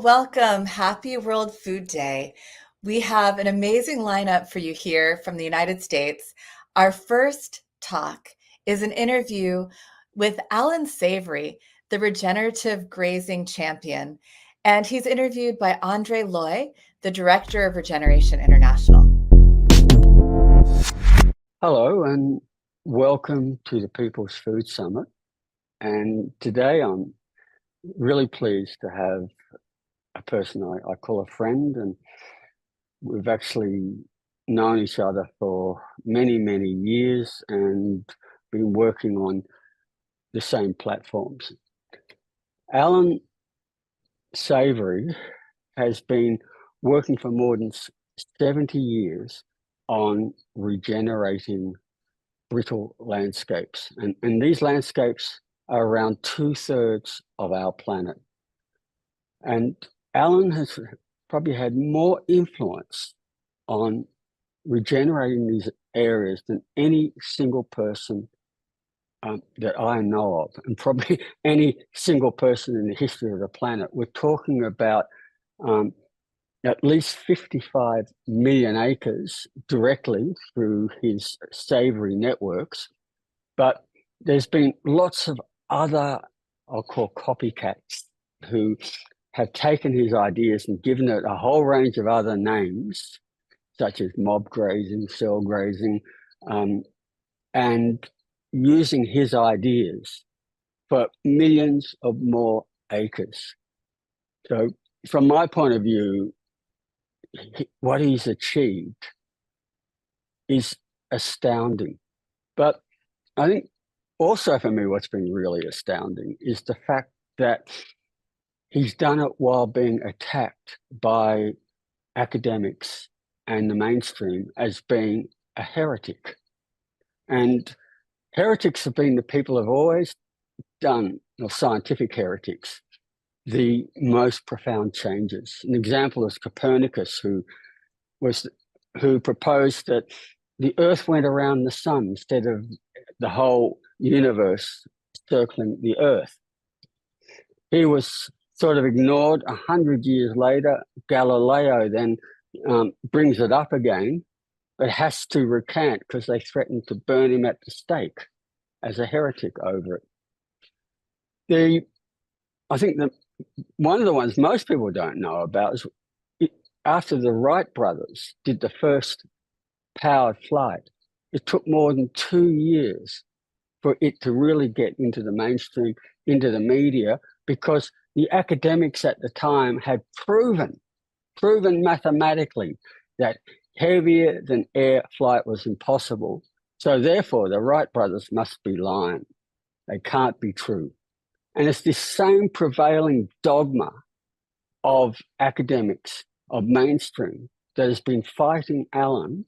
welcome. Happy World Food Day. We have an amazing lineup for you here from the United States. Our first talk is an interview with Allan Savory, the regenerative grazing champion, and he's interviewed by Andre Loy, the director of Regeneration International. Hello and welcome to the People's Food Summit. And today I'm really pleased to have a person I call a friend, and we've actually known each other for many, many years and been working on the same platforms. Allan Savory has been working for more than 70 years on regenerating brittle landscapes. And these landscapes are around 2/3 of our planet. And Allan has probably had more influence on regenerating these areas than any single person that I know of, and probably any single person in the history of the planet. We're talking about at least 55 million acres directly through his Savory networks. But there's been lots of other, I'll call copycats, who have taken his ideas and given it a whole range of other names, such as mob grazing, cell grazing, and using his ideas for millions of more acres. So from my point of view, what he's achieved is astounding. But I think also for me, what's been really astounding is the fact that he's done it while being attacked by academics and the mainstream as being a heretic. And heretics have been the people who have always done, or scientific heretics, the most profound changes. An example is Copernicus, who proposed that the Earth went around the sun instead of the whole universe circling the Earth. He was sort of ignored. 100 years later, Galileo then brings it up again, but has to recant because they threatened to burn him at the stake as a heretic over it. I think that one of the ones most people don't know about is after the Wright brothers did the first powered flight, it took more than 2 years for it to really get into the mainstream, into the media, because the academics at the time had proven mathematically that heavier than air flight was impossible. So therefore, the Wright brothers must be lying. They can't be true. And it's this same prevailing dogma of academics, of mainstream, that has been fighting Allan,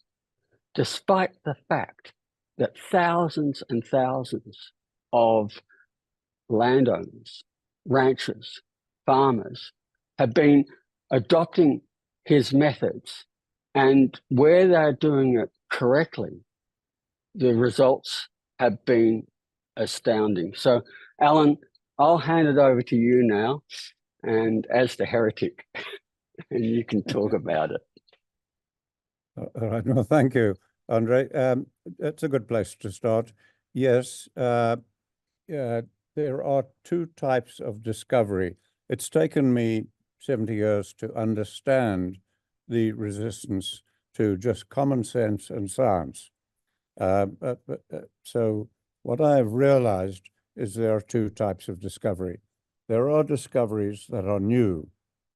despite the fact that thousands and thousands of landowners, ranchers, farmers have been adopting his methods. And where they're doing it correctly, the results have been astounding. So, Allan, I'll hand it over to you now, and as the heretic, and you can talk about it. All right. Well, thank you, Andre. That's a good place to start. Yes, there are two types of discovery. It's taken me 70 years to understand the resistance to just common sense and science. So what I have realized is there are two types of discovery. There are discoveries that are new,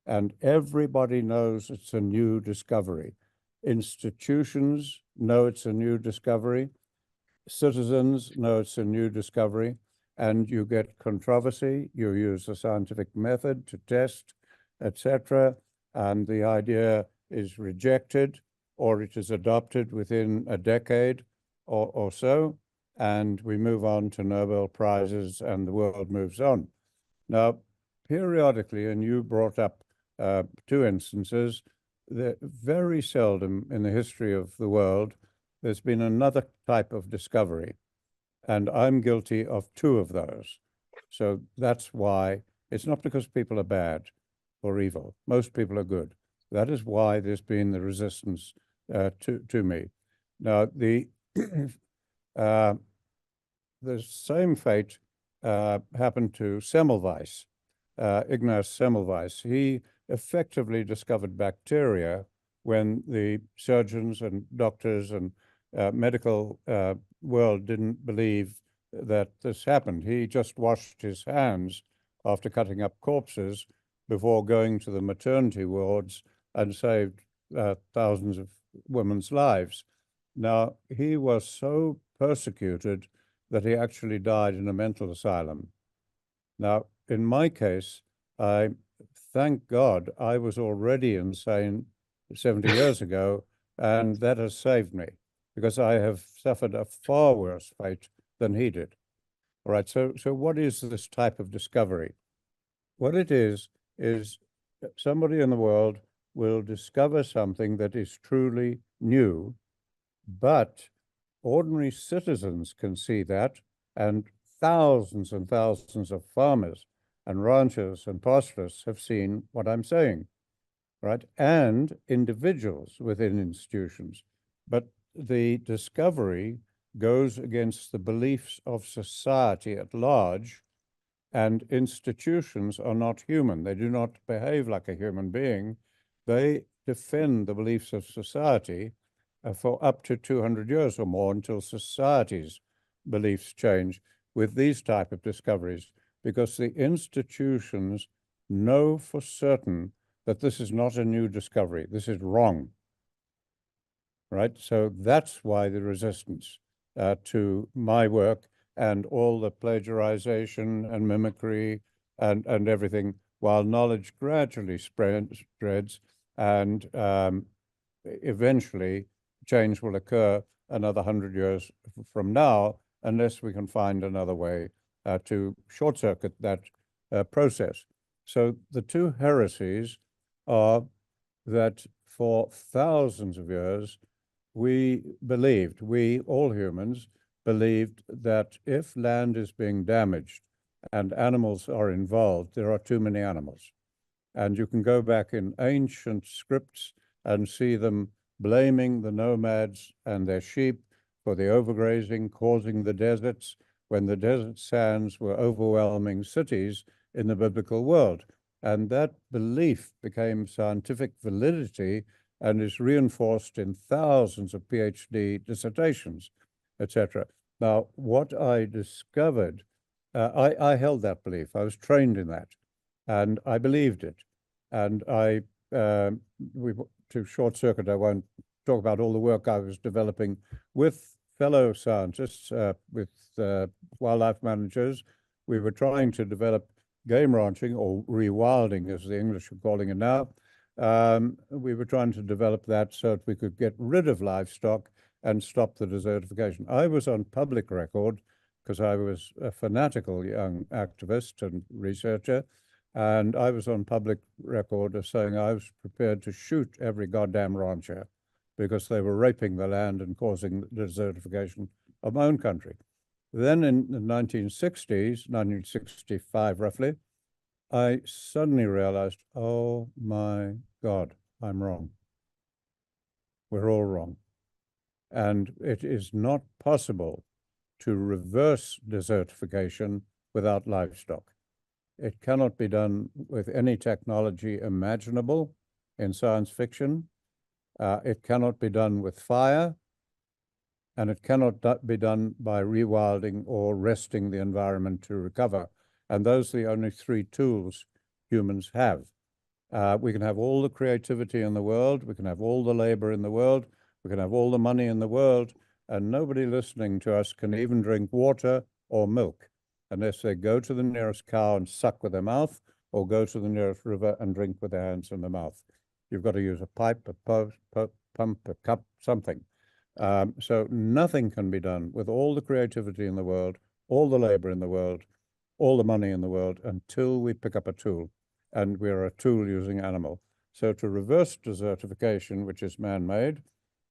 and everybody knows it's a new discovery. Institutions know it's a new discovery. Citizens know it's a new discovery, and you get controversy. You use a scientific method to test, etc., and the idea is rejected, or it is adopted within a decade or so, and we move on to Nobel Prizes and the world moves on. Now, periodically, and you brought up two instances, that very seldom in the history of the world, there's been another type of discovery. And I'm guilty of two of those. So that's why it's not because people are bad. or evil. Most people are good. That is why there's been the resistance to me. Now, the same fate happened to Semmelweis, Ignaz Semmelweis. He effectively discovered bacteria when the surgeons and doctors and medical world didn't believe that this happened. He just washed his hands after cutting up corpses before going to the maternity wards and saved thousands of women's lives. Now, he was so persecuted that he actually died in a mental asylum. Now, in my case, I thank God I was already insane 70 years ago, and that has saved me because I have suffered a far worse fate than he did. All right, so what is this type of discovery? What it is somebody in the world will discover something that is truly new, but ordinary citizens can see that, and thousands of farmers and ranchers and pastoralists have seen what I'm saying, right? And individuals within institutions. But the discovery goes against the beliefs of society at large, and institutions are not human. They do not behave like a human being. They defend the beliefs of society for up to 200 years or more until society's beliefs change with these type of discoveries, because the institutions know for certain that this is not a new discovery. This is wrong, right? So that's why the resistance to my work and all the plagiarization and mimicry and everything, while knowledge gradually spreads and eventually change will occur another 100 years from now, unless we can find another way to short circuit that process. So the two heresies are that for thousands of years, we, all humans, believed that if land is being damaged and animals are involved, there are too many animals. And you can go back in ancient scripts and see them blaming the nomads and their sheep for the overgrazing causing the deserts, when the desert sands were overwhelming cities in the biblical world. And that belief became scientific validity and is reinforced in thousands of PhD dissertations, etc. Now, what I discovered, I held that belief. I was trained in that, and I believed it. And to short circuit, I won't talk about all the work I was developing with fellow scientists, with wildlife managers. We were trying to develop game ranching, or rewilding as the English are calling it now. We were trying to develop that so that we could get rid of livestock and stop the desertification. I was on public record because I was a fanatical young activist and researcher, and I was on public record as saying I was prepared to shoot every goddamn rancher because they were raping the land and causing the desertification of my own country. Then in the 1960s, 1965 roughly, I suddenly realized, oh my God, I'm wrong. We're all wrong. And it is not possible to reverse desertification without livestock. It cannot be done with any technology imaginable in science fiction. It cannot be done with fire, and it cannot be done by rewilding or resting the environment to recover. And those are the only three tools humans have. We can have all the creativity in the world, we can have all the labor in the world, we can have all the money in the world, and nobody listening to us can even drink water or milk unless they go to the nearest cow and suck with their mouth, or go to the nearest river and drink with their hands in their mouth. You've got to use a pipe, a pump, a cup, something. So nothing can be done with all the creativity in the world, all the labor in the world, all the money in the world, until we pick up a tool, and we're a tool using animal. So to reverse desertification, which is man-made,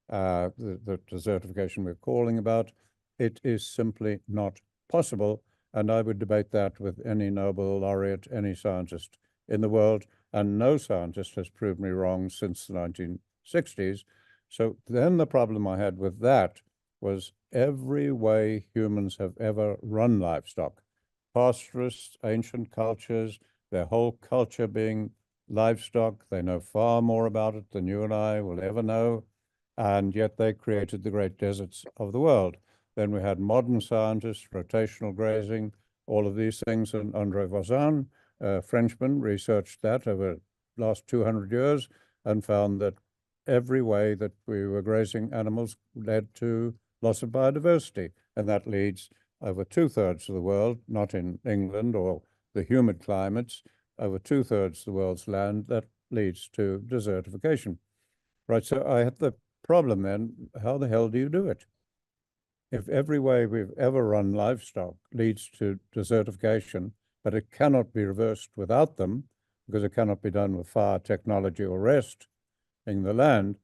the desertification we're calling about, it is simply not possible. And I would debate that with any Nobel laureate, any scientist in the world. and no scientist has proved me wrong since the 1960s. So then the problem I had with that was every way humans have ever run livestock, pastoralists, ancient cultures, their whole culture being livestock. They know far more about it than you and I will ever know, and yet they created the great deserts of the world. Then we had modern scientists, rotational grazing, all of these things, and Andre Voisin, a Frenchman, researched that over the last 200 years and found that every way that we were grazing animals led to loss of biodiversity, and that leads over 2/3 of the world, not in England or the humid climates, over 2/3 of the world's land, that leads to desertification. Right, so I had the problem then, how the hell do you do it? If every way we've ever run livestock leads to desertification, but it cannot be reversed without them, because it cannot be done with fire technology or rest in the land,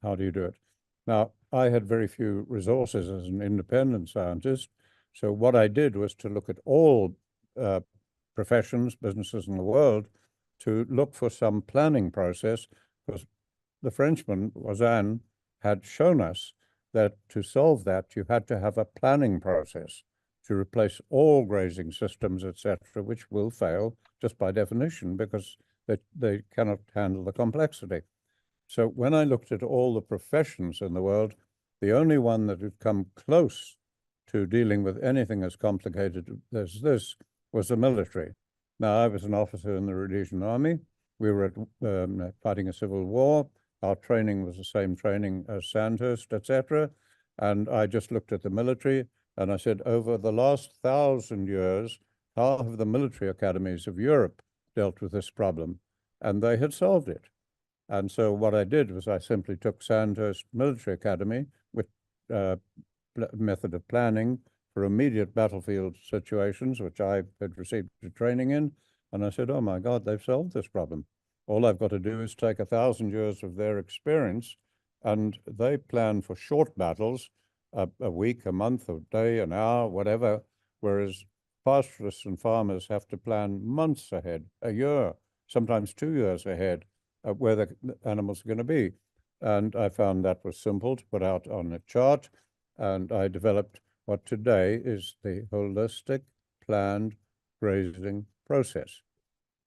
how do you do it? Now, I had very few resources as an independent scientist, so what I did was to look at all professions, businesses in the world, to look for some planning process, because the Frenchman, Voisin, had shown us that to solve that, you had to have a planning process to replace all grazing systems, etc., which will fail just by definition because they cannot handle the complexity. So when I looked at all the professions in the world, the only one that had come close to dealing with anything as complicated as this was the military. Now, I was an officer in the Rhodesian Army. We were fighting a civil war. Our training was the same training as Sandhurst, etc. And I just looked at the military and I said, over the last 1,000 years, how have the military academies of Europe dealt with this problem? And they had solved it. And so what I did was I simply took Sandhurst Military Academy with method of planning for immediate battlefield situations, which I had received training in. And I said, oh my God, they've solved this problem. All I've got to do is take 1,000 years of their experience, and they plan for short battles, a week, a month, a day, an hour, whatever, whereas pastoralists and farmers have to plan months ahead, a year, sometimes 2 years ahead, where the animals are going to be. And I found that was simple to put out on a chart, and I developed what today is the holistic planned grazing process.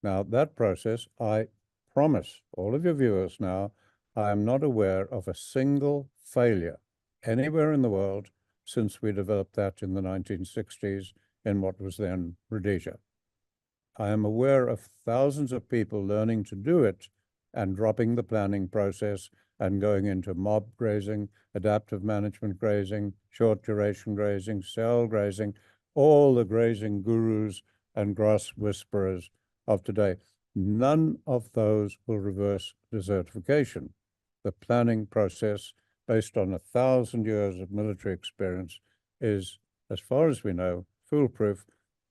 Now, that process, I promise all of your viewers now, I am not aware of a single failure anywhere in the world since we developed that in the 1960s in what was then Rhodesia. I am aware of thousands of people learning to do it and dropping the planning process and going into mob grazing, adaptive management grazing, short duration grazing, cell grazing, all the grazing gurus and grass whisperers of today. None of those will reverse desertification. The planning process, based on 1,000 years of military experience, is, as far as we know, foolproof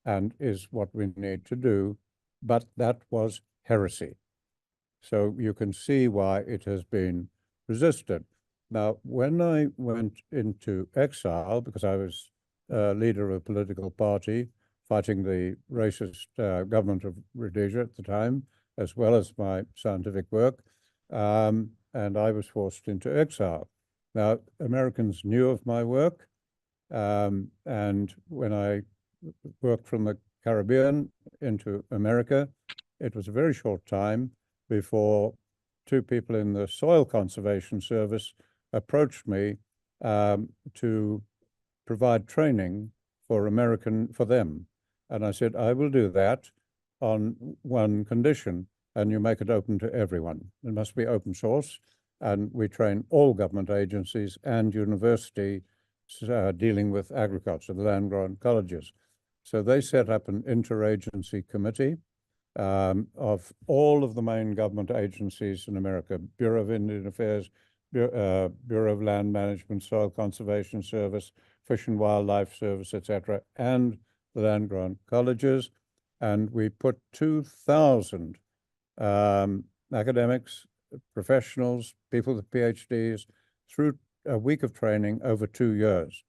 and is what we need to do. But that was heresy. So you can see why it has been resisted. Now, when I went into exile, because I was leader of a political party fighting the racist government of Rhodesia at the time, as well as my scientific work, and I was forced into exile. Now, Americans knew of my work, and when I worked from the Caribbean into America, it was a very short time before two people in the Soil Conservation Service approached me to provide training for them. And I said, I will do that on one condition, and you make it open to everyone. It must be open source. And we train all government agencies and universities dealing with agriculture, the land-grant colleges. So they set up an interagency committee of all of the main government agencies in America: Bureau of Indian Affairs, Bureau of Land Management, Soil Conservation Service, Fish and Wildlife Service, etc., and the land grant colleges. And we put 2,000 academics, professionals, people with PhDs through a week of training over 2 years.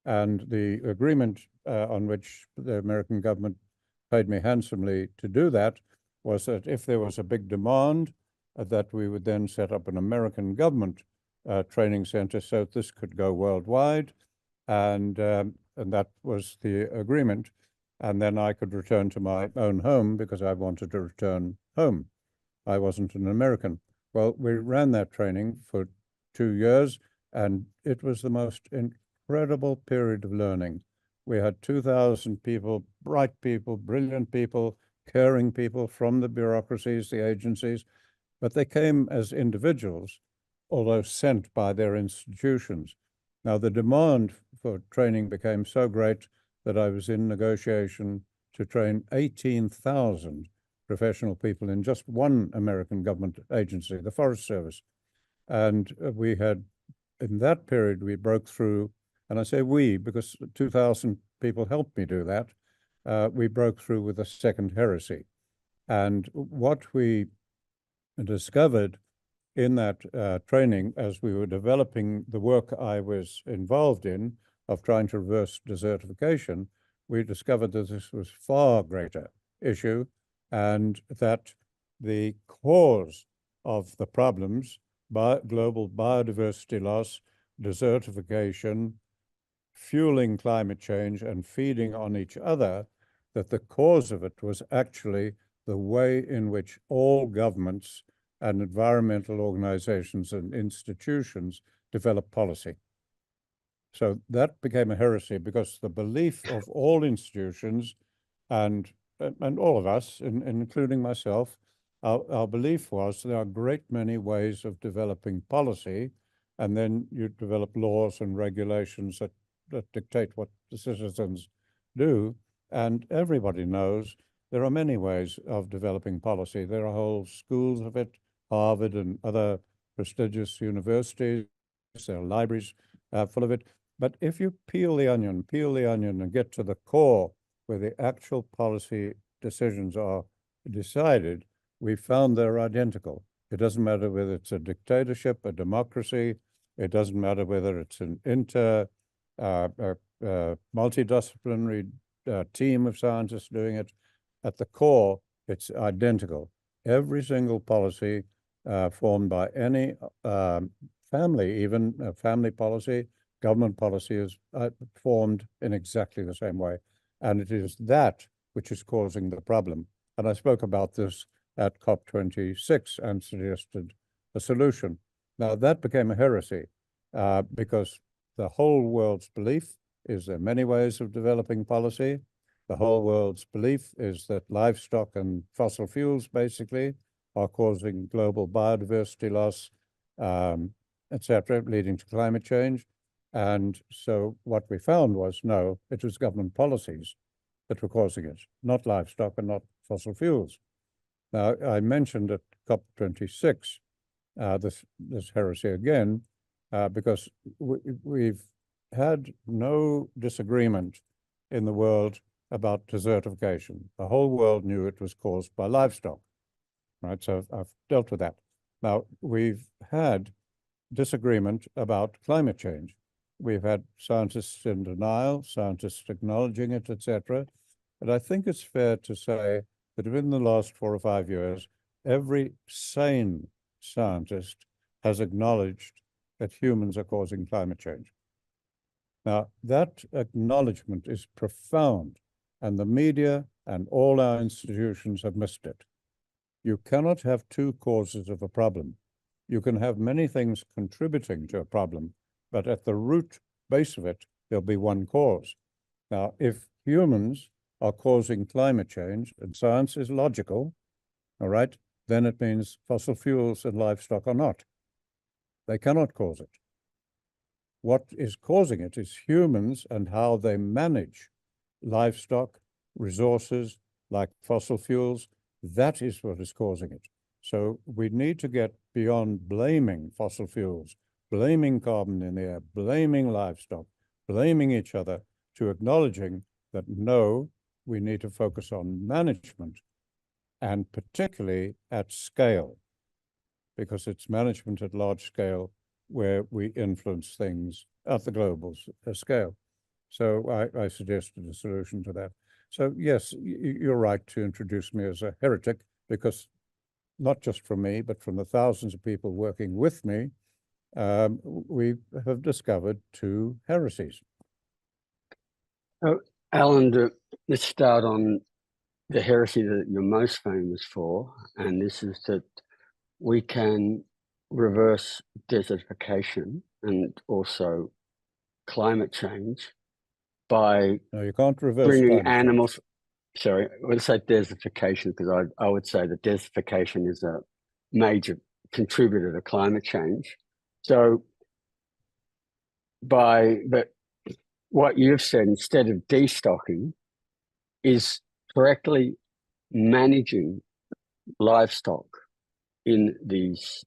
And the agreement on which the American government paid me handsomely to do that was that if there was a big demand, that we would then set up an American government training center so this could go worldwide. And that was the agreement. And then I could return to my own home because I wanted to return home. I wasn't an American. Well, we ran that training for 2 years, and it was the most incredible period of learning. We had 2,000 people, bright people, brilliant people, caring people from the bureaucracies, the agencies, but they came as individuals, although sent by their institutions. Now, the demand for training became so great that I was in negotiation to train 18,000 professional people in just one American government agency, the Forest Service. And we had, in that period, we broke through, and I say we because 2,000 people helped me do that. We broke through with a second heresy. And what we discovered in that training, as we were developing the work I was involved in of trying to reverse desertification, we discovered that this was far greater issue and that the cause of the problems, global biodiversity loss, desertification, fueling climate change and feeding on each other, that the cause of it was actually the way in which all governments and environmental organizations and institutions develop policy. So that became a heresy because the belief of all institutions and all of us, including myself, our belief was there are a great many ways of developing policy, and then you develop laws and regulations that dictate what the citizens do. And everybody knows there are many ways of developing policy. There are whole schools of it, Harvard and other prestigious universities, there are libraries full of it. But if you peel the onion and get to the core where the actual policy decisions are decided, we found they're identical. It doesn't matter whether it's a dictatorship, a democracy. It doesn't matter whether it's an multidisciplinary team of scientists doing it. At the core, it's identical. Every single policy formed by any family, even a family policy, government policy is formed in exactly the same way. And it is that which is causing the problem. And I spoke about this at COP26 and suggested a solution. Now, that became a heresy because the whole world's belief is there are many ways of developing policy. The whole world's belief is that livestock and fossil fuels basically are causing global biodiversity loss, etc., leading to climate change. And so what we found was, no, it was government policies that were causing it, not livestock and not fossil fuels. Now, I mentioned at COP26 this heresy again, because we've had no disagreement in the world about desertification. The whole world knew it was caused by livestock, right? So I've dealt with that. Now, we've had disagreement about climate change. We've had scientists in denial, scientists acknowledging it, etc. And I think it's fair to say that within the last 4 or 5 years, every sane scientist has acknowledged that humans are causing climate change. Now, that acknowledgement is profound, and the media and all our institutions have missed it. You cannot have two causes of a problem. You can have many things contributing to a problem, but at the root base of it, there'll be one cause. Now, if humans are causing climate change, and science is logical, all right, then it means fossil fuels and livestock are not. They cannot cause it. What is causing it is humans and how they manage livestock, resources like fossil fuels. That is what is causing it. So we need to get beyond blaming fossil fuels, blaming carbon in the air, blaming livestock, blaming each other, to acknowledging that no, we need to focus on management, and particularly at scale, because it's management at large scale where we influence things at the global scale. So I suggested a solution to that. So yes, you're right to introduce me as a heretic, because not just from me, but from the thousands of people working with me, we have discovered two heresies. Oh, Alan, let's start on the heresy that you're most famous for, and this is that we can reverse desertification and also climate change by No, you can't reverse bringing climate animals. change. Sorry, I would say desertification because I would say that desertification is a major contributor to climate change. So, but what you've said, instead of destocking, is correctly managing livestock in these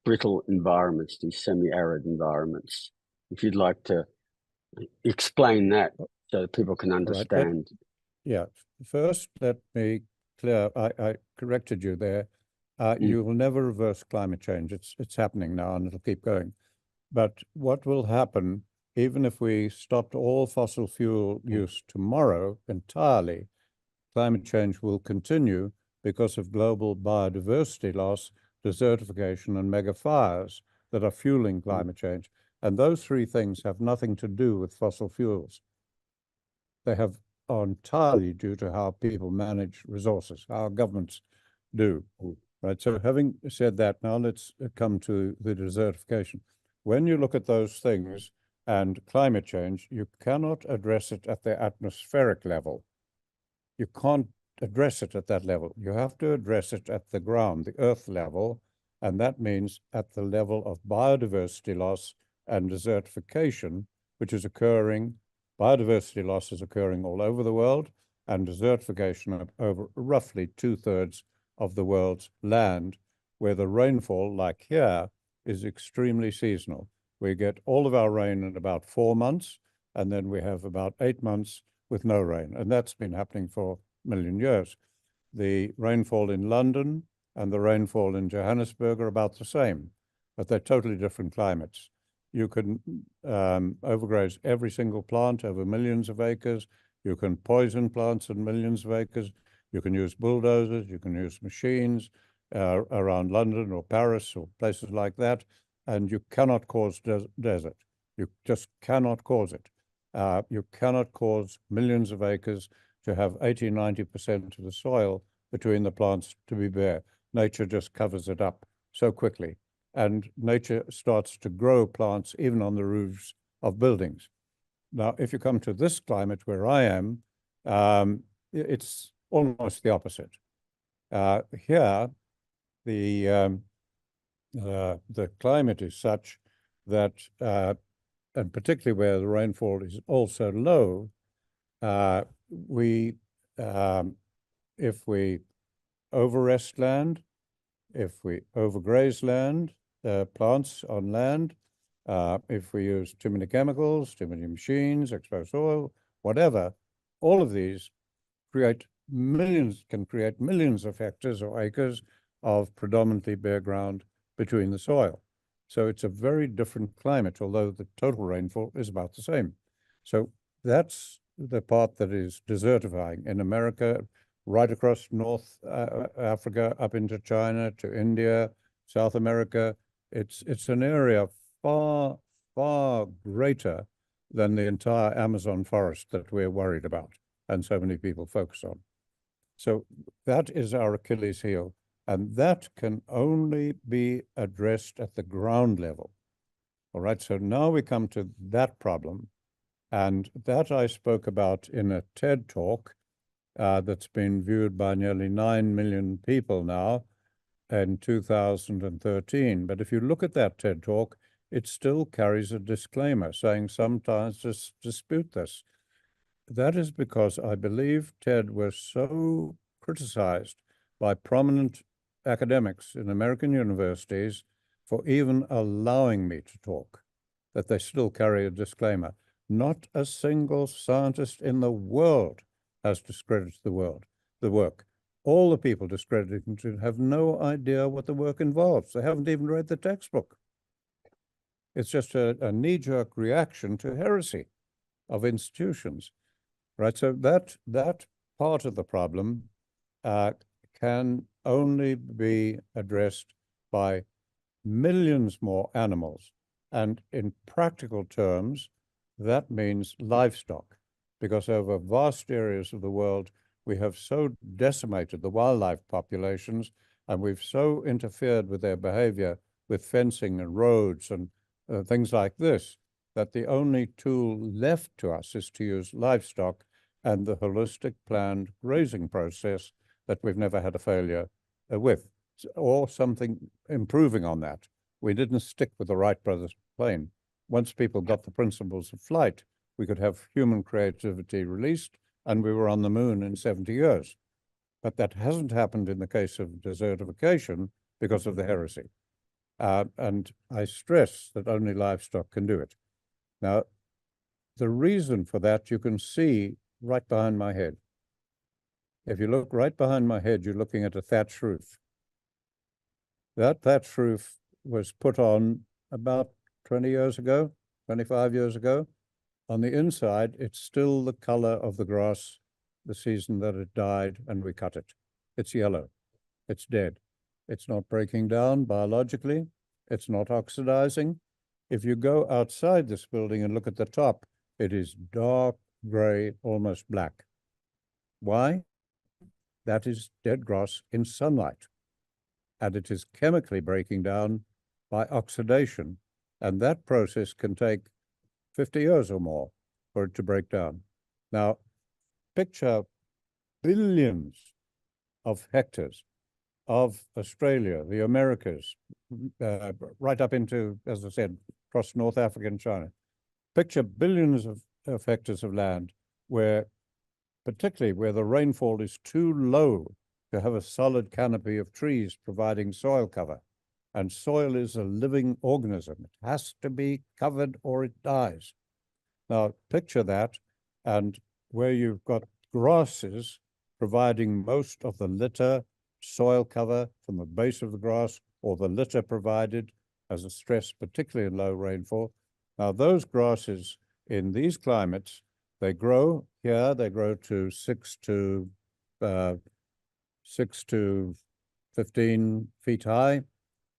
brittle environments, these semi-arid environments. If you'd like to explain that so that people can understand. Yeah. First, let me clear, I corrected you there. You will never reverse climate change. It's happening now and it'll keep going. But what will happen, even if we stopped all fossil fuel use tomorrow entirely, climate change will continue because of global biodiversity loss, desertification, and mega fires that are fueling climate change. And those three things have nothing to do with fossil fuels. They are entirely due to how people manage resources, how governments do. Right. So having said that, now let's come to the desertification. When you look at those things and climate change, you cannot address it at the atmospheric level. You can't address it at that level. You have to address it at the ground, the earth level, and that means at the level of biodiversity loss and desertification, which is occurring. Biodiversity loss is occurring all over the world, and desertification over roughly 2/3 of the world's land, where the rainfall, like here, is extremely seasonal. We get all of our rain in about 4 months, and then we have about 8 months with no rain, and that's been happening for a million years. The rainfall in London and the rainfall in Johannesburg are about the same, but they're totally different climates. You can overgraze every single plant over millions of acres. You can poison plants in millions of acres. You can use bulldozers. You can use machines around London or Paris or places like that, and you cannot cause desert. You just cannot cause it. You cannot cause millions of acres to have 80, 90% of the soil between the plants to be bare. Nature just covers it up so quickly. And nature starts to grow plants even on the roofs of buildings. Now, if you come to this climate where I am, it's almost the opposite. Here, the climate is such that, and particularly where the rainfall is also low, if we overrest land, if we overgraze land, plants on land, if we use too many chemicals, too many machines, exposed soil, whatever, all of these can create millions of hectares or acres of predominantly bare ground between the soil. So it's a very different climate, although the total rainfall is about the same. So that's the part that is desertifying in America, right across North Africa, up into China, to India, South America. It's an area far, far greater than the entire Amazon forest that we're worried about and so many people focus on. So that is our Achilles heel, and that can only be addressed at the ground level. All right, so now we come to that problem, and that I spoke about in a TED talk that's been viewed by nearly 9 million people now in 2013. But if you look at that TED talk, it still carries a disclaimer saying sometimes just dispute this. That is because I believe TED was so criticized by prominent academics in American universities for even allowing me to talk, that they still carry a disclaimer. Not a single scientist in the world has discredited the work. All the people discrediting it have no idea what the work involves. They haven't even read the textbook. It's just a knee-jerk reaction to heresy of institutions, right? So that part of the problem can only be addressed by millions more animals. And in practical terms, that means livestock, because over vast areas of the world, we have so decimated the wildlife populations, and we've so interfered with their behavior with fencing and roads and things like this, that the only tool left to us is to use livestock and the holistic planned grazing process that we've never had a failure with, or something improving on that. We didn't stick with the Wright brothers plane. Once people got the principles of flight, we could have human creativity released, and we were on the moon in 70 years. But that hasn't happened in the case of desertification because of the heresy. And I stress that only livestock can do it. Now, the reason for that you can see right behind my head. If you look right behind my head, you're looking at a thatch roof. That thatch roof was put on about 20 years ago, 25 years ago. On the inside, it's still the color of the grass the season that it died and we cut it. It's yellow. It's dead. It's not breaking down biologically. It's not oxidizing. If you go outside this building and look at the top, it is dark gray, almost black. Why? That is dead grass in sunlight. And it is chemically breaking down by oxidation. And that process can take 50 years or more for it to break down. Now, picture billions of hectares of Australia, the Americas, right up into, as I said, across North Africa and China. Picture billions of hectares of land where, particularly where the rainfall is too low to have a solid canopy of trees providing soil cover. And soil is a living organism. It has to be covered or it dies. Now, picture that, and where you've got grasses providing most of the litter, soil cover from the base of the grass, or the litter provided as a stress, particularly in low rainfall. Now, those grasses in these climates, they grow here, they grow to 6 to 15 feet high.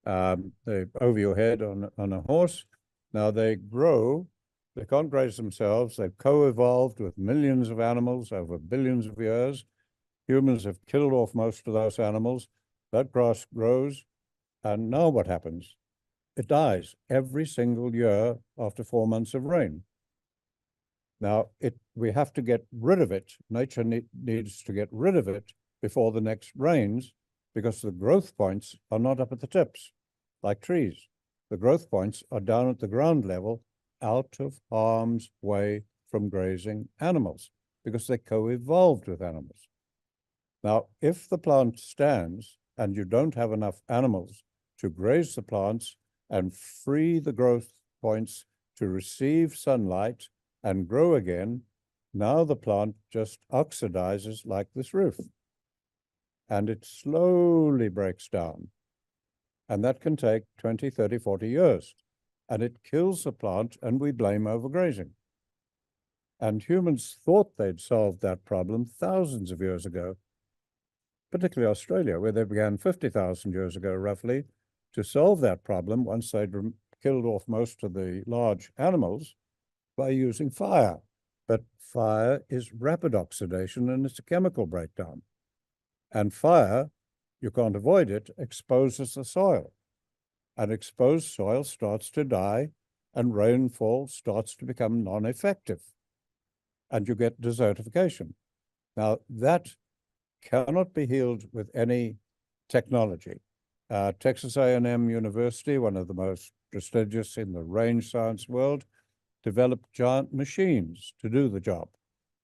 They're over your head on a horse. Now they grow, they can't graze themselves. They've co-evolved with millions of animals over billions of years. Humans have killed off most of those animals. That grass grows, and now what happens? It dies every single year after 4 months of rain. Now, we have to get rid of it. Nature needs to get rid of it before the next rains, because the growth points are not up at the tips, like trees. The growth points are down at the ground level, out of harm's way from grazing animals, because they co-evolved with animals. Now, if the plant stands and you don't have enough animals to graze the plants and free the growth points to receive sunlight and grow again, now the plant just oxidizes like this roof. And it slowly breaks down. And that can take 20, 30, 40 years. And it kills the plant, and we blame overgrazing. And humans thought they'd solved that problem thousands of years ago, particularly Australia, where they began 50,000 years ago, roughly, to solve that problem once they'd killed off most of the large animals by using fire. But fire is rapid oxidation, and it's a chemical breakdown. And fire, you can't avoid it, exposes the soil. And exposed soil starts to die, and rainfall starts to become non-effective. And you get desertification. Now, that cannot be healed with any technology. Texas A&M University, one of the most prestigious in the range science world, developed giant machines to do the job.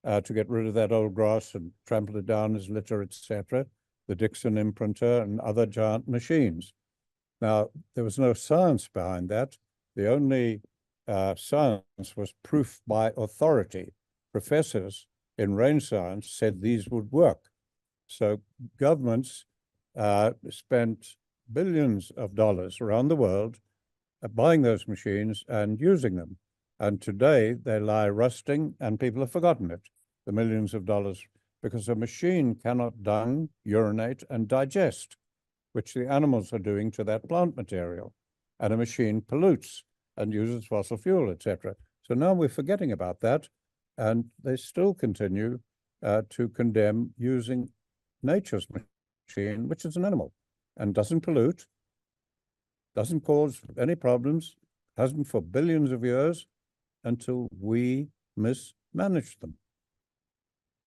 To get rid of that old grass and trample it down as litter, etc., the Dixon imprinter and other giant machines. Now, there was no science behind that. The only science was proof by authority. Professors in range science said these would work. So governments spent billions of dollars around the world buying those machines and using them. And today they lie rusting and people have forgotten it. The millions of dollars because a machine cannot dung, urinate, and digest, which the animals are doing to that plant material. And a machine pollutes and uses fossil fuel, etc. So now we're forgetting about that, and they still continue to condemn using nature's machine, which is an animal, and doesn't pollute, doesn't cause any problems, hasn't for billions of years, until we mismanage them.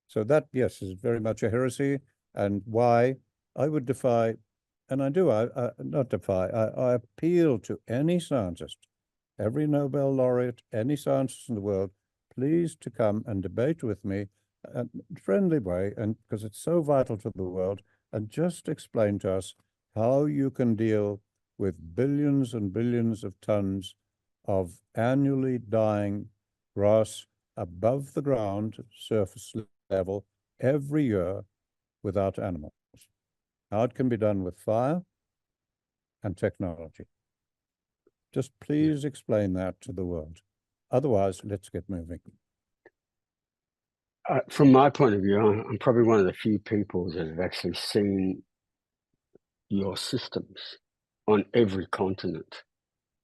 So that, yes, is very much a heresy, and why I would defy, and I do, not defy, I appeal to any scientist, every Nobel laureate, any scientist in the world, please to come and debate with me in a friendly way, and because it's so vital to the world, and just explain to us how you can deal with billions and billions of tons of annually dying grass above the ground surface level every year without animals. How it can be done with fire and technology. Just please explain that to the world. Otherwise, let's get moving. From my point of view, I'm probably one of the few people that have actually seen your systems on every continent.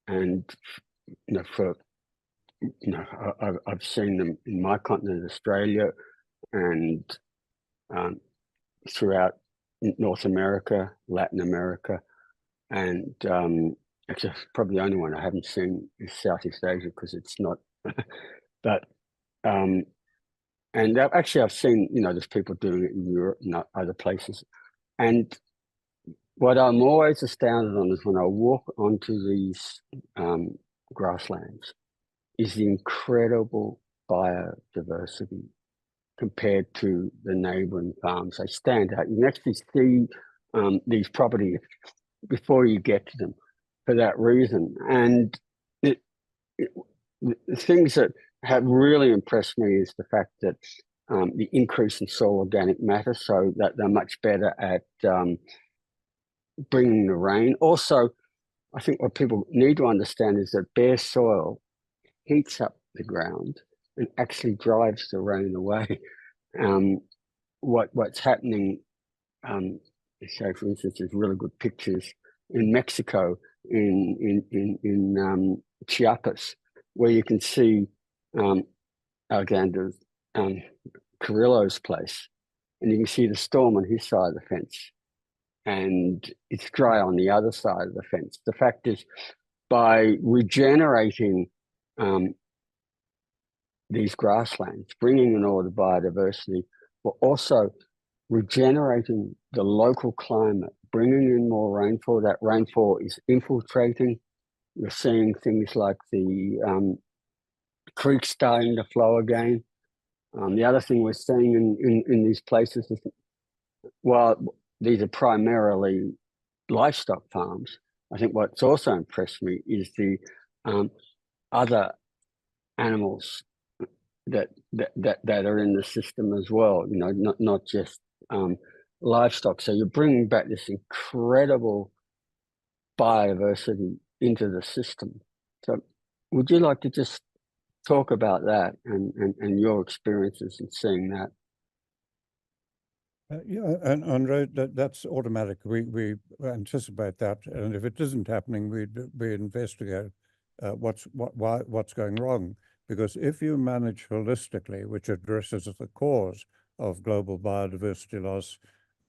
And, I've seen them in my continent, Australia, and throughout North America, Latin America, and actually probably the only one I haven't seen is Southeast Asia because it's not, but and I've seen, there's people doing it in Europe and other places. And what I'm always astounded on is when I walk onto these grasslands is the incredible biodiversity compared to the neighboring farms. They stand out. You can actually see these properties before you get to them for that reason. And the things that have really impressed me is the fact that the increase in soil organic matter, so that they're much better at bringing the rain. Also, I think what people need to understand is that bare soil heats up the ground and actually drives the rain away. What's happening, say for instance, there's really good pictures in Mexico, in Chiapas, where you can see Alexander Carrillo's place, and you can see the storm on his side of the fence, and it's dry on the other side of the fence. The fact is, by regenerating these grasslands, bringing in all the biodiversity, we're also regenerating the local climate, bringing in more rainfall. That rainfall is infiltrating. You're seeing things like the creeks starting to flow again. The other thing we're seeing in these places is, while these are primarily livestock farms, I think what's also impressed me is the other animals that are in the system as well. Not just livestock. So you're bringing back this incredible biodiversity into the system. So would you like to just talk about that and your experiences in seeing that? Yeah, and Andre, that's automatic. We anticipate that, and if it isn't happening, we investigate what's going wrong. Because if you manage holistically, which addresses the cause of global biodiversity loss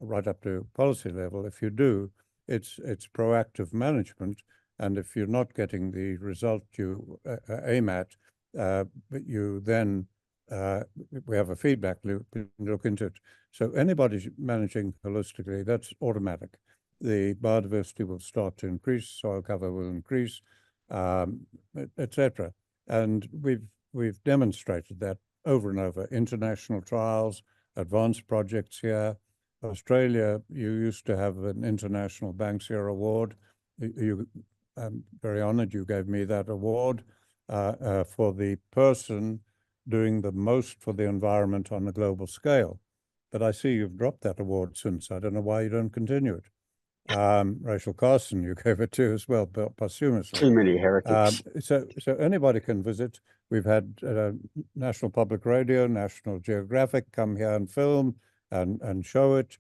right up to policy level, if you do, it's proactive management. And if you're not getting the result you aim at, you then, we have a feedback loop, look into it. So anybody managing holistically, that's automatic. The biodiversity will start to increase, soil cover will increase, etc. And we've demonstrated that over and over. International trials, advanced projects here. Australia, you used to have an International Banksia Award. I'm very honored you gave me that award for the person doing the most for the environment on a global scale. But I see you've dropped that award since. I don't know why you don't continue it. Rachel Carson, you gave it to as well, posthumously. Too many heretics. So anybody can visit. We've had National Public Radio, National Geographic come here and film. and show it.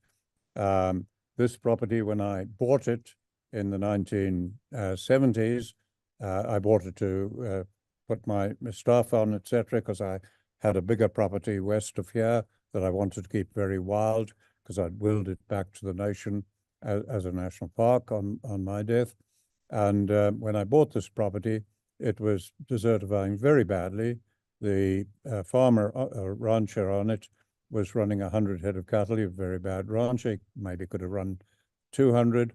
This property, when I bought it in the 1970s, I bought it to put my staff on, etc., because I had a bigger property west of here that I wanted to keep very wild, because I'd willed it back to the nation as a national park on my death. And when I bought this property, it was desertifying very badly. The farmer, rancher on it, was running 100 head of cattle. A very bad rancher, maybe could have run 200.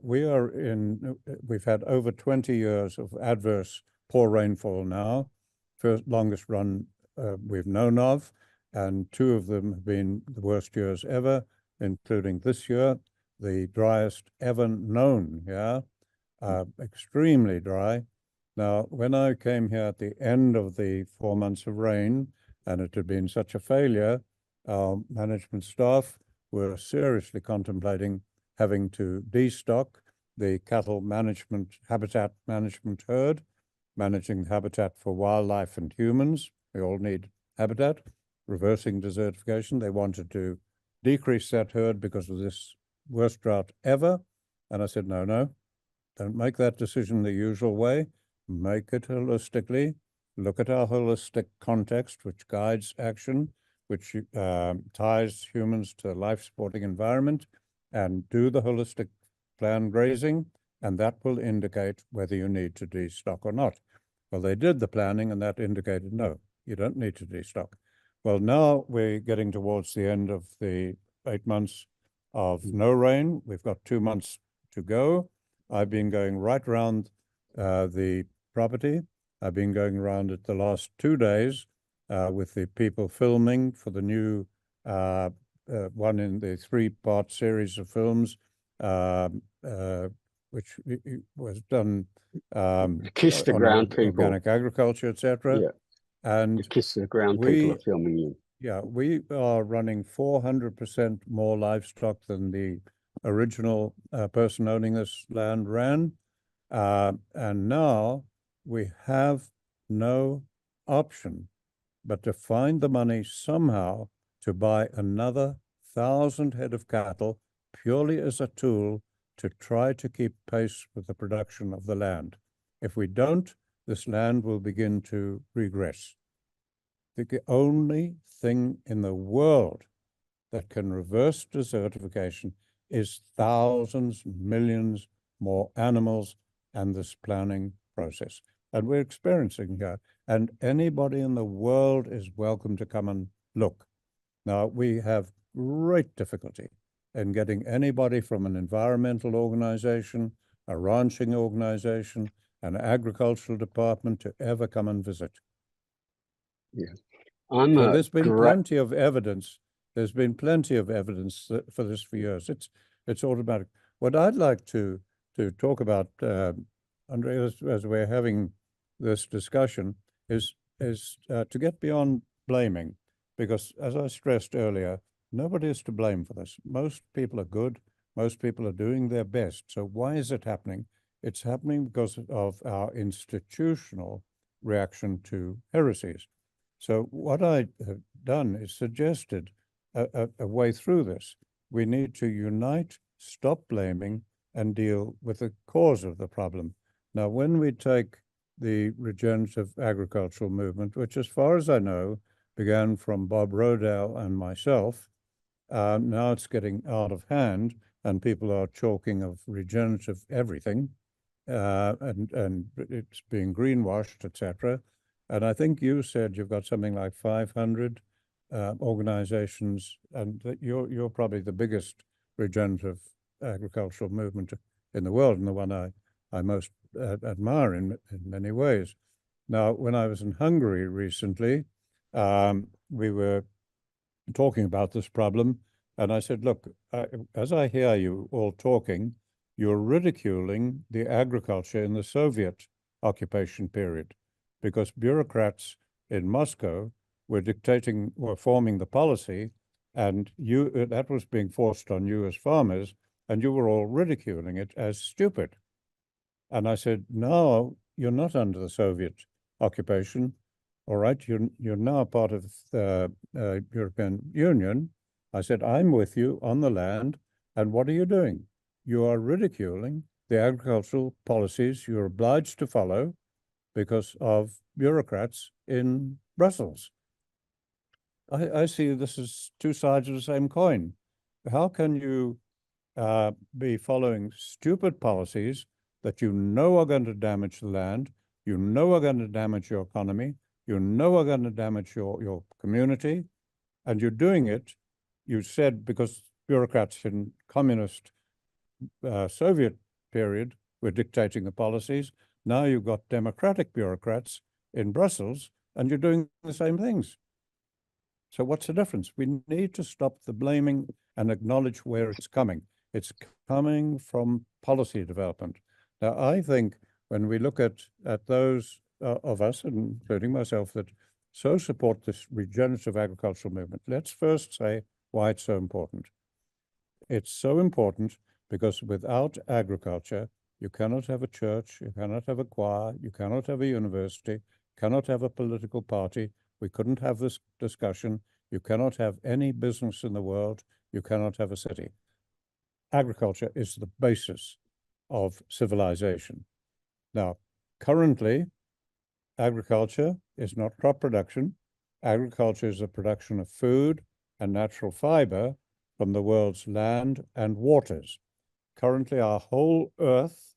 We've had over 20 years of adverse poor rainfall now, first longest run we've known of, and 2 of them have been the worst years ever, including this year, the driest ever known here, extremely dry. Now, when I came here at the end of the 4 months of rain, and it had been such a failure, our management staff were seriously contemplating having to destock the cattle management, habitat management herd, managing habitat for wildlife and humans. We all need habitat, reversing desertification. They wanted to decrease that herd because of this worst drought ever. And I said, no, don't make that decision the usual way. Make it holistically. Look at our holistic context, which guides action, which ties humans to a life-supporting environment, and do the holistic plan grazing, and that will indicate whether you need to destock or not. Well, they did the planning, and that indicated, no, you don't need to destock. Well, now we're getting towards the end of the 8 months of no rain. We've got 2 months to go. I've been going right around the property. I've been going around it the last 2 days with the people filming for the new one in the 3-part series of films, which was done Kiss the ground people, organic agriculture, etc. Yeah, and the Kiss the ground people are filming you. Yeah, we are running 400% more livestock than the original person owning this land ran. And now we have no option but to find the money somehow to buy another 1,000 head of cattle purely as a tool to try to keep pace with the production of the land. If we don't, this land will begin to regress. The only thing in the world that can reverse desertification is thousands, millions more animals and this planning process. And we're experiencing that. And anybody in the world is welcome to come and look. Now, we have great difficulty in getting anybody from an environmental organization, a ranching organization, an agricultural department to ever come and visit. Yeah. So there's been plenty of evidence. There's been plenty of evidence for this for years. It's automatic. What I'd like to talk about, Andre, as we're having this discussion, is to get beyond blaming, because as I stressed earlier, nobody is to blame for this. Most people are good. Most people are doing their best. So why is it happening? It's happening because of our institutional reaction to heresies. So what I have done is suggested a way through this. We need to unite, stop blaming, and deal with the cause of the problem. Now, when we take the regenerative agricultural movement, which as far as I know, began from Bob Rodale and myself, now it's getting out of hand and people are talking of regenerative everything, and it's being greenwashed, etc. And I think you said you've got something like 500 organizations, and that you're probably the biggest regenerative agricultural movement in the world, and the one I most admire in many ways. Now, when I was in Hungary recently, we were talking about this problem, and I said, look, as I hear you all talking, you're ridiculing the agriculture in the Soviet occupation period, because bureaucrats in Moscow were forming the policy, and that was being forced on you as farmers, and you were all ridiculing it as stupid. And I said, no, you're not under the Soviet occupation. All right, you're now part of the European Union. I said, I'm with you on the land, and what are you doing? You are ridiculing the agricultural policies you're obliged to follow because of bureaucrats in Brussels. I see this as two sides of the same coin. How can you be following stupid policies that you know are going to damage the land, you know are going to damage your economy, you know are going to damage your community, and you're doing it, you said, because bureaucrats in communist Soviet period were dictating the policies. Now you've got democratic bureaucrats in Brussels, and you're doing the same things. So what's the difference? We need to stop the blaming and acknowledge where it's coming. It's coming from policy development. Now, I think when we look at those of us, including myself, that so support this regenerative agricultural movement, let's first say why it's so important. It's so important because without agriculture, you cannot have a church, you cannot have a choir, you cannot have a university, cannot have a political party. We couldn't have this discussion. You cannot have any business in the world. You cannot have a city. Agriculture is the basis of civilization. Now, currently, agriculture is not crop production. Agriculture is the production of food and natural fiber from the world's land and waters. Currently, our whole earth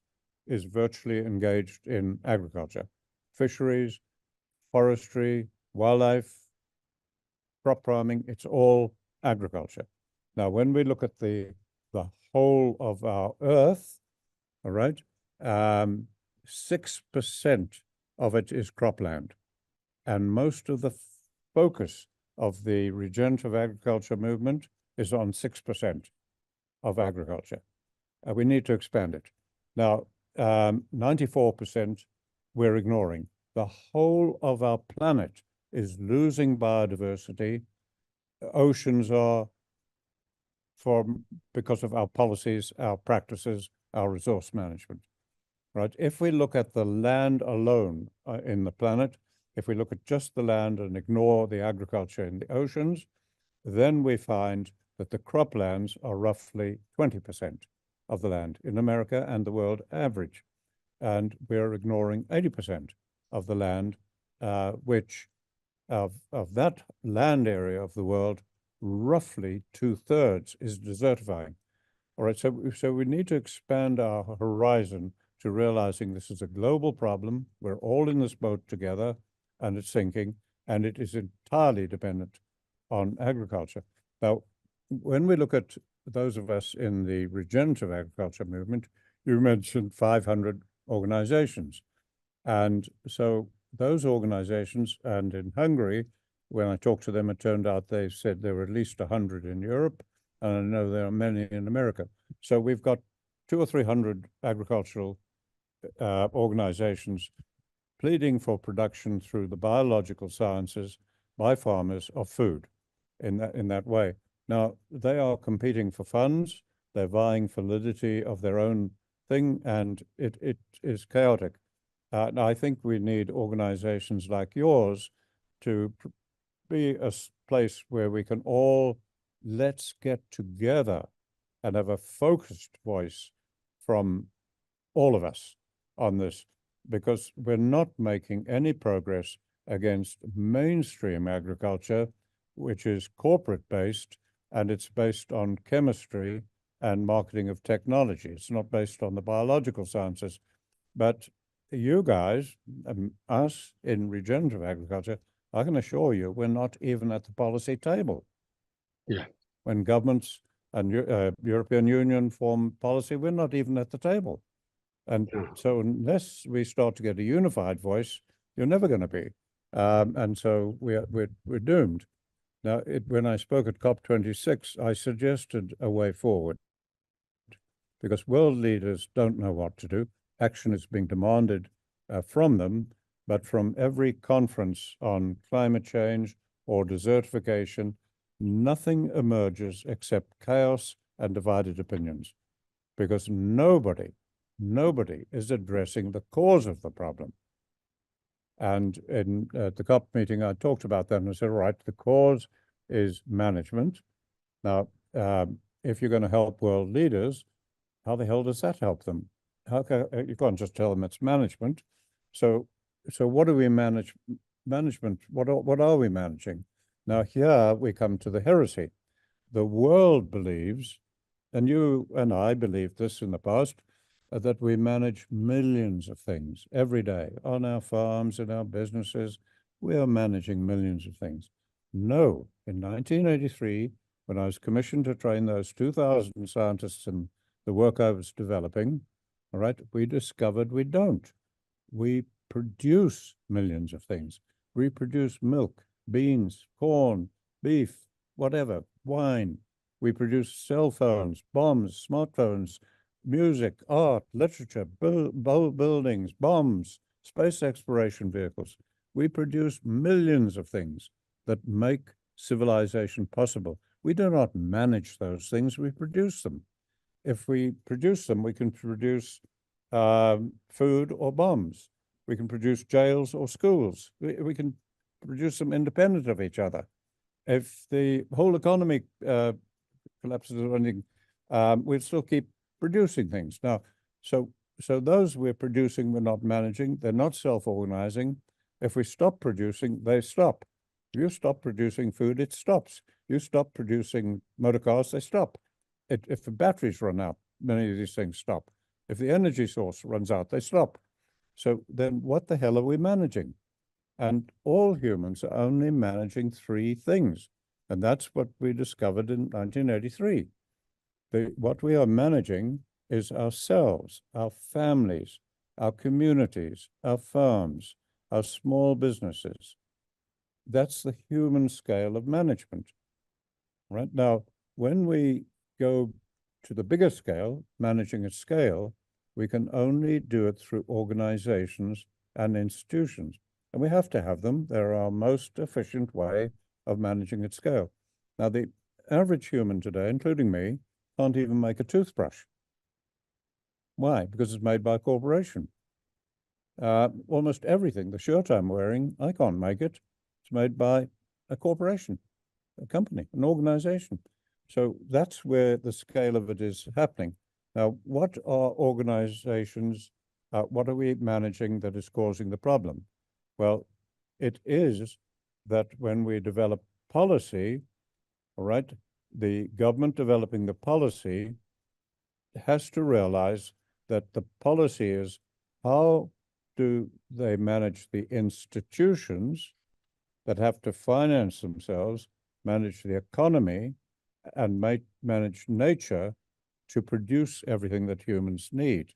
is virtually engaged in agriculture, fisheries, forestry, wildlife, crop farming, it's all agriculture. Now, when we look at the whole of our earth, all right, 6% of it is cropland. And most of the focus of the regenerative agriculture movement is on 6% of agriculture. We need to expand it. Now, 94% we're ignoring. The whole of our planet is losing biodiversity. Oceans are, because of our policies, our practices, our resource management, right? If we look at the land alone in the planet, if we look at just the land and ignore the agriculture in the oceans, then we find that the croplands are roughly 20% of the land in America and the world average. And we're ignoring 80% of the land, which of that land area of the world, roughly 2/3 is desertifying. All right, so we need to expand our horizon to realizing this is a global problem. We're all in this boat together, and it's sinking, and it is entirely dependent on agriculture. Now, when we look at those of us in the regenerative agriculture movement, you mentioned 500 organizations. And so those organizations, and in Hungary, when I talked to them, it turned out they said there were at least 100 in Europe, and I know there are many in America. So we've got 200 or 300 agricultural organizations pleading for production through the biological sciences by farmers of food in that way. Now, they are competing for funds, they're vying for validity of their own thing, and it is chaotic. And I think we need organizations like yours to be a place where we can all, let's get together and have a focused voice from all of us on this, because we're not making any progress against mainstream agriculture, which is corporate-based, and it's based on chemistry and marketing of technology. It's not based on the biological sciences. But you guys, us in regenerative agriculture, I can assure you, we're not even at the policy table. Yeah. When governments and European Union form policy, we're not even at the table. And so unless we start to get a unified voice, you're never going to be. And so we're doomed. Now, when I spoke at COP26, I suggested a way forward, because world leaders don't know what to do. Action is being demanded from them, but from every conference on climate change or desertification, nothing emerges except chaos and divided opinions, because nobody is addressing the cause of the problem. And in the COP meeting, I talked about that, and I said, all right, the cause is management. Now, if you're going to help world leaders, how the hell does that help them? You can't just tell them it's management. So what do we manage? Management, what are we managing? Now, here we come to the heresy. The world believes, and you and I believed this in the past, that we manage millions of things every day on our farms, in our businesses. We are managing millions of things. No, in 1983, when I was commissioned to train those 2,000 scientists in the work I was developing, all right, we discovered we don't. We produce millions of things. We produce milk, beans, corn, beef, whatever, wine. We produce cell phones, bombs, smartphones, music, art, literature, buildings, bombs, space exploration vehicles. We produce millions of things that make civilization possible. We do not manage those things, we produce them. If we produce them, we can produce food or bombs. We can produce jails or schools. We can produce them independent of each other. If the whole economy collapses or anything, we'll still keep producing things. Now, so those we're producing, we're not managing. They're not self-organizing. If we stop producing, they stop. If you stop producing food, it stops. You stop producing motor cars, they stop. If the batteries run out, many of these things stop. If the energy source runs out, they stop. So then what the hell are we managing? And all humans are only managing three things. And that's what we discovered in 1983. What we are managing is ourselves, our families, our communities, our farms, our small businesses. That's the human scale of management. Right now, when we go to the bigger scale, managing at scale, we can only do it through organizations and institutions. And we have to have them. They're our most efficient way of managing at scale. Now, the average human today, including me, can't even make a toothbrush. Why? Because it's made by a corporation. Almost everything, the shirt I'm wearing, I can't make it. It's made by a corporation, a company, an organization. So that's where the scale of it is happening. Now, what are organizations, what are we managing that is causing the problem? Well, it is that when we develop policy, all right, the government developing the policy has to realize that the policy is how do they manage the institutions that have to finance themselves, manage the economy, and manage nature to produce everything that humans need.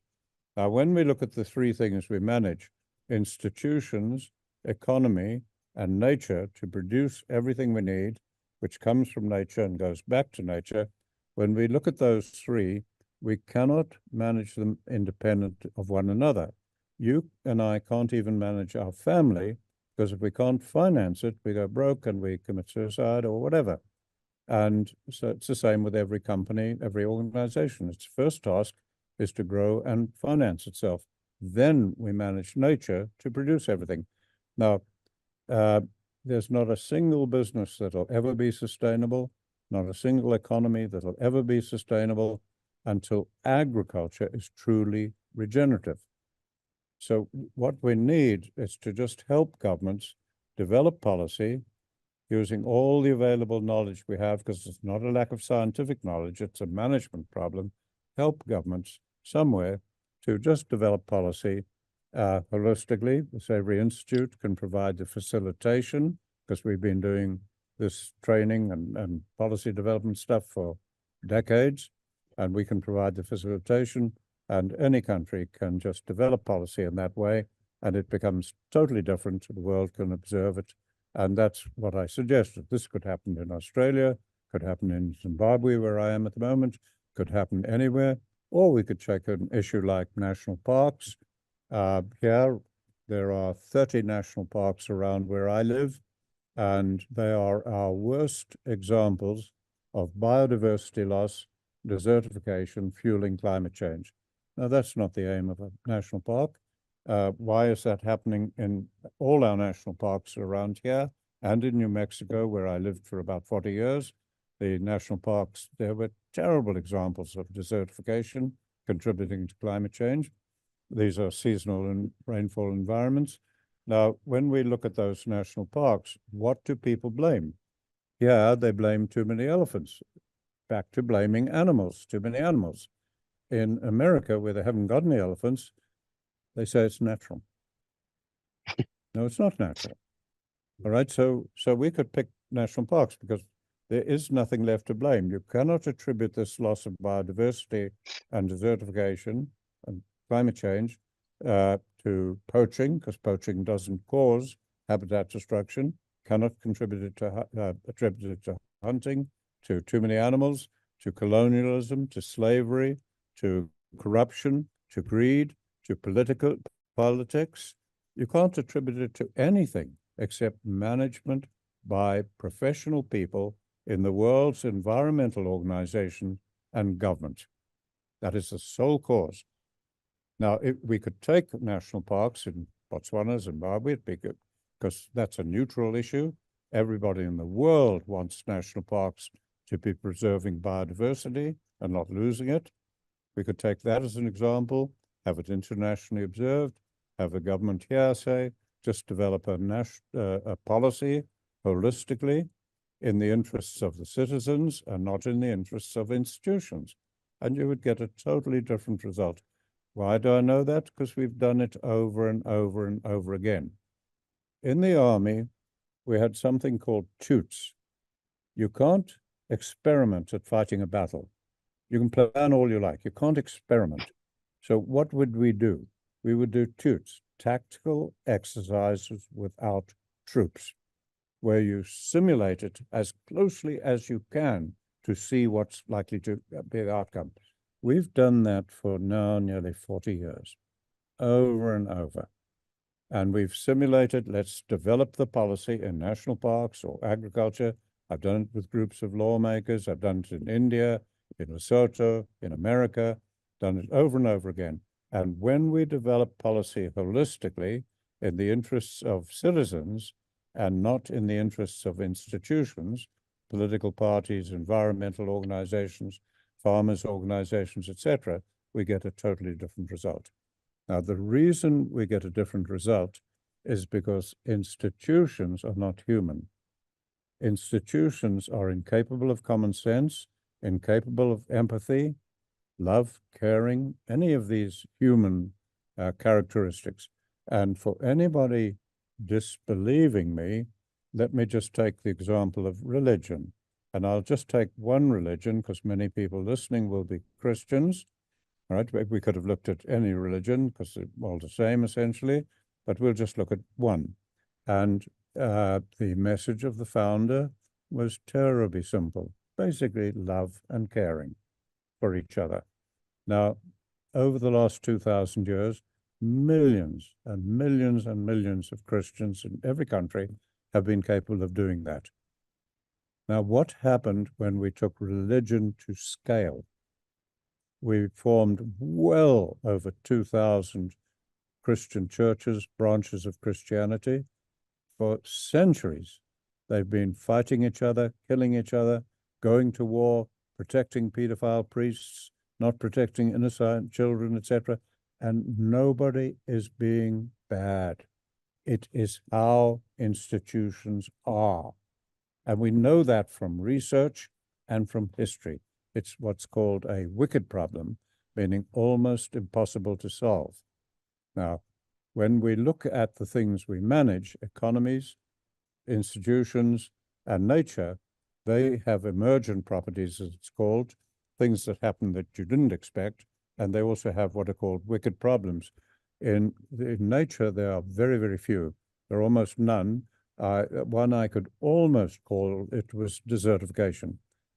Now, when we look at the three things we manage, institutions, economy, and nature to produce everything we need, which comes from nature and goes back to nature, when we look at those three, we cannot manage them independent of one another. You and I can't even manage our family, because if we can't finance it, we go broke and we commit suicide or whatever. And so it's the same with every company, every organization. Its first task is to grow and finance itself. Then we manage nature to produce everything. Now, there's not a single business that'll ever be sustainable, not a single economy that'll ever be sustainable until agriculture is truly regenerative. So what we need is to just help governments develop policy using all the available knowledge we have, because it's not a lack of scientific knowledge, it's a management problem. Help governments somewhere to just develop policy holistically. The Savory Institute can provide the facilitation, because we've been doing this training and policy development stuff for decades, and we can provide the facilitation, and any country can just develop policy in that way, and it becomes totally different. The world can observe it. And that's what I suggested. This could happen in Australia, could happen in Zimbabwe, where I am at the moment, could happen anywhere, or we could check an issue like national parks. Here, there are 30 national parks around where I live, and they are our worst examples of biodiversity loss, desertification, fueling climate change. Now, that's not the aim of a national park. Why is that happening in all our national parks around here and in New Mexico, where I lived for about 40 years? the national parks, there were terrible examples of desertification contributing to climate change. These are seasonal and rainfall environments. Now, when we look at those national parks, what do people blame? Yeah, they blame too many elephants. Back to blaming animals, too many animals. In America, where they haven't got any elephants, they say it's natural. No, it's not natural. All right, so we could pick national parks because there is nothing left to blame. You cannot attribute this loss of biodiversity and desertification and climate change to poaching, because poaching doesn't cause habitat destruction, cannot attribute it to hunting, to too many animals, to colonialism, to slavery, to corruption, to greed, to politics. You can't attribute it to anything except management by professional people in the world's environmental organization and government. That is the sole cause. Now, if we could take national parks in Botswana, Zimbabwe, it'd be good, because that's a neutral issue. Everybody in the world wants national parks to be preserving biodiversity and not losing it. We could take that as an example, have it internationally observed, have the government here say, just develop a policy holistically in the interests of the citizens and not in the interests of institutions. And you would get a totally different result. Why do I know that? Because we've done it over and over and over again. In the army, we had something called toots. You can't experiment at fighting a battle. You can plan all you like. You can't experiment. So what would we do? We would do toots, tactical exercises without troops, where you simulate it as closely as you can to see what's likely to be the outcome. We've done that for now nearly 40 years, over and over. And we've simulated, let's develop the policy in national parks or agriculture. I've done it with groups of lawmakers. I've done it in India, in Lesotho, in America, done it over and over again. And when we develop policy holistically in the interests of citizens and not in the interests of institutions, political parties, environmental organizations, farmers' organizations, etc., we get a totally different result. Now, the reason we get a different result is because institutions are not human. Institutions are incapable of common sense, incapable of empathy, love, caring, any of these human characteristics. And for anybody disbelieving me, let me just take the example of religion. And I'll just take one religion because many people listening will be Christians. All right, we could have looked at any religion because they're all the same essentially, but we'll just look at one. And the message of the founder was terribly simple, basically love and caring for each other. Now, over the last 2,000 years, millions and millions and millions of Christians in every country have been capable of doing that. Now, what happened when we took religion to scale? We formed well over 2,000 Christian churches, branches of Christianity. For centuries, they've been fighting each other, killing each other, going to war, protecting pedophile priests, not protecting innocent children, etc. And nobody is being bad. It is how institutions are. And we know that from research and from history. It's what's called a wicked problem, meaning almost impossible to solve. Now, when we look at the things we manage, economies, institutions, and nature, they have emergent properties, as it's called, things that happen that you didn't expect, and they also have what are called wicked problems. In nature, there are very, very few. There are almost none. One I could almost call it was desertification.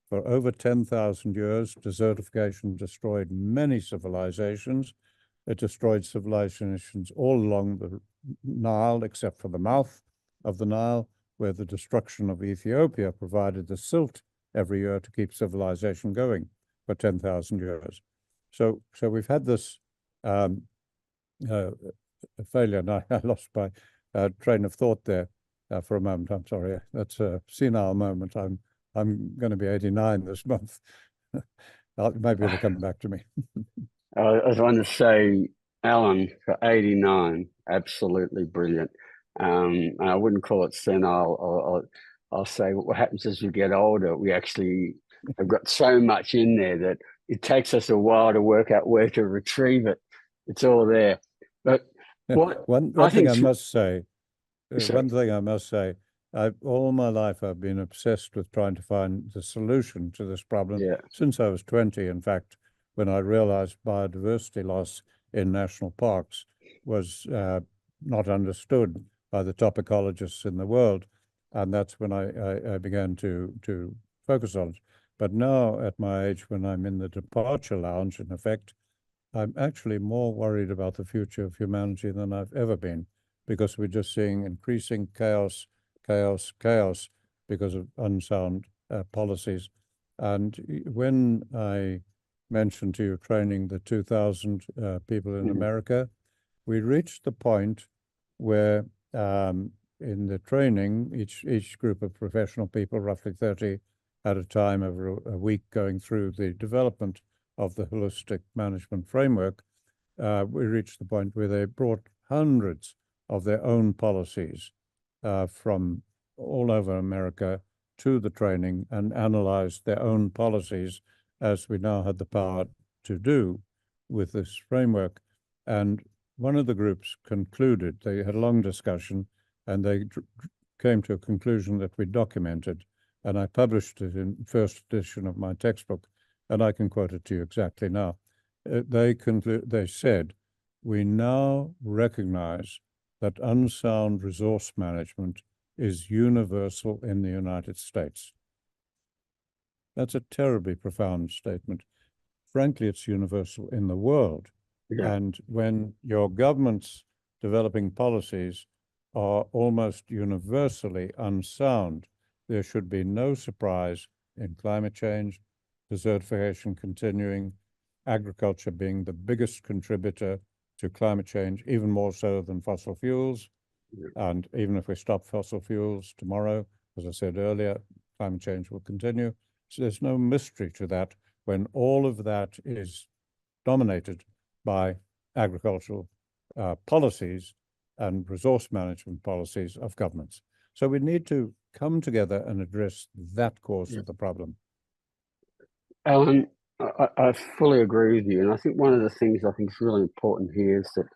For over 10,000 years, desertification destroyed many civilizations. It destroyed civilizations all along the Nile, except for the mouth of the Nile, where the destruction of Ethiopia provided the silt every year to keep civilization going for 10,000 years. So we've had this failure. And I lost my train of thought there for a moment. I'm sorry. That's a senile moment. I'm I'm going to be 89 this month. Maybe it'll come back to me. I was going to say, Alan, for 89, absolutely brilliant. I wouldn't call it senile. I'll say what happens as we get older, we actually have got so much in there that it takes us a while to work out where to retrieve it. It's all there. But one thing I must say, all my life I've been obsessed with trying to find the solution to this problem since I was 20. In fact, when I realized biodiversity loss in national parks was not understood by the top ecologists in the world, and that's when I began to focus on it. But now, at my age, when I'm in the departure lounge, in effect, I'm actually more worried about the future of humanity than I've ever been, because we're just seeing increasing chaos because of unsound policies. And when I mentioned to you training the 2,000 people in America, we reached the point where in the training, each group of professional people, roughly 30 at a time over a week, going through the development of the holistic management framework, we reached the point where they brought hundreds of their own policies from all over America to the training and analyzed their own policies, as we now had the power to do with this framework. And one of the groups concluded, they had a long discussion, and they came to a conclusion that we documented, and I published it in first edition of my textbook, and I can quote it to you exactly now. They said, we now recognize that unsound resource management is universal in the United States. That's a terribly profound statement. Frankly, it's universal in the world. Yeah. And when your government's developing policies are almost universally unsound, there should be no surprise in climate change, desertification continuing, agriculture being the biggest contributor to climate change, even more so than fossil fuels. And even if we stop fossil fuels tomorrow, as I said earlier, climate change will continue. So there's no mystery to that when all of that is dominated by agricultural policies and resource management policies of governments. So we need to come together and address that cause of the problem. Alan, I fully agree with you. And I think one of the things I think is really important here is that,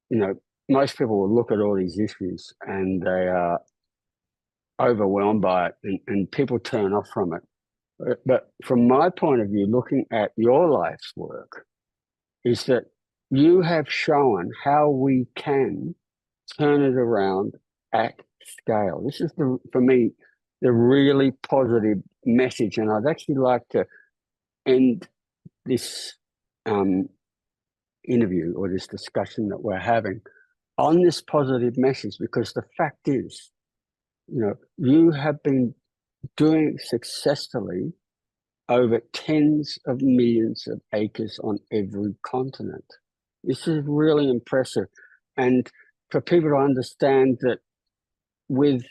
you know, most people will look at all these issues and they are overwhelmed by it, and people turn off from it. But from my point of view, looking at your life's work, is that you have shown how we can turn it around at scale. This is, for me, the really positive message. And I'd actually like to end this interview or this discussion that we're having on this positive message, because the fact is, you know, you have been doing successfully over tens of millions of acres on every continent. This is really impressive. And for people to understand that with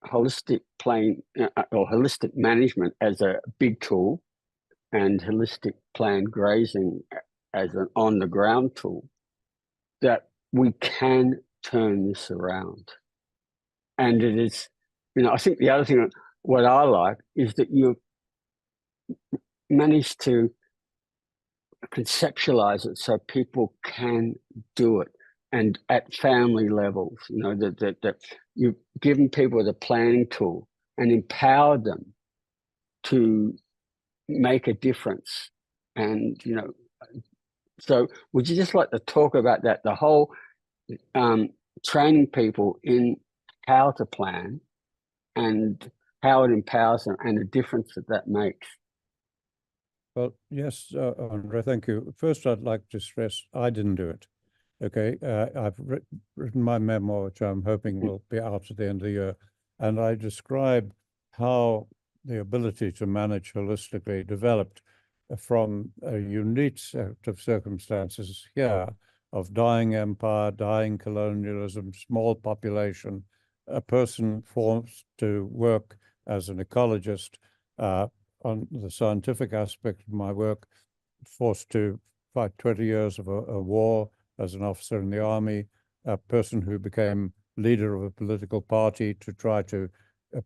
holistic holistic management as a big tool and holistic planned grazing as an on-the-ground tool, that we can turn this around. And it is, you know, I think the other thing, what I like, is that you managed to conceptualize it so people can do it, and at family levels, you know, that you've given people the planning tool and empowered them to make a difference. And, you know, so would you just like to talk about that, the whole training people in how to plan and how it empowers them and the difference that makes? Well, yes, Andre, thank you. First, I'd like to stress I didn't do it. Okay, I've written my memoir, which I'm hoping will be out at the end of the year, and I describe how the ability to manage holistically developed from a unique set of circumstances here of dying empire, dying colonialism, small population, a person forced to work as an ecologist, on the scientific aspect of my work, forced to fight 20 years of a war as an officer in the army, a person who became leader of a political party to try to,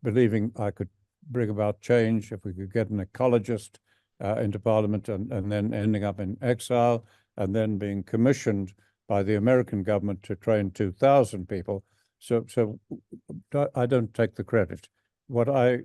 believing I could bring about change if we could get an ecologist into parliament, and then ending up in exile, and then being commissioned by the American government to train 2,000 people. So I don't take the credit. What I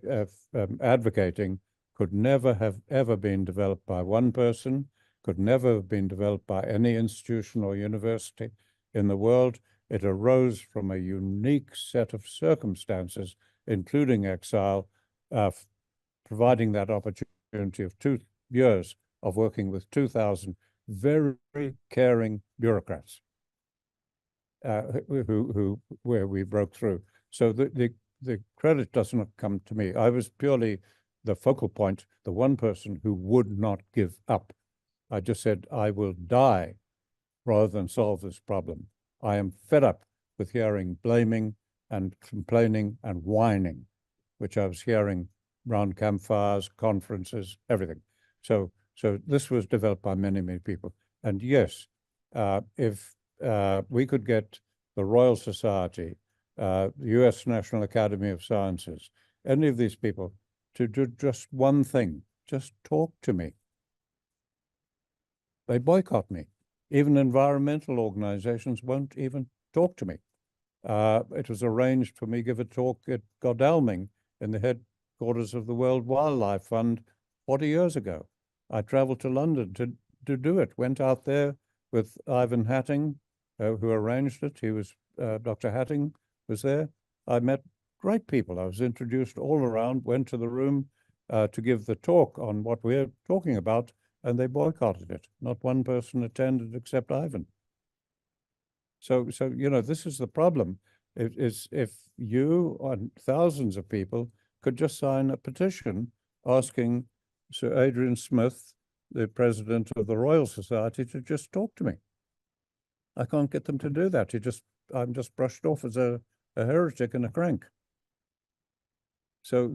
am advocating could never have ever been developed by one person, could never have been developed by any institution or university in the world. It arose from a unique set of circumstances, including exile, providing that opportunity of 2 years of working with 2,000 very caring bureaucrats where we broke through. So the credit does not come to me. I was purely the focal point, the one person who would not give up. I just said, I will die rather than solve this problem. I am fed up with hearing blaming and complaining and whining, which I was hearing around campfires, conferences, everything. So this was developed by many, many people. And yes, if we could get the Royal Society, the US National Academy of Sciences, any of these people to do just one thing, just talk to me. They boycott me. Even environmental organizations won't even talk to me. It was arranged for me to give a talk at Godalming in the headquarters of the World Wildlife Fund 40 years ago. I traveled to London to do it, went out there with Ivan Hatting, who arranged it. He was, Dr. Hatting was there. I met great people. I was introduced all around, went to the room to give the talk on what we're talking about, and they boycotted it. Not one person attended except Ivan. So this is the problem. If you and thousands of people could just sign a petition asking Sir Adrian Smith, the president of the Royal Society, to just talk to me. I can't get them to do that. I'm just brushed off as a heretic and a crank. So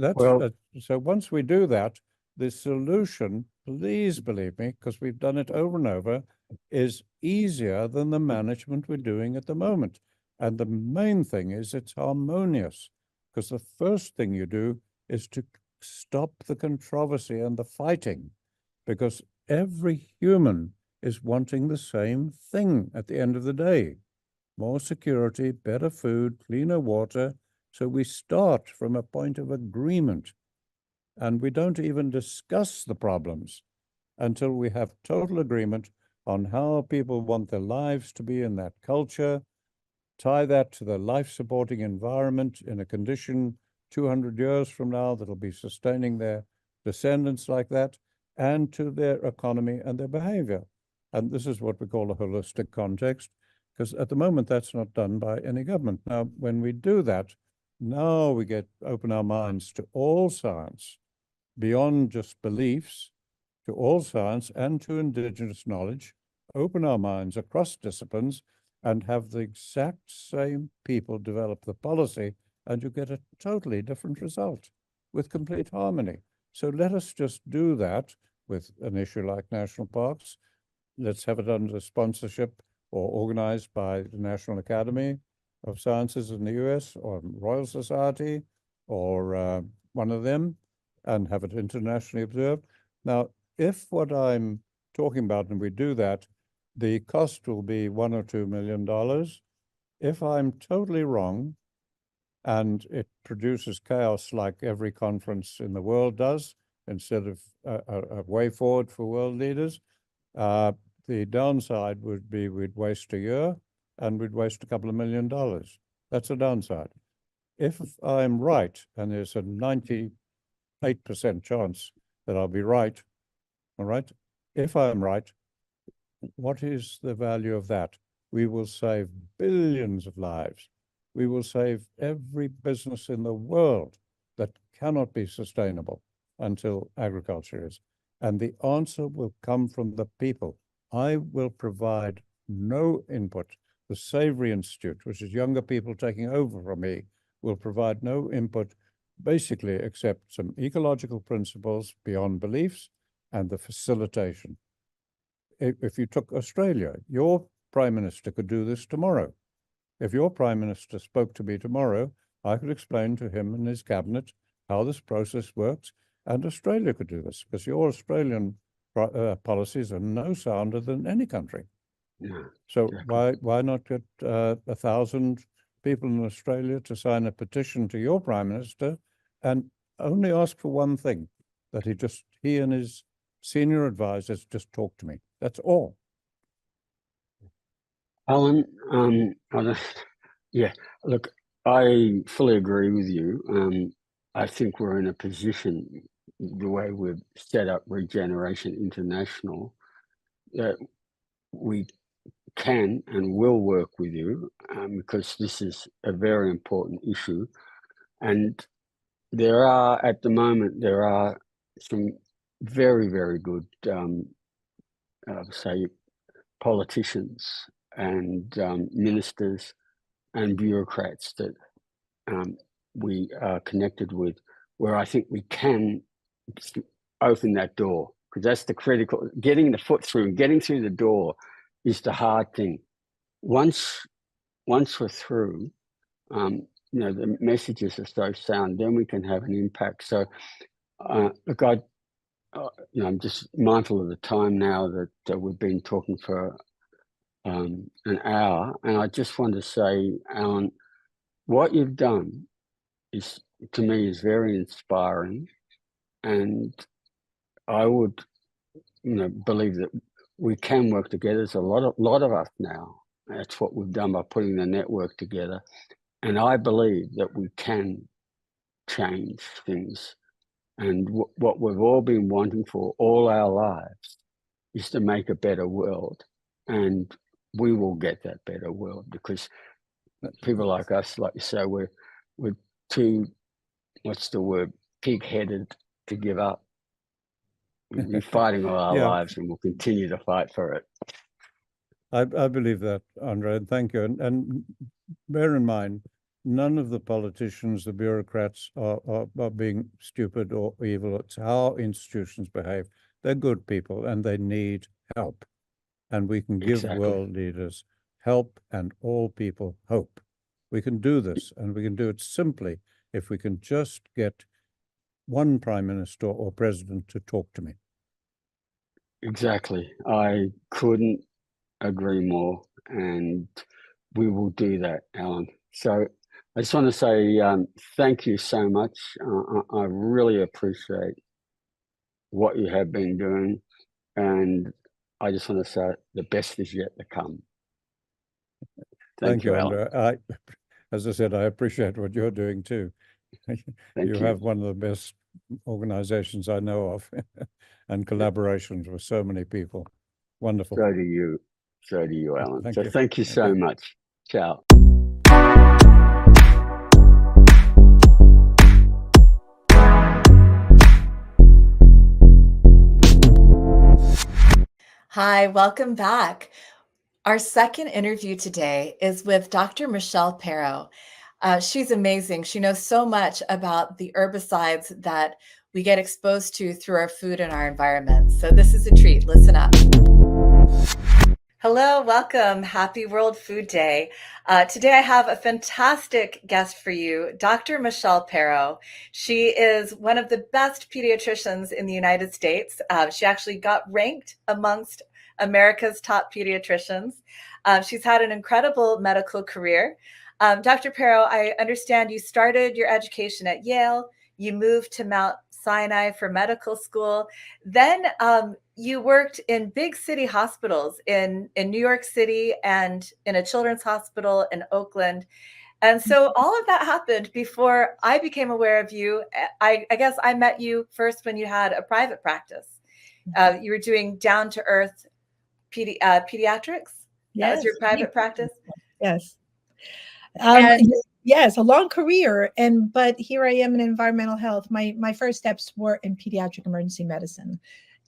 so once we do that, the solution, please believe me, because we've done it over and over, is easier than the management we're doing at the moment. And the main thing is it's harmonious, because the first thing you do is to stop the controversy and the fighting, because every human is wanting the same thing at the end of the day: more security, better food, cleaner water. So we start from a point of agreement, and we don't even discuss the problems until we have total agreement on how people want their lives to be in that culture, tie that to the life-supporting environment in a condition 200 years from now that'll be sustaining their descendants like that, and to their economy and their behavior. And this is what we call a holistic context, because at the moment that's not done by any government. Now, when we do that, now we open our minds to all science, beyond just beliefs, to all science and to indigenous knowledge, open our minds across disciplines, and have the exact same people develop the policy, and you get a totally different result with complete harmony. So let us just do that with an issue like national parks. Let's have it under sponsorship or organized by the National Academy of Sciences in the US, or Royal Society, or one of them, and have it internationally observed. Now, if what I'm talking about, and we do that, the cost will be $1 or $2 million. If I'm totally wrong, and it produces chaos like every conference in the world does, instead of a way forward for world leaders, the downside would be we'd waste a year and we'd waste a couple of $1 million. That's a downside. If I'm right, and there's a 98% chance that I'll be right, all right? If I'm right, what is the value of that? We will save billions of lives. We will save every business in the world that cannot be sustainable until agriculture is. And the answer will come from the people. I will provide no input. The Savory Institute, which is younger people taking over from me, will provide no input basically accept some ecological principles beyond beliefs and the facilitation. If you took Australia, your Prime Minister could do this tomorrow. If your Prime Minister spoke to me tomorrow, I could explain to him and his cabinet how this process works, and Australia could do this, because your Australian policies are no sounder than any country. Yeah, So exactly. why not get 1,000 people in Australia to sign a petition to your Prime Minister and only ask for one thing, that he and his senior advisors just talk to me. That's all. Alan, yeah, look, I fully agree with you. I think we're in a position, the way we've set up Regeneration International, that we can and will work with you, because this is a very important issue. And at the moment, there are some very, very good, say, politicians and ministers and bureaucrats that we are connected with, where I think we can open that door, because that's the critical, getting the foot through, getting through the door is the hard thing. Once we're through, the messages are so sound, then we can have an impact. So look, I'm just mindful of the time now that we've been talking for an hour, and I just want to say, Allan, what you've done is, to me, is very inspiring, and I would, believe that we can work together. There's a lot of us now. That's what we've done by putting the network together, and I believe that we can change things. And what we've all been wanting for all our lives is to make a better world, and we will get that better world, because people like us, like you say, we're too, what's the word, pig-headed to give up. We've been fighting all our Yeah. lives, and we'll continue to fight for it. I believe that, Andre, and thank you. And bear in mind, none of the politicians, the bureaucrats are being stupid or evil. It's how institutions behave. They're good people and they need help. And we can give Exactly. world leaders help and all people hope. We can do this, and we can do it simply if we can just get one prime minister or president to talk to me. Exactly. I couldn't agree more, and we will do that, Allan. So I just want to say thank you so much. I really appreciate what you have been doing, and I just want to say the best is yet to come. Thank you, Andre. Allan. As I said, I appreciate what you're doing too. Thank you you. have one of the best organizations I know of, and collaborations with so many people. Wonderful. So do you. So do you, Allan. Thank so you. thank you so much. Ciao. Hi, welcome back. Our second interview today is with Dr. Michelle Perro. She's amazing. She knows so much about the herbicides that we get exposed to through our food and our environment. So this is a treat. Listen up. Hello, welcome. Happy World Food Day. Today I have a fantastic guest for you, Dr. Michelle Perro. She is one of the best pediatricians in the United States. She actually got ranked amongst America's top pediatricians. She's had an incredible medical career. Dr. Perro, I understand you started your education at Yale. You moved to Mount Sinai for medical school. Then you worked in big city hospitals in New York City and in a children's hospital in Oakland. And so all of that happened before I became aware of you. I guess I met you first when you had a private practice. You were doing down-to-earth pediatrics. That was your private practice? Yes. Yes, a long career, but here I am in environmental health. My first steps were in pediatric emergency medicine,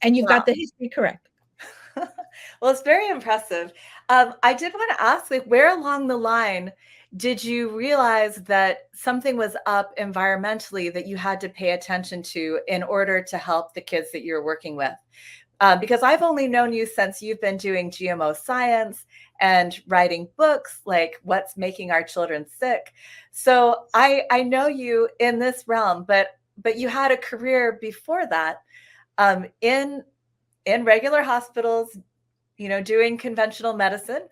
and you've got the history correct. Well, it's very impressive. I did want to ask, where along the line did you realize that something was up environmentally that you had to pay attention to in order to help the kids that you're working with? Because I've only known you since you've been doing GMO science and writing books like What's Making Our Children Sick. So I know you in this realm, but you had a career before that, in regular hospitals, doing conventional medicine.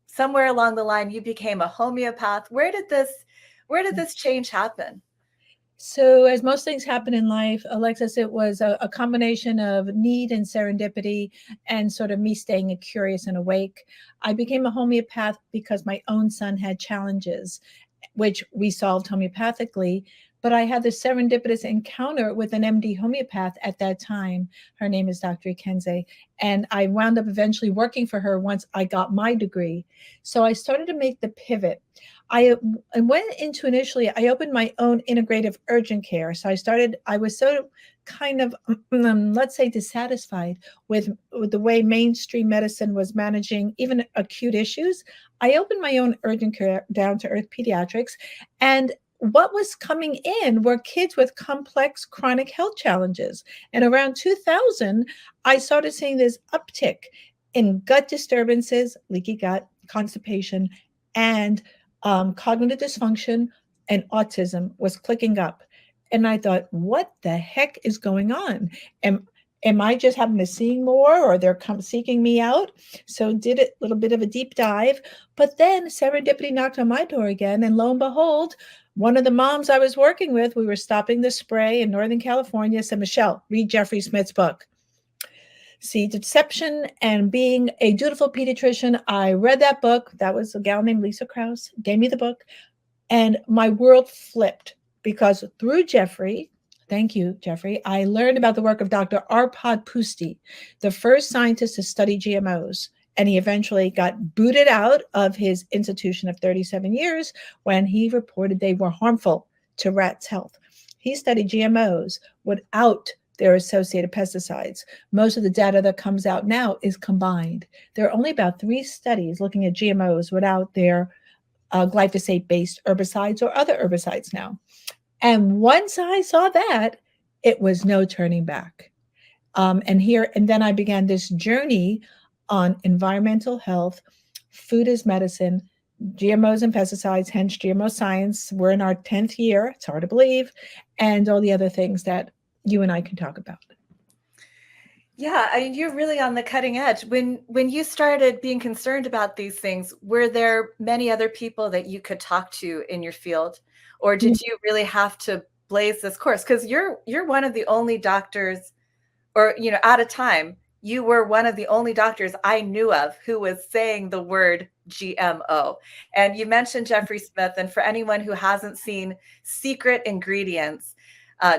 Somewhere along the line, you became a homeopath. Where did this change happen? So, as most things happen in life, Alexis, it was a combination of need and serendipity and sort of me staying curious and awake. I became a homeopath because my own son had challenges, which we solved homeopathically. But I had this serendipitous encounter with an MD homeopath at that time. Her name is Dr. Ikenze. And I wound up eventually working for her once I got my degree. So I started to make the pivot. I went into initially, I opened my own integrative urgent care. So I was so kind of, let's say, dissatisfied with the way mainstream medicine was managing even acute issues. I opened my own urgent care, down to earth pediatrics. And what was coming in were kids with complex chronic health challenges. And around 2000, I started seeing this uptick in gut disturbances, leaky gut, constipation, and cognitive dysfunction, and autism was clicking up. And I thought, what the heck is going on? Am I just having to see more, or they're seeking me out? So did a little bit of a deep dive, but then serendipity knocked on my door again. And lo and behold, one of the moms I was working with, we were stopping the spray in Northern California, said, Michelle, read Jeffrey Smith's book. See, Deception and Being a Dutiful Pediatrician. I read that book. That was a gal named Lisa Krause, gave me the book. And my world flipped, because through Jeffrey, thank you, Jeffrey, I learned about the work of Dr. Arpad Pusztai, the first scientist to study GMOs. And he eventually got booted out of his institution of 37 years when he reported they were harmful to rats' health. He studied GMOs without their associated pesticides. Most of the data that comes out now is combined. There are only about 3 studies looking at GMOs without their glyphosate-based herbicides or other herbicides now. And once I saw that, it was no turning back. And then I began this journey on environmental health, food as medicine, GMOs and pesticides, hence GMO science. We're in our 10th year. It's hard to believe. And all the other things that you and I can talk about. Yeah, I mean, you're really on the cutting edge. When you started being concerned about these things, were there many other people that you could talk to in your field, or did you really have to blaze this course? Because you're one of the only doctors, or at a time, you were one of the only doctors I knew of who was saying the word GMO. And you mentioned Jeffrey Smith, and for anyone who hasn't seen Secret Ingredients,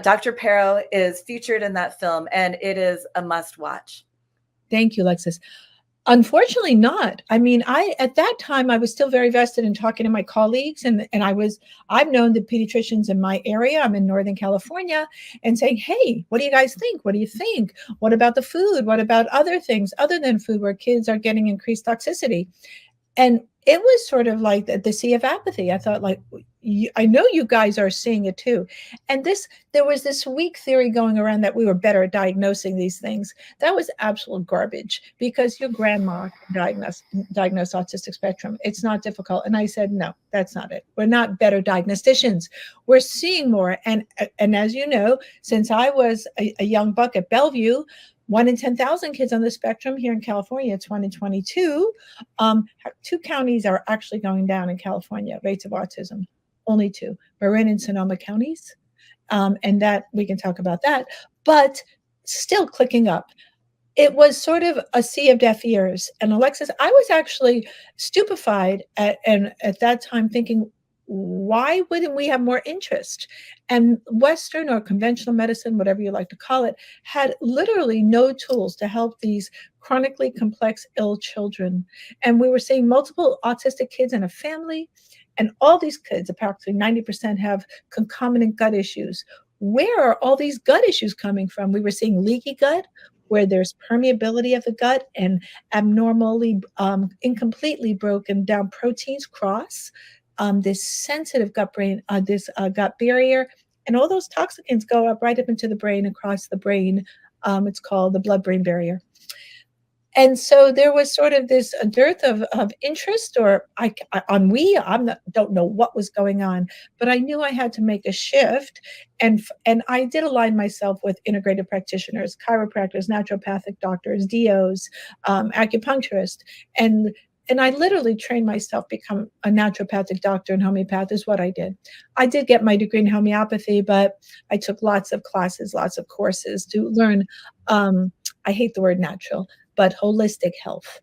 Dr. Perro is featured in that film, and it is a must watch. Thank you, Alexis. Unfortunately not. I mean, at that time, I was still very vested in talking to my colleagues, and I've known the pediatricians in my area. I'm in Northern California, and saying, hey, what do you guys think? What do you think? What about the food? What about other things other than food where kids are getting increased toxicity? And it was sort of like the sea of apathy. I thought, like, I know you guys are seeing it too. And there was this weak theory going around that we were better at diagnosing these things. That was absolute garbage, because your grandma diagnosed autistic spectrum. It's not difficult. And I said, no, that's not it. We're not better diagnosticians. We're seeing more. And as you know, since I was a young buck at Bellevue, 1 in 10,000 kids on the spectrum here in California, 2022. 2 counties are actually going down in California, rates of autism, only 2, Marin and Sonoma counties. And that we can talk about that, but still clicking up. It was sort of a sea of deaf ears. And Alexis, I was actually stupefied at that time, thinking, why wouldn't we have more interest? And Western or conventional medicine, whatever you like to call it, had literally no tools to help these chronically complex, ill children. And we were seeing multiple autistic kids in a family, and all these kids, approximately 90%, have concomitant gut issues. Where are all these gut issues coming from? We were seeing leaky gut. where there's permeability of the gut and abnormally, incompletely broken down proteins cross this sensitive gut barrier, and all those toxicants go up right up into the brain, across the brain. It's called the blood-brain barrier. And so there was sort of this dearth of interest, or on we. Don't know what was going on, but I knew I had to make a shift, and I did align myself with integrated practitioners, chiropractors, naturopathic doctors, DOs, acupuncturists, and I literally trained myself become a naturopathic doctor, and homeopath is what I did. I did get my degree in homeopathy, but I took lots of classes, lots of courses to learn. I hate the word natural, but holistic health.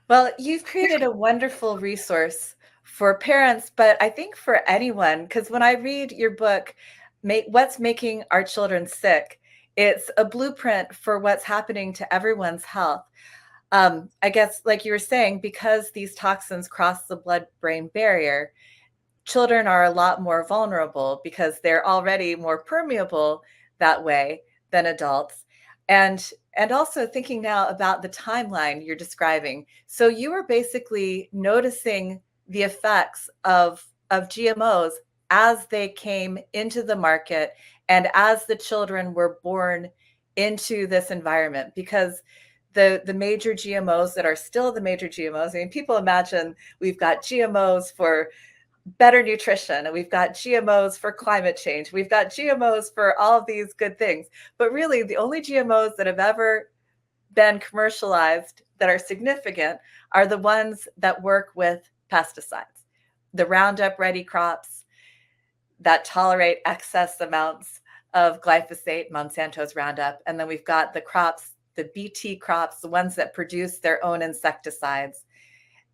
Well, you've created a wonderful resource for parents, but I think for anyone, because when I read your book, What's Making Our Children Sick, it's a blueprint for what's happening to everyone's health. I guess, like you were saying, because these toxins cross the blood-brain barrier, children are a lot more vulnerable because they're already more permeable that way than adults. And also thinking now about the timeline you're describing. So you were basically noticing the effects of GMOs as they came into the market and as the children were born into this environment, because the major GMOs that are still the major GMOs, I mean, people imagine we've got GMOs for better nutrition, and we've got GMOs for climate change. We've got GMOs for all of these good things. But really, the only GMOs that have ever been commercialized that are significant are the ones that work with pesticides, the Roundup Ready crops that tolerate excess amounts of glyphosate, Monsanto's Roundup. And then we've got the crops, the BT crops, the ones that produce their own insecticides.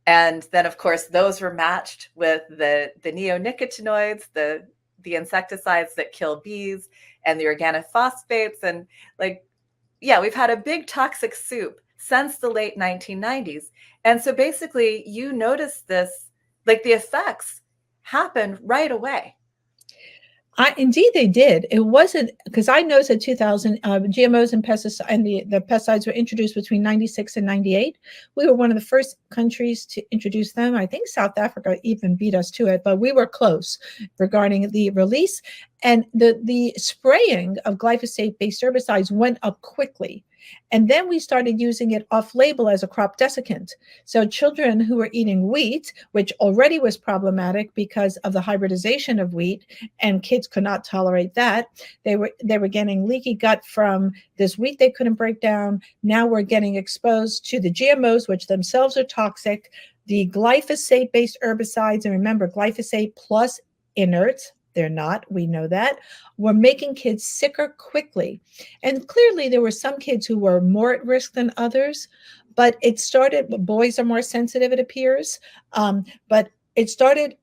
And then, of course, those were matched with the neonicotinoids, the insecticides that kill bees, and the organophosphates. And we've had a big toxic soup since the late 1990s. And so basically, you noticed this, the effects happened right away. Indeed, they did. It wasn't because I noticed in 2000, GMOs and pesticides, and the pesticides were introduced between 96 and 98. We were one of the first countries to introduce them. I think South Africa even beat us to it, but we were close regarding the release. And the spraying of glyphosate-based herbicides went up quickly. And then we started using it off-label as a crop desiccant. So children who were eating wheat, which already was problematic because of the hybridization of wheat, and kids could not tolerate that. They were getting leaky gut from this wheat they couldn't break down. Now we're getting exposed to the GMOs, which themselves are toxic, the glyphosate-based herbicides, and remember, glyphosate plus inerts. They're not. We know that. We're making kids sicker quickly. And clearly, there were some kids who were more at risk than others, but it started, boys are more sensitive, it appears, but it started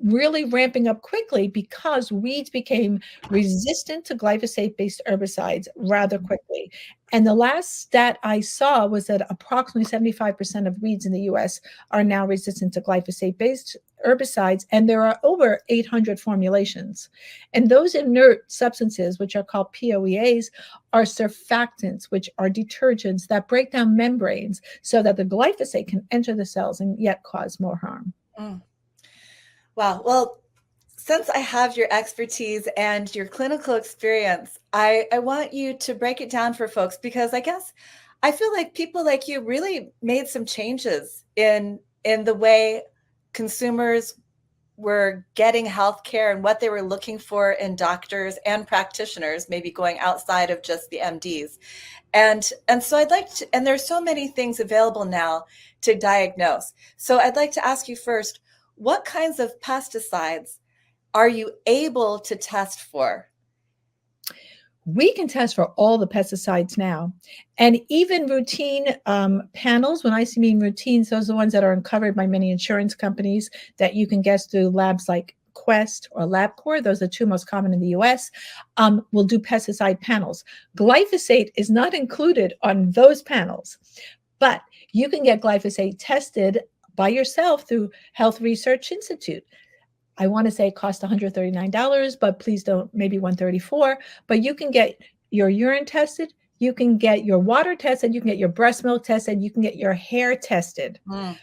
really ramping up quickly because weeds became resistant to glyphosate-based herbicides rather quickly. And the last stat I saw was that approximately 75% of weeds in the US are now resistant to glyphosate-based herbicides, and there are over 800 formulations. And those inert substances, which are called POEAs, are surfactants, which are detergents that break down membranes so that the glyphosate can enter the cells and yet cause more harm. Mm. Wow. Well, since I have your expertise and your clinical experience, I want you to break it down for folks, because I guess I feel like people like you really made some changes in the way consumers were getting healthcare and what they were looking for in doctors and practitioners, maybe going outside of just the MDs. And so I'd like to, and there's so many things available now to diagnose. So I'd like to ask you first, what kinds of pesticides are you able to test for? We can test for all the pesticides now, and even routine panels. When I mean routines, those are the ones that are uncovered by many insurance companies that you can guess through labs like Quest or LabCorp. Those are two most common in the US. Will do pesticide panels. Glyphosate is not included on those panels, but you can get glyphosate tested by yourself through Health Research Institute. I want to say it costs $139, but please don't, maybe $134. But you can get your urine tested, you can get your water tested, you can get your breast milk tested, you can get your hair tested Mm.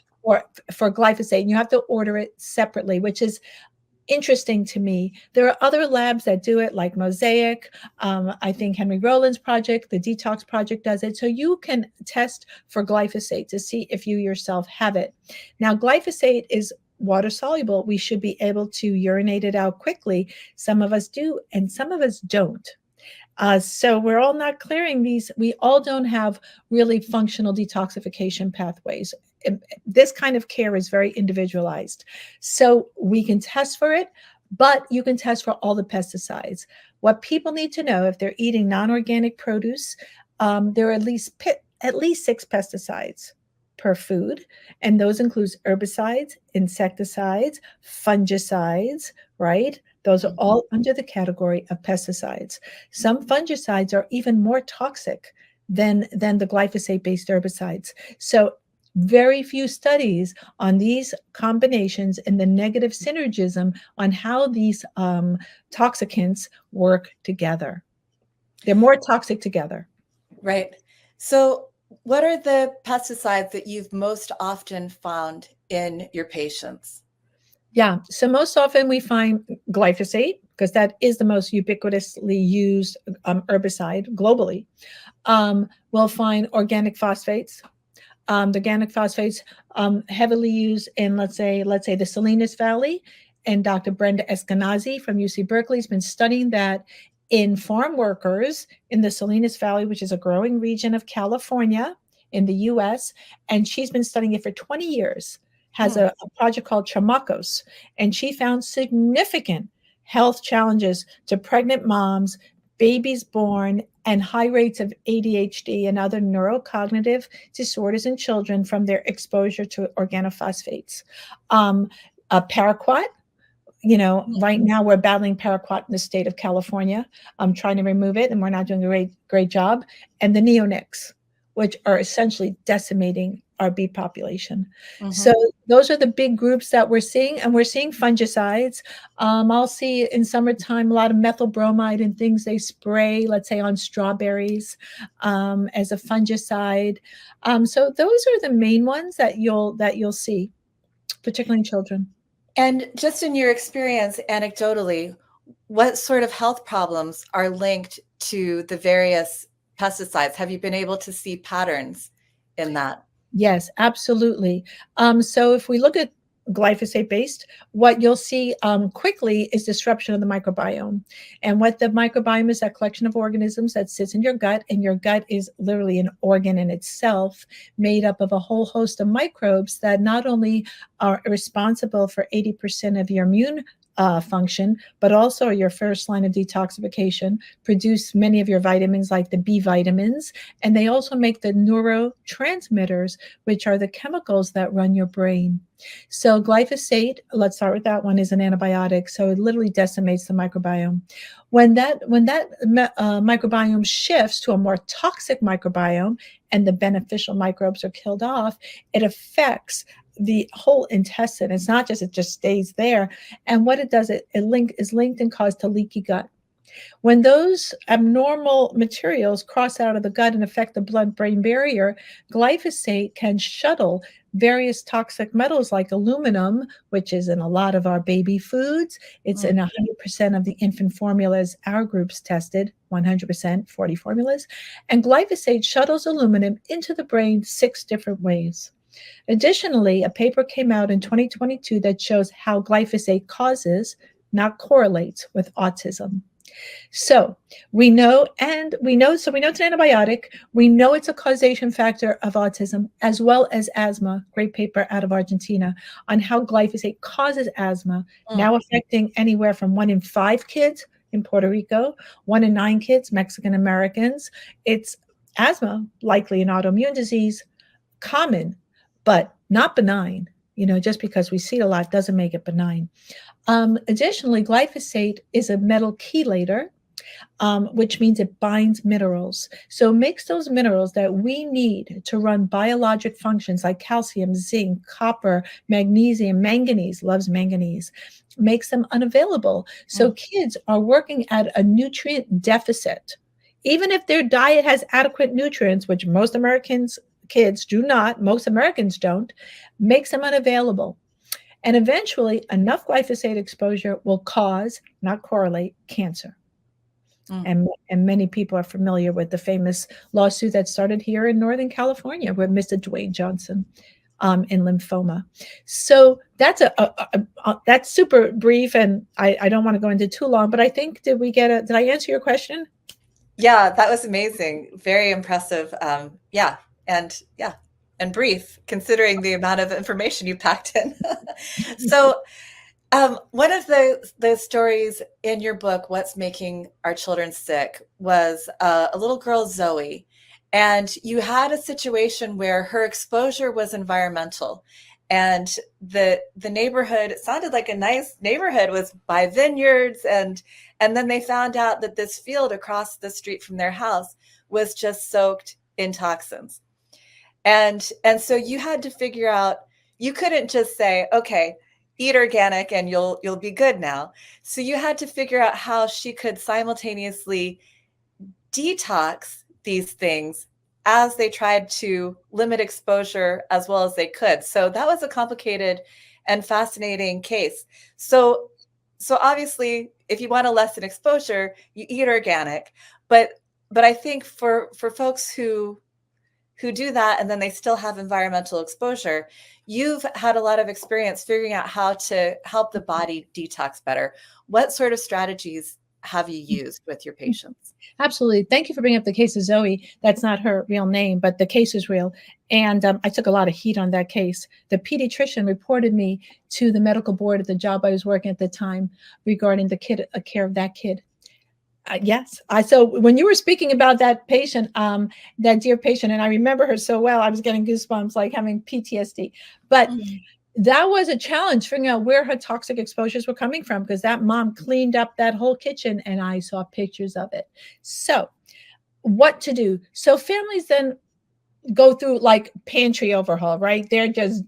for glyphosate, and you have to order it separately, which is interesting to me. There are other labs that do it, like Mosaic. I think Henry Rowland's project, the Detox Project, does it. So you can test for glyphosate to see if you yourself have it. Now, glyphosate is water soluble. We should be able to urinate it out quickly. Some of us do, and some of us don't. So we're all not clearing these. We all don't have really functional detoxification pathways. This kind of care is very individualized. So we can test for it, but you can test for all the pesticides. What people need to know, if they're eating non-organic produce, there are at least 6 pesticides per food, and those includes herbicides, insecticides, fungicides, right? Those are all under the category of pesticides. Some fungicides are even more toxic than the glyphosate-based herbicides. So very few studies on these combinations and the negative synergism on how these toxicants work together. They're more toxic together. Right. So what are the pesticides that you've most often found in your patients? Yeah. So most often we find glyphosate, because that is the most ubiquitously used herbicide globally. We'll find organic phosphates. The organic phosphates heavily used in, let's say the Salinas Valley. And Dr. Brenda Eskenazi from UC Berkeley has been studying that in farm workers in the Salinas Valley, which is a growing region of California in the US. And she's been studying it for 20 years. Has a project called Chamacos, and she found significant health challenges to pregnant moms, babies born, and high rates of ADHD and other neurocognitive disorders in children from their exposure to organophosphates. Paraquat, right now we're battling paraquat in the state of California. I'm trying to remove it, and we're not doing a great job. And the neonics, which are essentially decimating our bee population. So those are the big groups that we're seeing, and we're seeing fungicides. I'll see in summertime a lot of methyl bromide and things they spray, let's say on strawberries, as a fungicide. So those are the main ones that you'll see, particularly in children. And just in your experience, anecdotally, what sort of health problems are linked to the various pesticides? Have you been able to see patterns in that? Yes, absolutely. So if we look at glyphosate-based, what you'll see quickly is disruption of the microbiome. And what the microbiome is, that collection of organisms that sits in your gut, and your gut is literally an organ in itself, made up of a whole host of microbes that not only are responsible for 80% of your immune function, but also your first line of detoxification, produce many of your vitamins like the B vitamins, and they also make the neurotransmitters, which are the chemicals that run your brain. So glyphosate, let's start with that one, is an antibiotic. So it literally decimates the microbiome. When that microbiome shifts to a more toxic microbiome and the beneficial microbes are killed off, it affects the whole intestine. It's not just, it just stays there. And what it does, it is linked and caused to leaky gut. When those abnormal materials cross out of the gut and affect the blood-brain barrier, glyphosate can shuttle various toxic metals like aluminum, which is in a lot of our baby foods. It's in 100% of the infant formulas our groups tested, 100%, 40 formulas. And glyphosate shuttles aluminum into the brain 6 different ways. Additionally, a paper came out in 2022 that shows how glyphosate causes, not correlates, with autism. So we know it's an antibiotic. We know it's a causation factor of autism as well as asthma. Great paper out of Argentina on how glyphosate causes asthma, now affecting anywhere from 1 in 5 kids in Puerto Rico, 1 in 9 kids, Mexican Americans. It's asthma, likely an autoimmune disease, common, but not benign. Just because we see it a lot doesn't make it benign. Additionally, glyphosate is a metal chelator, which means it binds minerals. So it makes those minerals that we need to run biologic functions like calcium, zinc, copper, magnesium, manganese, loves manganese, makes them unavailable. So kids are working at a nutrient deficit even if their diet has adequate nutrients, which most Americans kids do not, most Americans don't, makes them unavailable. And eventually, enough glyphosate exposure will cause, not correlate, cancer. And many people are familiar with the famous lawsuit that started here in Northern California with Mr. Dwayne Johnson in lymphoma. So that's that's super brief, and I don't want to go into too long, but I think did I answer your question? Yeah, that was amazing. Very impressive. And brief, considering the amount of information you packed in. So, one of the stories in your book, What's Making Our Children Sick, was a little girl, Zoe, and you had a situation where her exposure was environmental, and the neighborhood, it sounded like a nice neighborhood, was by vineyards, and then they found out that this field across the street from their house was just soaked in toxins. And so you had to figure out, you couldn't just say, okay, eat organic and you'll be good now. So you had to figure out how she could simultaneously detox these things as they tried to limit exposure as well as they could. So that was a complicated and fascinating case. So obviously, if you want to lessen exposure, you eat organic. But I think for folks who do that and then they still have environmental exposure, you've had a lot of experience figuring out how to help the body detox better. What sort of strategies have you used with your patients? Absolutely. Thank you for bringing up the case of Zoe. That's not her real name, but the case is real. And I took a lot of heat on that case. The pediatrician reported me to the medical board at the job I was working at the time regarding the kid, care of that kid. Yes. So when you were speaking about that patient, that dear patient, and I remember her so well, I was getting goosebumps, like having PTSD. But that was a challenge, figuring out where her toxic exposures were coming from, because that mom cleaned up that whole kitchen and I saw pictures of it. So what to do? So families then go through like pantry overhaul, right? They're just,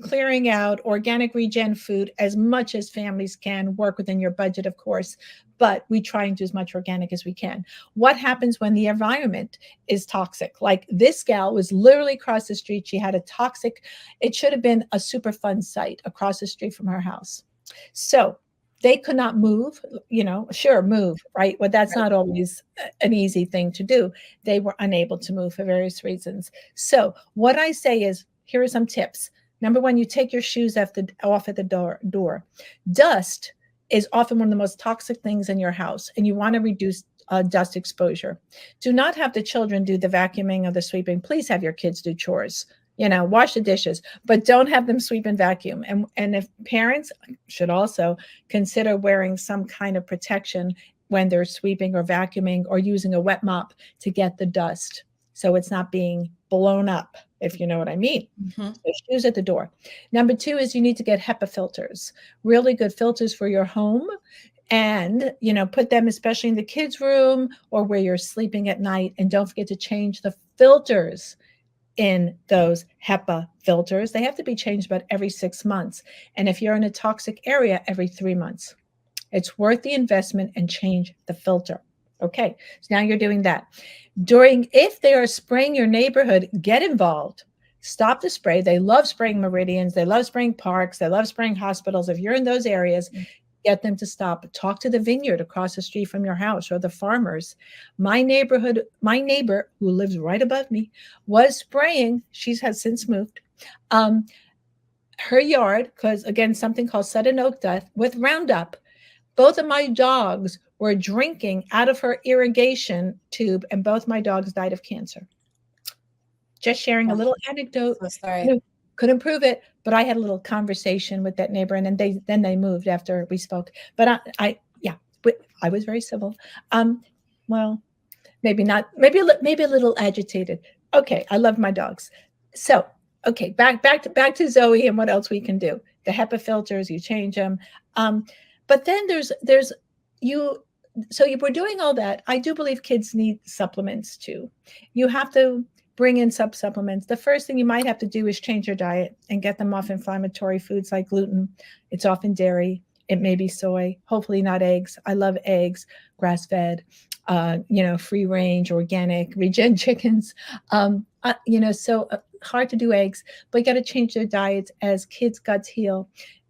clearing out organic regen food as much as families can, work within your budget, of course, but we try and do as much organic as we can. What happens when the environment is toxic? Like this gal was literally across the street. She had a toxic, it should have been a Superfund site across the street from her house. So they could not move, move, right? But that's not always an easy thing to do. They were unable to move for various reasons. So what I say is, here are some tips. Number one, you take your shoes off at the door. Dust is often one of the most toxic things in your house, and you want to reduce dust exposure. Do not have the children do the vacuuming or the sweeping. Please have your kids do chores. Wash the dishes, but don't have them sweep and vacuum. And if parents should also consider wearing some kind of protection when they're sweeping or vacuuming, or using a wet mop to get the dust so it's not being blown up, if you know what I mean. So shoes at the door. Number two is you need to get HEPA filters, really good filters for your home. And, put them especially in the kids' room or where you're sleeping at night. And don't forget to change the filters in those HEPA filters. They have to be changed about every 6 months. And if you're in a toxic area, every 3 months. It's worth the investment, and change the filter. Okay, so now you're doing that. If they are spraying your neighborhood, get involved. Stop the spray. They love spraying meridians. They love spraying parks. They love spraying hospitals. If you're in those areas, get them to stop. Talk to the vineyard across the street from your house, or the farmers. My neighbor who lives right above me was spraying. She has since moved her yard, because again, something called sudden oak death, with Roundup. Both of my dogs were drinking out of her irrigation tube, and both my dogs died of cancer. Just sharing a little anecdote. So sorry. Couldn't prove it, but I had a little conversation with that neighbor, and then they moved after we spoke. But I was very civil. Well, maybe not. Maybe a little agitated. Okay, I love my dogs. So okay, back to Zoe and what else we can do. The HEPA filters, you change them. But then there's you. So we're doing all that. I do believe kids need supplements too. You have to bring in supplements. The first thing you might have to do is change your diet and get them off inflammatory foods like gluten. It's often dairy. It may be soy, hopefully not eggs. I love eggs, grass-fed, free range, organic, regen chickens. Hard to do eggs, but you got to change their diets as kids' guts heal.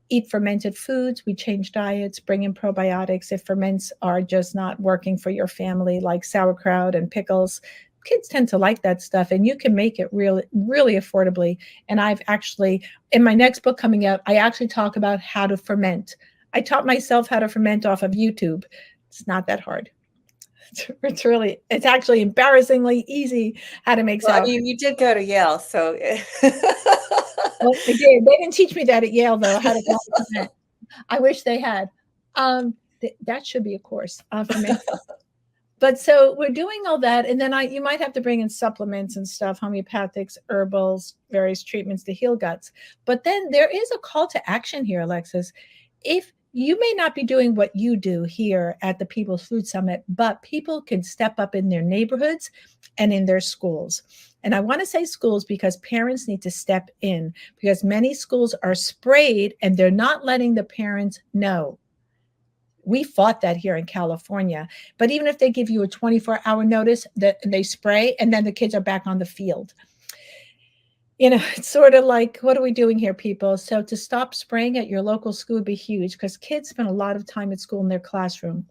Eat fermented foods. We change diets, bring in probiotics if ferments are just not working for your family, like sauerkraut and pickles. Kids tend to like that stuff, and you can make it really, really affordably. And I've actually, in my next book coming out, I actually talk about how to ferment. I taught myself how to ferment off of YouTube. It's not that hard. It's actually embarrassingly easy how to make sauerkraut. I mean, you did go to Yale, so. Well, they did. They didn't teach me that at Yale, though. How to ferment. I wish they had. That should be a course for me. But so we're doing all that, and then you might have to bring in supplements and stuff, homeopathics, herbals, various treatments to heal guts. But then there is a call to action here, Alexis. If you may not be doing what you do here at the People's Food Summit, but people can step up in their neighborhoods and in their schools. And I want to say schools because parents need to step in, because many schools are sprayed and they're not letting the parents know. We fought that here in California. But even if they give you a 24-hour notice, that they spray and then the kids are back on the field. It's sort of like, what are we doing here, people? So to stop spraying at your local school would be huge, because kids spend a lot of time at school in their classroom.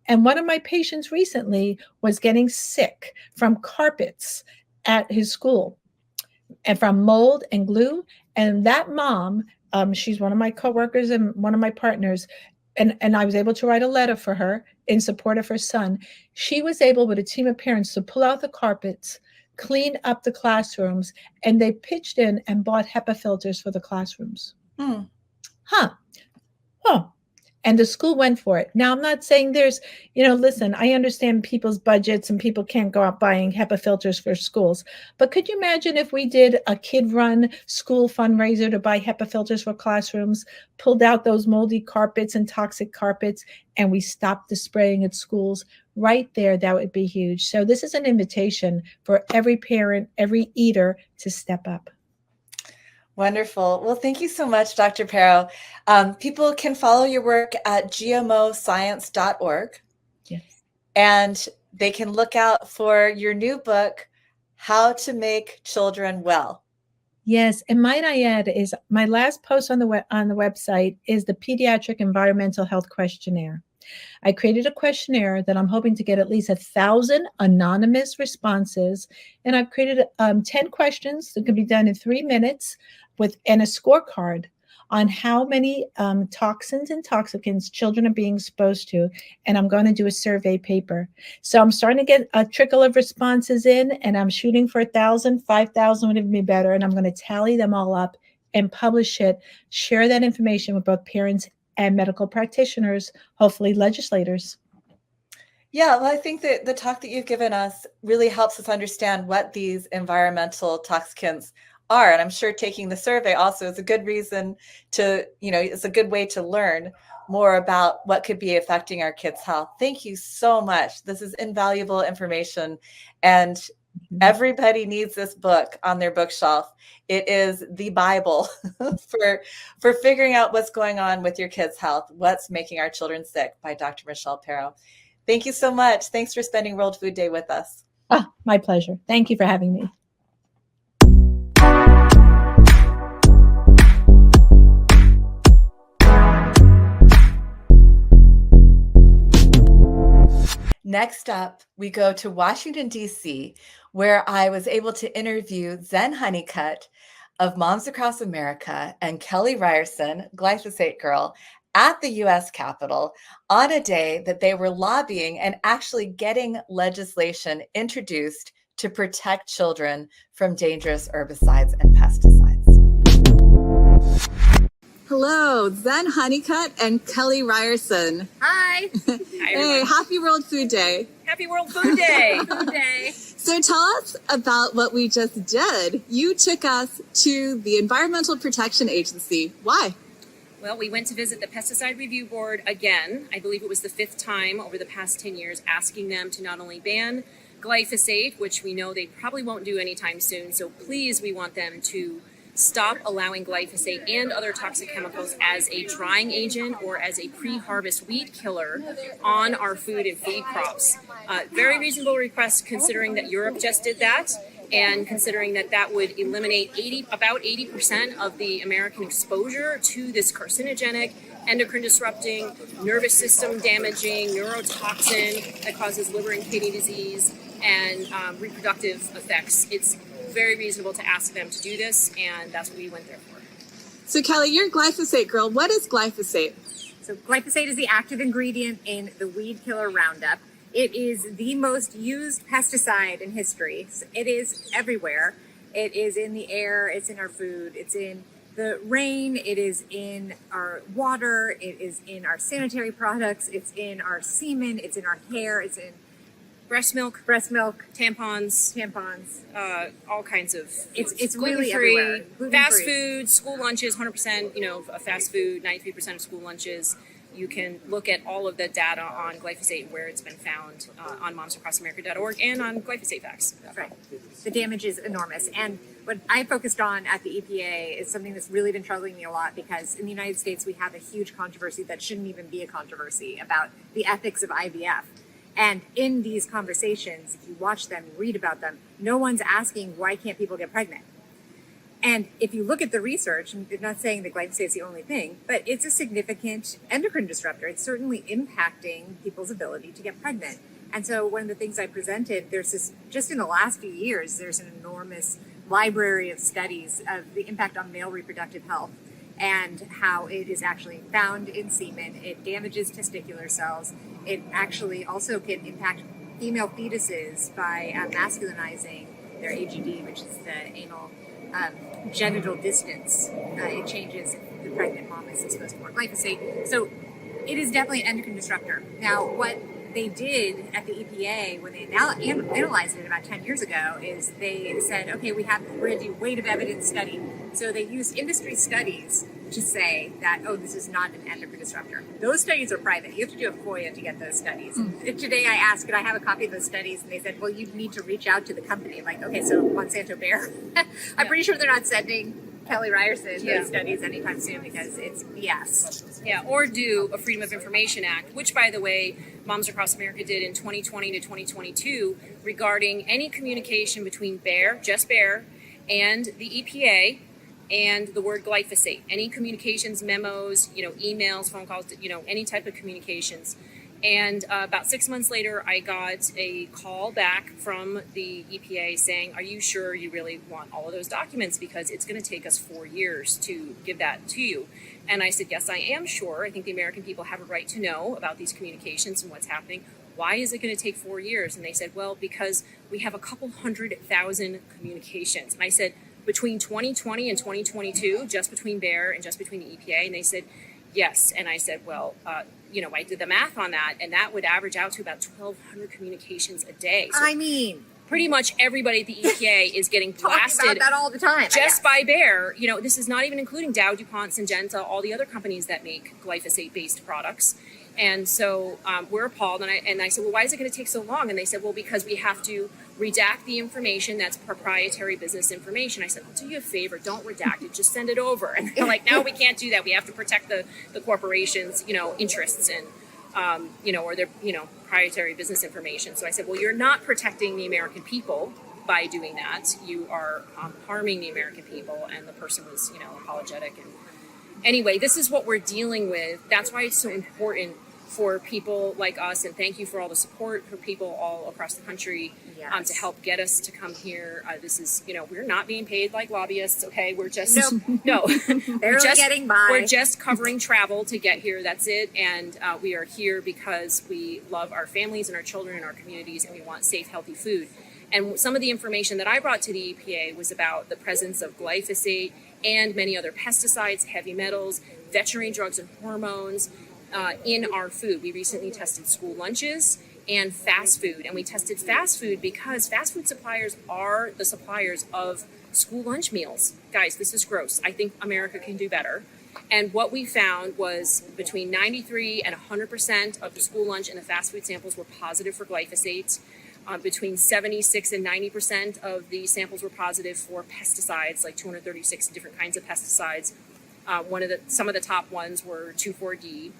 And one of my patients recently was getting sick from carpets at his school and from mold and glue. And that mom, she's one of my coworkers and one of my partners, and I was able to write a letter for her in support of her son. She was able, with a team of parents, to pull out the carpets, clean up the classrooms, and they pitched in and bought HEPA filters for the classrooms. And the school went for it. Now, I'm not saying there's, listen, I understand people's budgets and people can't go out buying HEPA filters for schools. But could you imagine if we did a kid-run school fundraiser to buy HEPA filters for classrooms, pulled out those moldy carpets and toxic carpets, and we stopped the spraying at schools? Right there, that would be huge. So this is an invitation for every parent, every eater to step up. Wonderful. Well, thank you so much, Dr. Perro. People can follow your work at gmoscience.org. Yes. And they can look out for your new book, How to Make Children Well. Yes, and might I add, is my last post on the website is the Pediatric Environmental Health Questionnaire. I created a questionnaire that I'm hoping to get at least 1,000 anonymous responses. And I've created 10 questions that can be done in 3 minutes and a scorecard on how many toxins and toxicants children are being exposed to. And I'm going to do a survey paper. So I'm starting to get a trickle of responses in, and I'm shooting for 1,000, 5,000 would even be better. And I'm going to tally them all up and publish it, share that information with both parents and medical practitioners, hopefully legislators. Yeah, well, I think that the talk that you've given us really helps us understand what these environmental toxicants are. And I'm sure taking the survey also is a good reason to, it's a good way to learn more about what could be affecting our kids' health. Thank you so much. This is invaluable information. And everybody needs this book on their bookshelf. It is the Bible for figuring out what's going on with your kids' health, what's making our children sick, by Dr. Michelle Perro. Thank you so much. Thanks for spending World Food Day with us. My pleasure. Thank you for having me. Next up, we go to Washington, D.C., where I was able to interview Zen Honeycutt of Moms Across America and Kelly Ryerson, Glyphosate Girl, at the U.S. Capitol on a day that they were lobbying and actually getting legislation introduced to protect children from dangerous herbicides and pesticides. Hello, Zen Honeycutt and Kelly Ryerson. Hi. Hi, Hey, happy World Food Day. Happy World Food Day. Food Day. So tell us about what we just did. You took us to the Environmental Protection Agency. Why? Well, we went to visit the Pesticide Review Board again. I believe it was the 5th time over the past 10 years, asking them to not only ban glyphosate, which we know they probably won't do anytime soon. So please, we want them to stop allowing glyphosate and other toxic chemicals as a drying agent or as a pre-harvest weed killer on our food and feed crops. Very reasonable request considering that Europe just did that, and considering that that would eliminate about 80% of the American exposure to this carcinogenic, endocrine disrupting, nervous system damaging neurotoxin that causes liver and kidney disease and reproductive effects. It's very reasonable to ask them to do this, and that's what we went there for. So Kelly, you're a glyphosate girl. What is glyphosate? So glyphosate is the active ingredient in the weed killer Roundup. It is the most used pesticide in history. It is everywhere. It is in the air, it's in our food, it's in the rain, it is in our water, it is in our sanitary products, it's in our semen, it's in our hair, it's in Breast milk, tampons, all kinds of foods. It's really everywhere. Fast food, school lunches, 100%, of fast food, 93% of school lunches. You can look at all of the data on glyphosate, where it's been found on momsacrossamerica.org and on glyphosate facts. That's right. The damage is enormous. And what I focused on at the EPA is something that's really been troubling me a lot, because in the United States, we have a huge controversy that shouldn't even be a controversy about the ethics of IVF. And in these conversations, if you watch them, read about them, no one's asking, why can't people get pregnant? And if you look at the research, and I'm not saying that glyphosate is the only thing, but it's a significant endocrine disruptor. It's certainly impacting people's ability to get pregnant. And so one of the things I presented, there's this, just in the last few years, there's an enormous library of studies of the impact on male reproductive health and how it is actually found in semen. It damages testicular cells. It actually also can impact female fetuses by masculinizing their AGD, which is the anal genital distance. It changes if the pregnant mom is exposed to more glyphosate. So it is definitely an endocrine disruptor. Now, what they did at the EPA when they analyzed it about 10 years ago is they said, okay, we're going to do weight of evidence study. So they used industry studies to say that, oh, this is not an endocrine disruptor. Those studies are private. You have to do a FOIA to get those studies. Today I asked, could I have a copy of those studies? And they said, well, you need to reach out to the company. I'm like, okay, so Monsanto Bayer. I'm pretty sure they're not sending Kelly Ryerson those studies anytime soon, because it's BS. Yeah, or do a Freedom of Information Act, which, by the way, Moms Across America did in 2020 to 2022 regarding any communication between Bayer, just Bayer, and the EPA and the word glyphosate. Any communications, memos, emails, phone calls, any type of communications. And about 6 months later, I got a call back from the EPA saying, are you sure you really want all of those documents? Because it's going to take us 4 years to give that to you. And I said, yes, I am sure. I think the American people have a right to know about these communications and what's happening. Why is it going to take 4 years? And they said, well, because we have a couple 100,000 communications. And I said, between 2020 and 2022, just between Bayer and just between the EPA? And they said, yes. And I said, well, I did the math on that, and that would average out to about 1,200 communications a day. So I mean, pretty much everybody at the EPA is getting blasted about that all the time, just by Bayer. This is not even including Dow, DuPont, Syngenta, all the other companies that make glyphosate-based products. And so we're appalled. And I said, well, why is it going to take so long? And they said, well, because we have to redact the information that's proprietary business information. I said, I'll do you a favor, don't redact it, just send it over. And they're like, no, we can't do that. We have to protect the corporation's, interests and, or their, proprietary business information. So I said, well, you're not protecting the American people by doing that. You are harming the American people. And the person was, apologetic. And anyway, this is what we're dealing with. That's why it's so important for people like us, and thank you for all the support for people all across the country to help get us to come here. This is, we're not being paid like lobbyists, okay? We're just, getting by. We're just covering travel to get here, that's it. And we are here because we love our families and our children and our communities, and we want safe, healthy food. And some of the information that I brought to the EPA was about the presence of glyphosate and many other pesticides, heavy metals, veterinary drugs and hormones, in our food. We recently tested school lunches and fast food. And we tested fast food because fast food suppliers are the suppliers of school lunch meals. Guys, this is gross. I think America can do better. And what we found was between 93 and 100% of the school lunch and the fast food samples were positive for glyphosate. Between 76 and 90% of the samples were positive for pesticides, like 236 different kinds of pesticides. Some of the top ones were 2,4-D.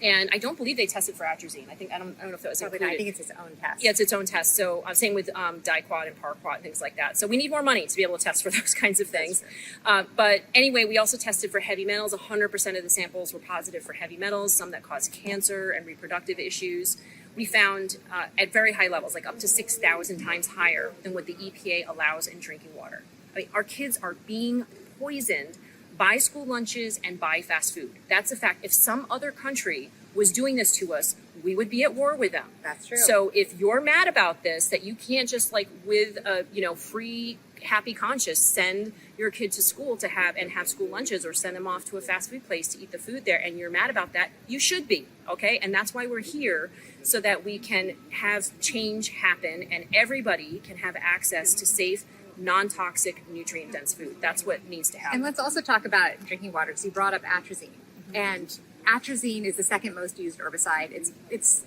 And I don't believe they tested for atrazine. I don't know if that was included. I think it's its own test. Yeah, it's its own test. So same with diquat and paraquat and things like that. So we need more money to be able to test for those kinds of things. But anyway, we also tested for heavy metals. 100% of the samples were positive for heavy metals, some that cause cancer and reproductive issues. We found at very high levels, like up to 6,000 times higher than what the EPA allows in drinking water. I mean, our kids are being poisoned by school lunches and by fast food. That's a fact. If some other country was doing this to us, we would be at war with them. That's true. So if you're mad about this, that you can't just like with a free, happy conscience send your kid to school to have school lunches or send them off to a fast food place to eat the food there, and you're mad about that, you should be, okay? And that's why we're here, so that we can have change happen and everybody can have access to safe, non-toxic, nutrient-dense food. That's what needs to happen. And let's also talk about drinking water, because you brought up atrazine. And atrazine is the second most used herbicide. It's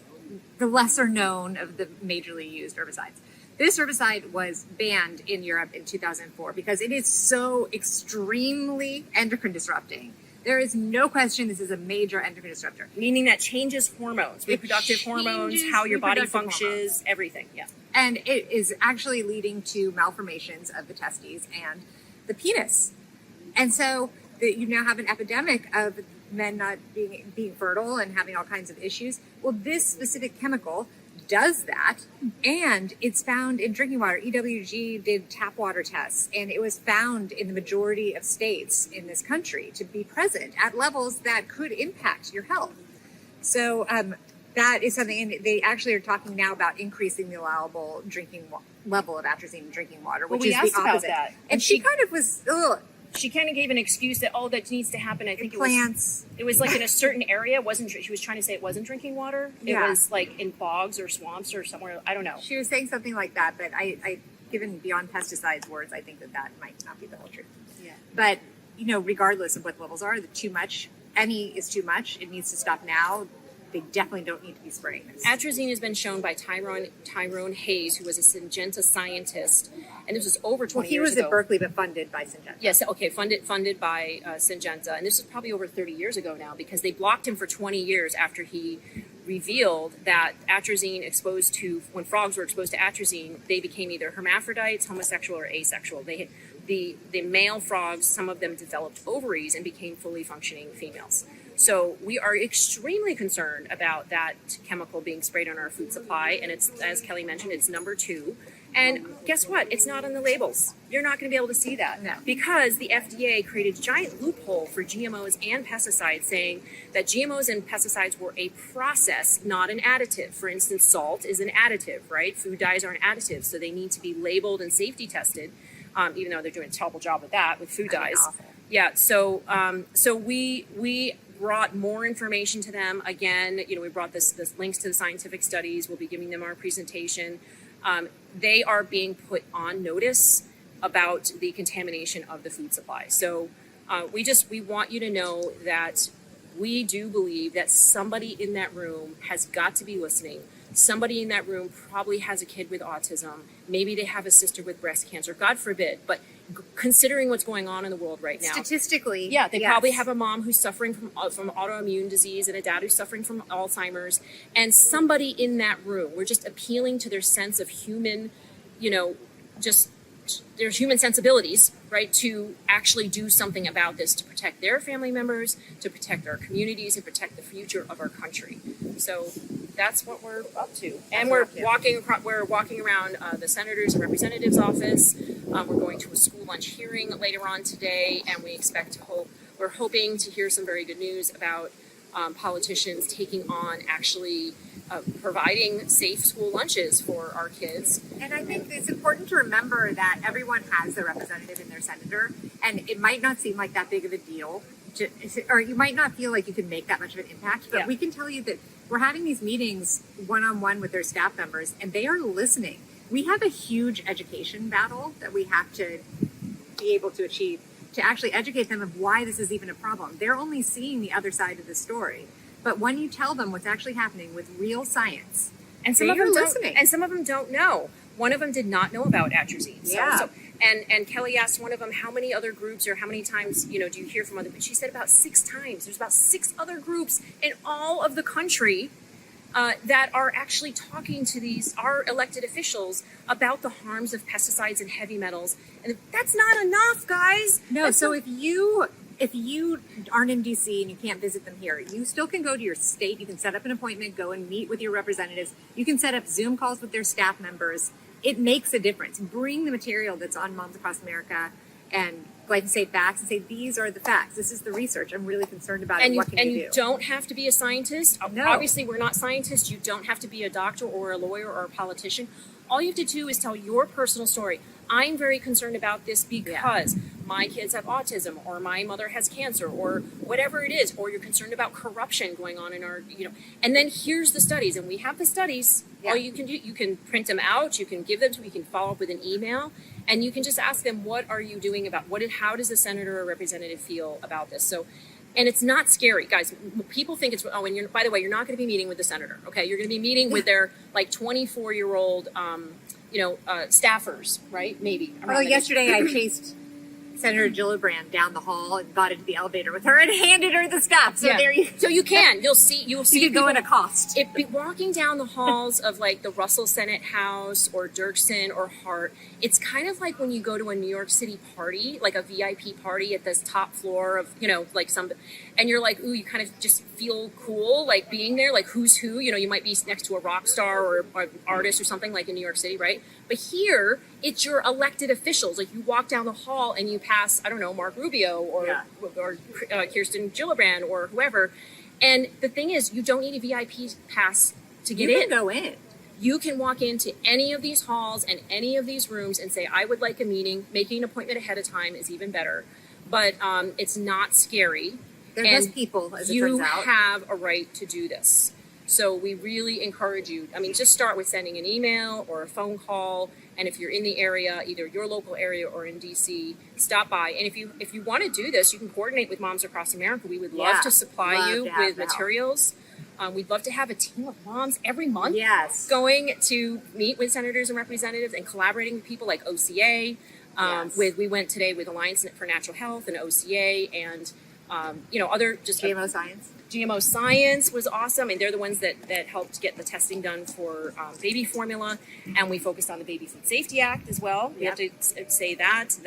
the lesser known of the majorly used herbicides. This herbicide was banned in Europe in 2004 because it is so extremely endocrine disrupting. There is no question this is a major endocrine disruptor. Meaning that changes hormones, reproductive hormones, how your body functions, everything. Yeah. And it is actually leading to malformations of the testes and the penis. And so you now have an epidemic of men not being fertile and having all kinds of issues. Well, this specific chemical does that, and it's found in drinking water. EWG did tap water tests, and it was found in the majority of states in this country to be present at levels that could impact your health. So that is something, and they actually are talking now about increasing the allowable drinking level of atrazine in drinking water, which is the opposite. About that. And she kind of was, she kind of gave an excuse that, that needs to happen. I think plants. It was like in a certain area. She was trying to say it wasn't drinking water. It was like in bogs or swamps or somewhere. I don't know. She was saying something like that, but I given beyond pesticides words, I think that might not be the whole truth. Yeah. But, regardless of what the levels are, the too much, any is too much. It needs to stop now. They definitely don't need to be spraying this. Atrazine has been shown by Tyrone Hayes, who was a Syngenta scientist, and this was over 20 years ago. He was at Berkeley, but funded by Syngenta. Yes, okay, funded by Syngenta, and this is probably over 30 years ago now, because they blocked him for 20 years after he revealed that atrazine when frogs were exposed to atrazine, they became either hermaphrodites, homosexual, or asexual. The male frogs, some of them developed ovaries and became fully functioning females. So we are extremely concerned about that chemical being sprayed on our food supply. And it's, as Kelly mentioned, it's number 2. And guess what? It's not on the labels. You're not going to be able to see that. No. Because the FDA created a giant loophole for GMOs and pesticides, saying that GMOs and pesticides were a process, not an additive. For instance, salt is an additive, right? Food dyes are an additive, so they need to be labeled and safety tested, even though they're doing a terrible job with that, with food dyes. Awful. Yeah, so we brought more information to them. Again, we brought this links to the scientific studies. We'll be giving them our presentation. They are being put on notice about the contamination of the food supply. So we want you to know that we do believe that somebody in that room has got to be listening. Somebody in that room probably has a kid with autism. Maybe they have a sister with breast cancer, God forbid. But considering what's going on in the world right now, statistically, they probably have a mom who's suffering from autoimmune disease and a dad who's suffering from Alzheimer's, and somebody in that room. We're just appealing to their sense of human, just their human sensibilities, right, to actually do something about this, to protect their family members, to protect our communities, and protect the future of our country. So that's what we're up to. And we're walking around the senator's and representative's office. We're going to a school lunch hearing later on today, and we're hoping to hear some very good news about politicians taking on actually providing safe school lunches for our kids. And I think it's important to remember that everyone has their representative and their senator, and it might not seem like that big of a deal, or you might not feel like you can make that much of an impact, but we can tell you that we're having these meetings one-on-one with their staff members, and they are listening. We have a huge education battle that we have to be able to achieve to actually educate them of why this is even a problem. They're only seeing the other side of the story. But when you tell them what's actually happening with real science And some They of them are don't, listening. and some of them don't know. One of them did not know about atrazine. And Kelly asked one of them, how many other groups or how many times, do you hear from other people? She said about 6 times. There's about 6 other groups in all of the country that are actually talking to our elected officials about the harms of pesticides and heavy metals. And that's not enough, guys. No, so if you aren't in DC and you can't visit them here, you still can go to your state. You can set up an appointment, go and meet with your representatives. You can set up Zoom calls with their staff members. It makes a difference. Bring the material that's on Moms Across America and glyphosate facts and say, these are the facts. This is the research. I'm really concerned about it. What can you do? You don't have to be a scientist. No. Obviously, we're not scientists. You don't have to be a doctor or a lawyer or a politician. All you have to do is tell your personal story. I'm very concerned about this because my kids have autism, or my mother has cancer, or whatever it is, or you're concerned about corruption going on in our, and then here's the studies, and we have the studies. All you can do, you can print them out, you can give them to me, you can follow up with an email, and you can just ask them, what are you doing about, how does the senator or representative feel about this? So, and it's not scary, guys. People think it's, and by the way, you're not going to be meeting with the senator, okay? You're going to be meeting with their 24-year-old, staffers, right? Maybe. Well, yesterday I chased Senator Gillibrand down the hall and got into the elevator with her and handed her the stuff. So there you. So you can. You'll see. You could go in a cost. Walking down the halls of the Russell Senate House or Dirksen or Hart, it's kind of like when you go to a New York City party, like a VIP party at this top floor of some, and you're like, ooh, you kind of just feel cool, being there, who's who. You might be next to a rock star or an artist or something in New York City, right? But here, it's your elected officials. You walk down the hall and you pass, I don't know, Mark Rubio or Kirsten Gillibrand or whoever. And the thing is, you don't need a VIP pass to get in. You can go in. You can walk into any of these halls and any of these rooms and say, I would like a meeting. Making an appointment ahead of time is even better. But it's not scary. They're just people, as it turns out. You have a right to do this. So we really encourage you. Just start with sending an email or a phone call. And if you're in the area, either your local area or in DC, stop by. And if you want to do this, you can coordinate with Moms Across America. We would love to supply you with materials. We'd love to have a team of moms every month going to meet with senators and representatives and collaborating with people like OCA. We went today with Alliance for Natural Health and OCA and other just GMO Science. GMO Science was awesome, and they're the ones that helped get the testing done for baby formula, and we focused on the Baby Food Safety Act as well. We have to say that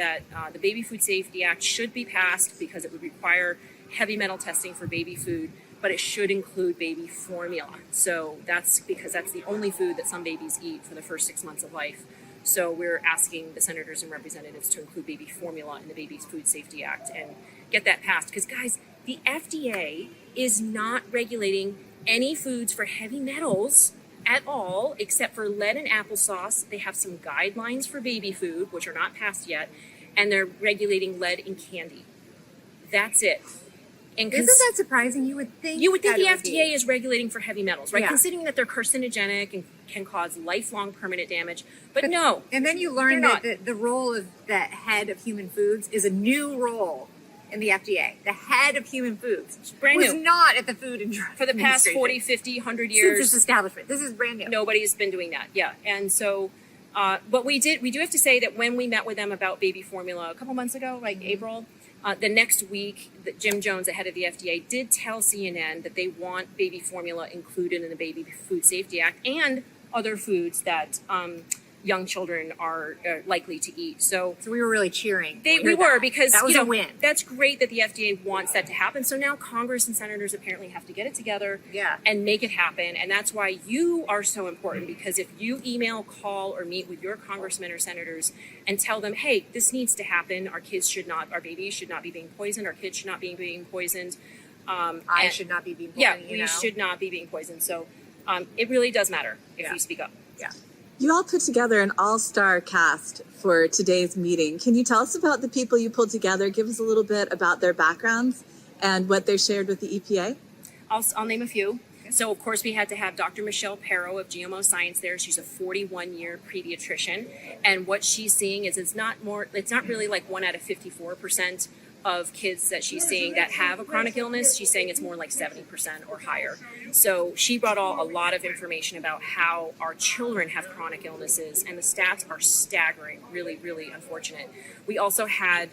the Baby Food Safety Act should be passed because it would require heavy metal testing for baby food, but it should include baby formula. So that's because that's the only food that some babies eat for the first 6 months of life. So we're asking the senators and representatives to include baby formula in the Baby Food Safety Act and get that passed. Because guys, the FDA is not regulating any foods for heavy metals at all, except for lead in applesauce. They have some guidelines for baby food, which are not passed yet, and they're regulating lead in candy. That's it. And isn't that surprising? You would think the FDA is regulating for heavy metals, right? Considering that they're carcinogenic and can cause lifelong permanent damage. But no. And then you learn that the role of the head of human foods is a new role in the FDA. The head of human foods was not at the Food and Drug for the past 40, 50, 100 years. Since its establishment. This is brand new. Nobody's been doing that. Yeah. And so, but we do have to say that when we met with them about baby formula a couple months ago, April, the next week, Jim Jones, the head of the FDA, did tell CNN that they want baby formula included in the Baby Food Safety Act and other foods that young children are likely to eat. So we were really cheering. We were, because that was a win. That's great that the FDA wants that to happen. So now Congress and senators apparently have to get it together and make it happen. And that's why you are so important, because if you email, call, or meet with your congressmen or senators and tell them, hey, this needs to happen. Our babies should not be being poisoned. Our kids should not be being poisoned. I should not be being poisoned. Yeah, we should not be being poisoned. So it really does matter if you speak up. Yeah. You all put together an all-star cast for today's meeting. Can you tell us about the people you pulled together? Give us a little bit about their backgrounds and what they shared with the EPA. I'll name a few. So, of course, we had to have Dr. Michelle Perro of GMO Science there. She's a 41-year pediatrician. And what she's seeing is it's not really like 1 out of 54% of kids that she's seeing that have a chronic illness, she's saying it's more like 70% or higher. So she brought a lot of information about how our children have chronic illnesses, and the stats are staggering, really, really unfortunate. We also had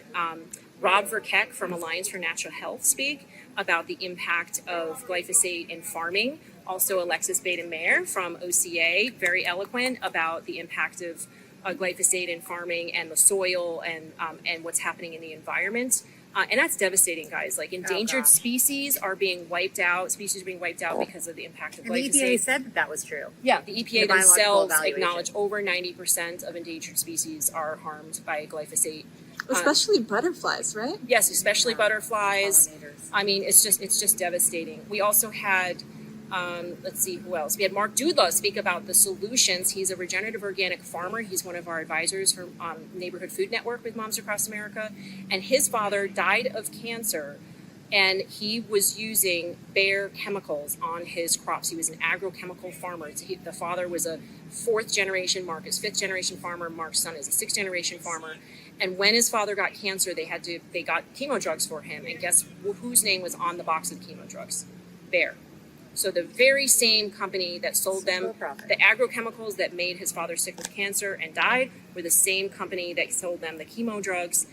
Rob Verkeck from Alliance for Natural Health speak about the impact of glyphosate in farming. Also Alexis Bader-Mayer from OCA, very eloquent about the impact of glyphosate in farming and the soil and what's happening in the environment. And that's devastating, guys. Like endangered species are being wiped out. Species are being wiped out because of the impact of glyphosate. The EPA said that was true. Yeah, the EPA themselves acknowledge over 90% of endangered species are harmed by glyphosate. Especially butterflies, right? Yes, especially butterflies. Pollinators. I mean, it's just devastating. We also had, let's see who else. We had Mark Dudla speak about the solutions. He's a regenerative organic farmer. He's one of our advisors for Neighborhood Food Network with Moms Across America. And his father died of cancer, and he was using Bayer chemicals on his crops. He was an agrochemical farmer. The father was a fourth generation. Mark is fifth generation farmer. Mark's son is a sixth generation farmer. And when his father got cancer, they got chemo drugs for him. And guess whose name was on the box of chemo drugs? Bayer. So the very same company that sold them the agrochemicals that made his father sick with cancer and died were the same company that sold them the chemo drugs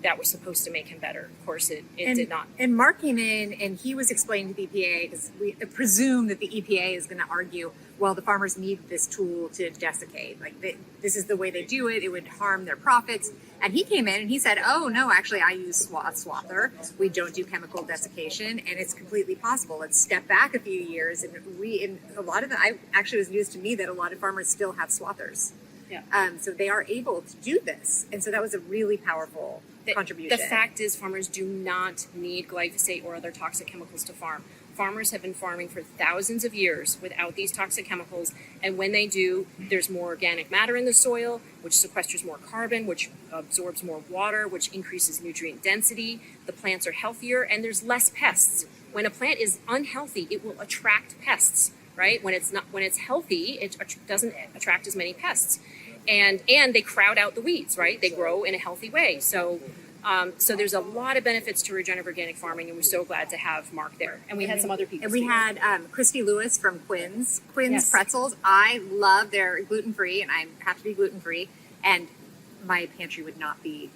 that was supposed to make him better. Of course, it did not. And Mark came in and he was explaining to the EPA, because we presume that the EPA is going to argue, well, the farmers need this tool to desiccate. Like this is the way they do it. It would harm their profits. And he came in and he said, oh, no, actually, I use swather. We don't do chemical desiccation, and it's completely possible. Let's step back a few years. And a lot of them, actually was news to me that a lot of farmers still have swathers. Yeah. So they are able to do this. And so that was a really powerful contribution. The fact is, farmers do not need glyphosate or other toxic chemicals to farm. Farmers have been farming for thousands of years without these toxic chemicals, and when they do, there's more organic matter in the soil, which sequesters more carbon, which absorbs more water, which increases nutrient density. The plants are healthier, and there's less pests. When a plant is unhealthy, it will attract pests, right? When it's healthy, it doesn't attract as many pests. And they crowd out the weeds, right? They grow in a healthy way. So there's a lot of benefits to regenerative organic farming, and we're so glad to have Mark there. And we had some other people. And we had Christy Lewis from Quinn's Yes. Pretzels. I love their gluten-free, and I have to be gluten-free. And my pantry would not be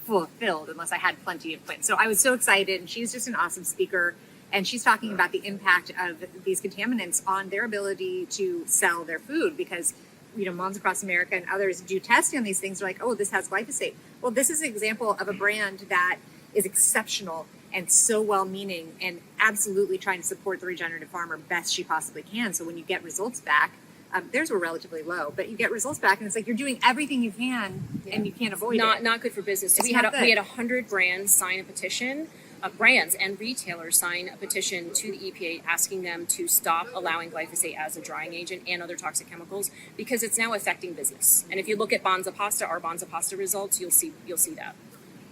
fulfilled unless I had plenty of Quinn's. So I was so excited, and she's just an awesome speaker. And she's talking about the impact of these contaminants on their ability to sell their food, because Moms Across America and others do testing on these things. They're like, oh, this has glyphosate. Well, this is an example of a brand that is exceptional and so well-meaning and absolutely trying to support the regenerative farmer best she possibly can. So when you get results back, theirs were relatively low, but you get results back and it's like you're doing everything you can and you can't avoid it. Not good for business. So we had 100 brands sign a petition. Brands and retailers sign a petition to the EPA asking them to stop allowing glyphosate as a drying agent and other toxic chemicals, because it's now affecting business. And if you look at Bonza Pasta, our Bonza Pasta results, you'll see that.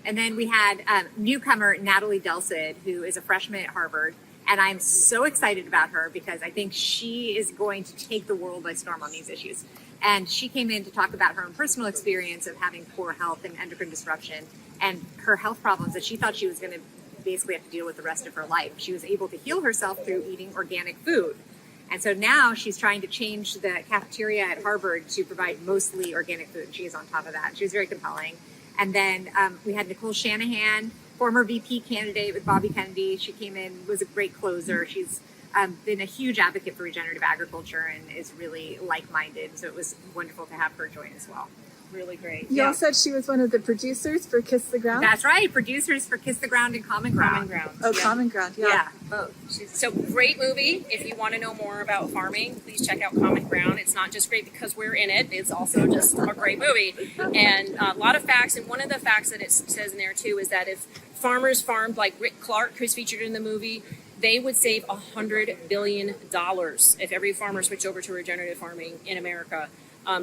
And then we had newcomer Natalie Delsid, who is a freshman at Harvard. And I'm so excited about her because I think she is going to take the world by storm on these issues. And she came in to talk about her own personal experience of having poor health and endocrine disruption and her health problems that she thought she was going to basically have to deal with the rest of her life. She was able to heal herself through eating organic food. And so now she's trying to change the cafeteria at Harvard to provide mostly organic food. She is on top of that. She was very compelling. And then we had Nicole Shanahan, former VP candidate with Bobby Kennedy. She came in, was a great closer. She's been a huge advocate for regenerative agriculture and is really like-minded. So it was wonderful to have her join as well. Really great. You all said she was one of the producers for Kiss the Ground? That's right. Producers for Kiss the Ground and Common Ground. Oh, yeah. Common Ground. Yeah, both. So great movie. If you want to know more about farming, please check out Common Ground. It's not just great because we're in it. It's also just a great movie. And a lot of facts. And one of the facts that it says in there, too, is that if farmers farmed like Rick Clark, who's featured in the movie, they would save $100 billion if every farmer switched over to regenerative farming in America.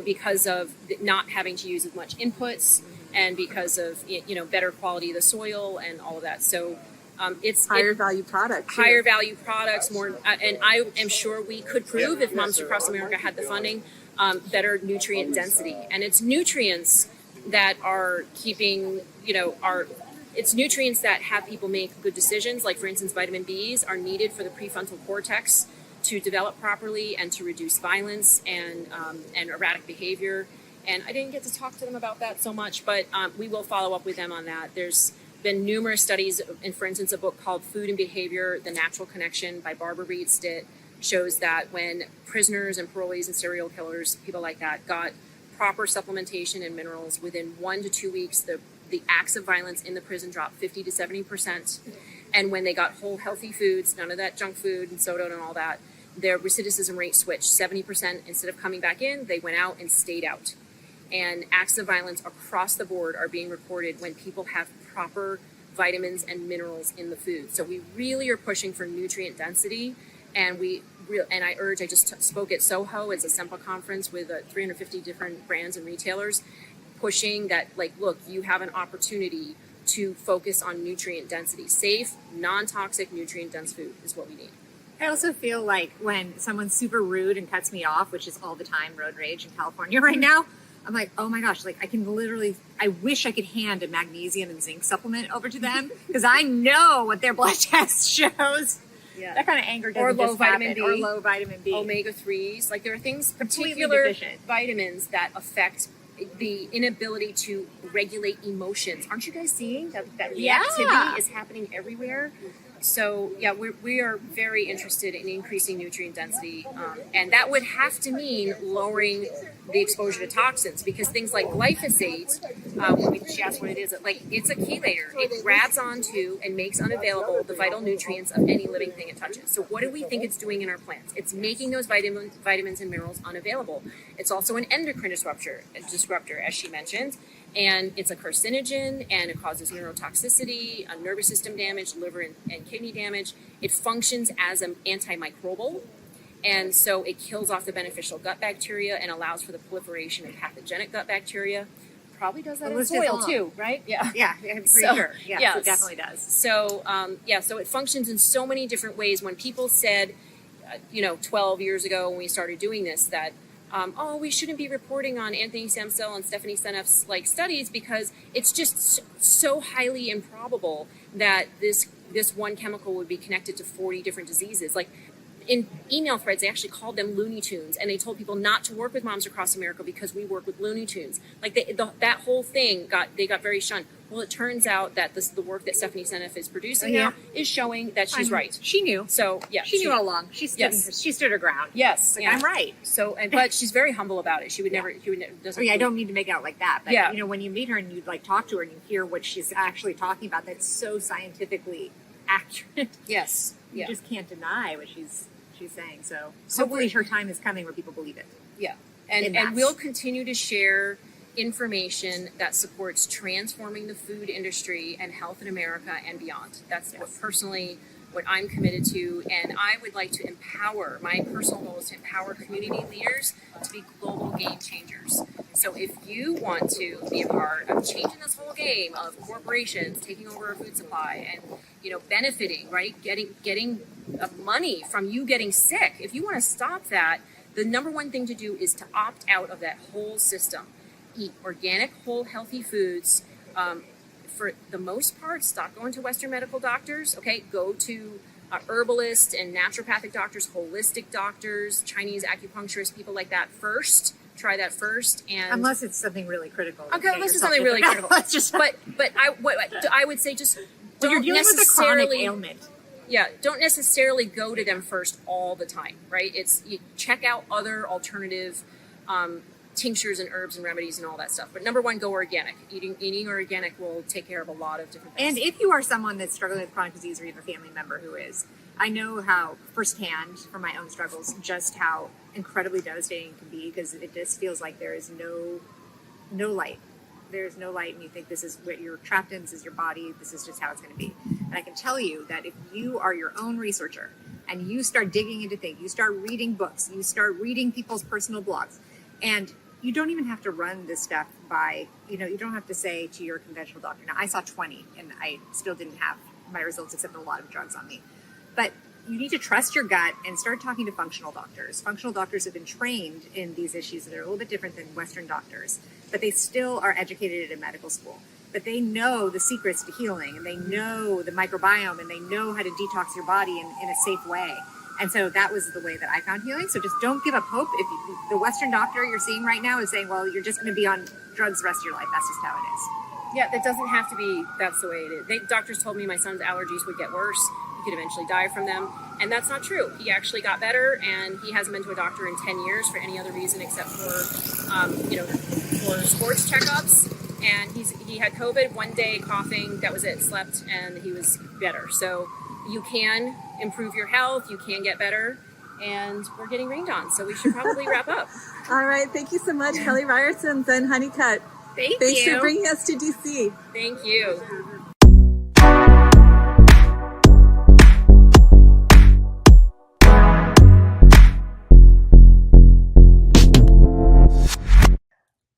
Because of not having to use as much inputs and because of better quality of the soil and all of that. So it's higher value products. Higher value products, more, and I am sure we could prove if Moms Across America had the funding, better nutrient density. And it's nutrients that are keeping our it's nutrients that have people make good decisions. Like, for instance, vitamin Bs are needed for the prefrontal cortex to develop properly and to reduce violence and erratic behavior. And I didn't get to talk to them about that so much, but we will follow up with them on that. There's been numerous studies, and for instance, a book called Food and Behavior, The Natural Connection by Barbara Reed Stitt, shows that when prisoners and parolees and serial killers, people like that, got proper supplementation and minerals, within 1 to 2 weeks, the acts of violence in the prison dropped 50 to 70%. And when they got whole healthy foods, none of that junk food and soda and all that, their recidivism rate switched. 70%, instead of coming back in, they went out and stayed out. And acts of violence across the board are being reported when people have proper vitamins and minerals in the food. So we really are pushing for nutrient density, and I just spoke at Soho. It's a SEMPA conference with 350 different brands and retailers, pushing that, like, look, you have an opportunity to focus on nutrient density. Safe, non-toxic, nutrient-dense food is what we need. I also feel like when someone's super rude and cuts me off, which is all the time, road rage in California right now, I'm like, oh my gosh, like I wish I could hand a magnesium and zinc supplement over to them, because I know what their blood test shows. Yeah. That kind of anger doesn't Or low vitamin B. Or low vitamin B. Omega-3s. Like, there are things, Completely particular deficient vitamins that affect the inability to regulate emotions. Aren't you guys seeing that reactivity is happening everywhere? So yeah, we are very interested in increasing nutrient density, and that would have to mean lowering the exposure to toxins, because things like glyphosate, she asked what it is, like, it's a chelator. It grabs onto and makes unavailable the vital nutrients of any living thing it touches. So what do we think it's doing in our plants? It's making those vitamins and minerals unavailable. It's also an endocrine disruptor, as she mentioned. And it's a carcinogen, and it causes neurotoxicity, nervous system damage, liver and kidney damage. It functions as an antimicrobial, and so it kills off the beneficial gut bacteria and allows for the proliferation of pathogenic gut bacteria. Probably does that in soil too, right? Yeah. Yeah, I'm pretty sure. Yes, it definitely does. So, so it functions in so many different ways. When people said, 12 years ago when we started doing this, that we shouldn't be reporting on Anthony Samsell and Stephanie Seneff's studies, because it's just so highly improbable that this one chemical would be connected to 40 different diseases. Like, in email threads, they actually called them Looney Tunes, and they told people not to work with Moms Across America because we work with Looney Tunes. Like, that whole thing got very shunned. Well, it turns out that the work that Stephanie Seneff is producing now is showing that she's right. She knew. So yeah, she knew all along. She stood her ground. Yes, I'm right. So, but she's very humble about it. She would never. I don't mean to make it out like that, but when you meet her and you talk to her and you hear what she's actually talking about, that's so scientifically accurate. Yes, you just can't deny what she's saying. So hopefully her time is coming where people believe it. Yeah, and we'll continue to share information that supports transforming the food industry and health in America and beyond. That's what I'm committed to, and I would like to empower, my personal goal is to empower community leaders to be global game changers. So if you want to be a part of changing this whole game of corporations taking over our food supply and benefiting, right, getting money from you getting sick, if you want to stop that, the number one thing to do is to opt out of that whole system. Eat organic, whole, healthy foods. For the most part, stop going to Western medical doctors. Okay, go to herbalists and naturopathic doctors, holistic doctors, Chinese acupuncturists, people like that first. Try that first, and unless it's something really critical. Okay, unless it's something really critical. But I would say just don't you're dealing with a chronic ailment. Yeah, don't necessarily go to them first all the time, right? You check out other alternative tinctures and herbs and remedies and all that stuff. But number one, go organic. Eating organic will take care of a lot of different things. And if you are someone that's struggling with chronic disease, or you have a family member who is, I know how firsthand from my own struggles just how incredibly devastating it can be, because it just feels like there is no light. There's no light, and you think this is what you're trapped in, this is your body, this is just how it's going to be. And I can tell you that if you are your own researcher and you start digging into things, you start reading books, you start reading people's personal blogs, and you don't even have to run this stuff by, you don't have to say to your conventional doctor. Now, I saw 20 and I still didn't have my results except a lot of drugs on me. But you need to trust your gut and start talking to functional doctors. Functional doctors have been trained in these issues that are a little bit different than Western doctors, but they still are educated at a medical school. but they know the secrets to healing, and they know the microbiome, and they know how to detox your body in a safe way. And so that was the way that I found healing. So just don't give up hope. If the Western doctor you're seeing right now is saying, well, you're just going to be on drugs the rest of your life. That's just how it is. Yeah, that doesn't have to be, that's the way it is. Doctors told me my son's allergies would get worse. He could eventually die from them. And that's not true. He actually got better, and he hasn't been to a doctor in 10 years for any other reason except for, for sports checkups. And he had COVID, one day coughing, that was it, slept, and he was better. So you can improve your health, you can get better, and we're getting rained on, so we should probably wrap up. All right. Thank you so much, Kelly Ryerson, Zen Honeycutt. Thanks for bringing us to DC. Thank you.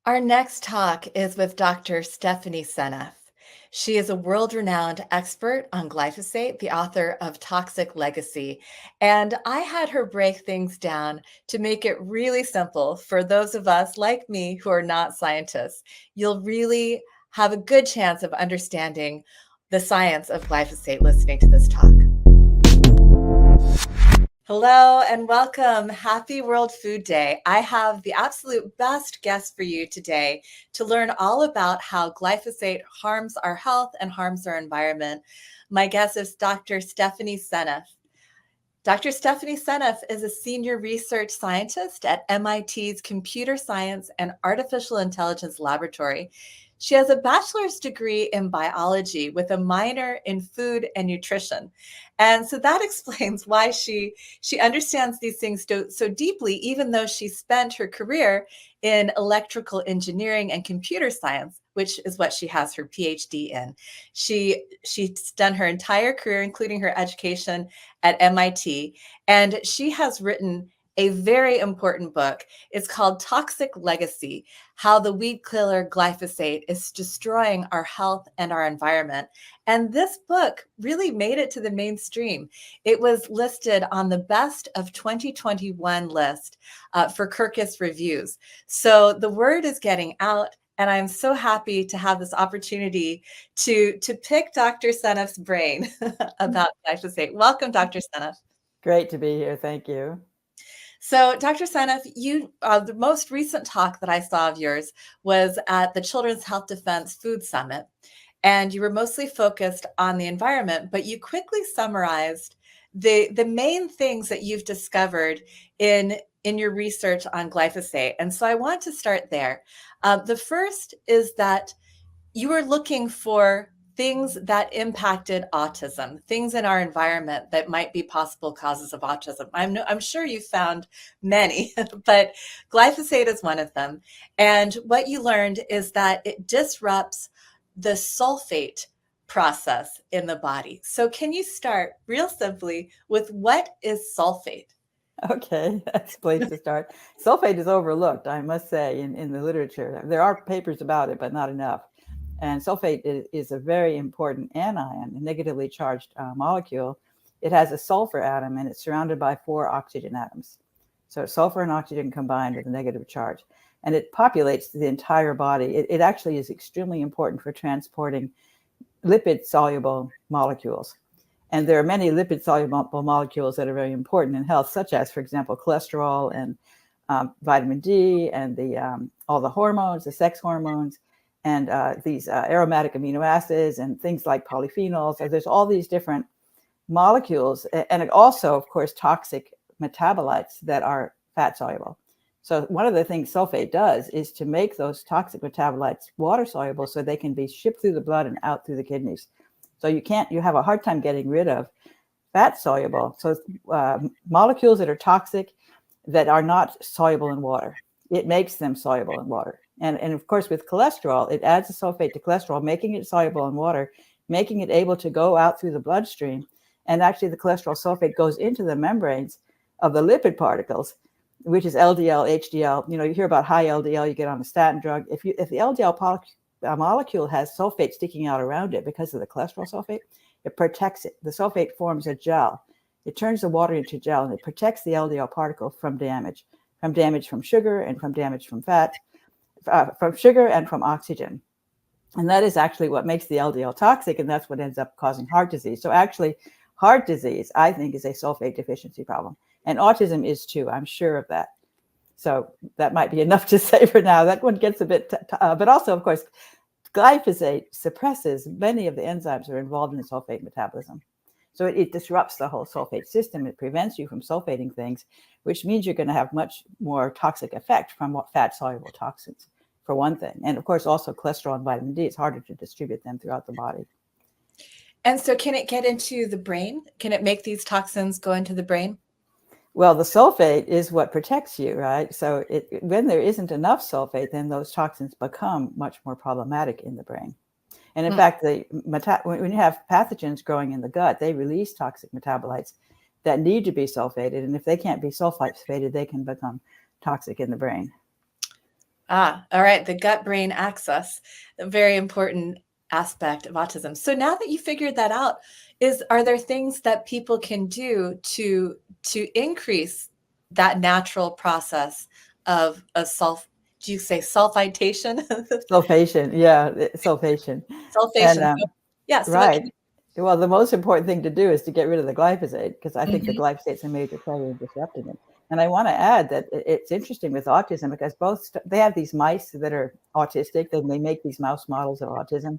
Our next talk is with Dr. Stephanie Seneff. She is a world-renowned expert on glyphosate, the author of Toxic Legacy. And I had her break things down to make it really simple for those of us like me who are not scientists. You'll really have a good chance of understanding the science of glyphosate listening to this talk. Hello and welcome. Happy World Food Day. I have the absolute best guest for you today to learn all about how glyphosate harms our health and harms our environment. My guest is Dr. Stephanie Seneff. Dr. Stephanie Seneff is a senior research scientist at MIT's Computer Science and Artificial Intelligence Laboratory. She has a bachelor's degree in biology with a minor in food and nutrition. And so that explains why she understands these things so deeply, even though she spent her career in electrical engineering and computer science, which is what she has her PhD in. She's done her entire career, including her education at MIT, and she has written a very important book. It's called Toxic Legacy: How the Weed Killer Glyphosate is Destroying Our Health and Our Environment. And this book really made it to the mainstream. It was listed on the Best of 2021 list for Kirkus Reviews. So the word is getting out, and I'm so happy to have this opportunity to pick Dr. Seneff's brain about glyphosate. Welcome, Dr. Seneff. Great to be here. Thank you. So, Dr. Seneff, the most recent talk that I saw of yours was at the Children's Health Defense Food Summit, and you were mostly focused on the environment, but you quickly summarized the main things that you've discovered in your research on glyphosate. And so I want to start there. The first is that you were looking for things that impacted autism, things in our environment that might be possible causes of autism. I'm sure you found many, but glyphosate is one of them. And what you learned is that it disrupts the sulfate process in the body. So can you start real simply with what is sulfate? Okay, that's a place to start. Sulfate is overlooked, I must say, in the literature. There are papers about it, but not enough. And sulfate is a very important anion, a negatively charged molecule. It has a sulfur atom, and it's surrounded by 4 oxygen atoms. So sulfur and oxygen combined with a negative charge. And it populates the entire body. It actually is extremely important for transporting lipid-soluble molecules. And there are many lipid-soluble molecules that are very important in health, such as, for example, cholesterol and vitamin D and all the hormones, the sex hormones, and these aromatic amino acids and things like polyphenols. So there's all these different molecules, and also, of course, toxic metabolites that are fat soluble. So one of the things sulfate does is to make those toxic metabolites water soluble so they can be shipped through the blood and out through the kidneys. So you have a hard time getting rid of fat soluble. So molecules that are toxic that are not soluble in water, it makes them soluble in water. And of course, with cholesterol, it adds a sulfate to cholesterol, making it soluble in water, making it able to go out through the bloodstream. And actually, the cholesterol sulfate goes into the membranes of the lipid particles, which is LDL, HDL. You hear about high LDL, you get on a statin drug. If the LDL molecule has sulfate sticking out around it because of the cholesterol sulfate, it protects it. The sulfate forms a gel. It turns the water into gel, and it protects the LDL particle from damage from sugar and from damage from fat. From sugar and from oxygen. And that is actually what makes the LDL toxic, and that's what ends up causing heart disease. So actually, heart disease, I think, is a sulfate deficiency problem. And autism is too, I'm sure of that. So that might be enough to say for now. That one gets a bit, but also, of course, glyphosate suppresses many of the enzymes that are involved in the sulfate metabolism. So it disrupts the whole sulfate system. It prevents you from sulfating things, which means you're going to have much more toxic effect from fat-soluble toxins, for one thing. And of course, also cholesterol and vitamin D. It's harder to distribute them throughout the body. And so can it get into the brain? Can it make these toxins go into the brain? Well, the sulfate is what protects you, right? So when there isn't enough sulfate, then those toxins become much more problematic in the brain. And in fact, when you have pathogens growing in the gut, they release toxic metabolites that need to be sulfated. And if they can't be sulfated, they can become toxic in the brain. All right. The gut-brain axis, a very important aspect of autism. So now that you figured that out, are there things that people can do to increase that natural process of a do you say sulfitation? Sulfation, yeah, sulfation. Sulfation. And, yeah, so right. Well, the most important thing to do is to get rid of the glyphosate, because I think the glyphosate's a major player in disrupting it. And I want to add that it's interesting with autism because they have these mice that are autistic, and they make these mouse models of autism.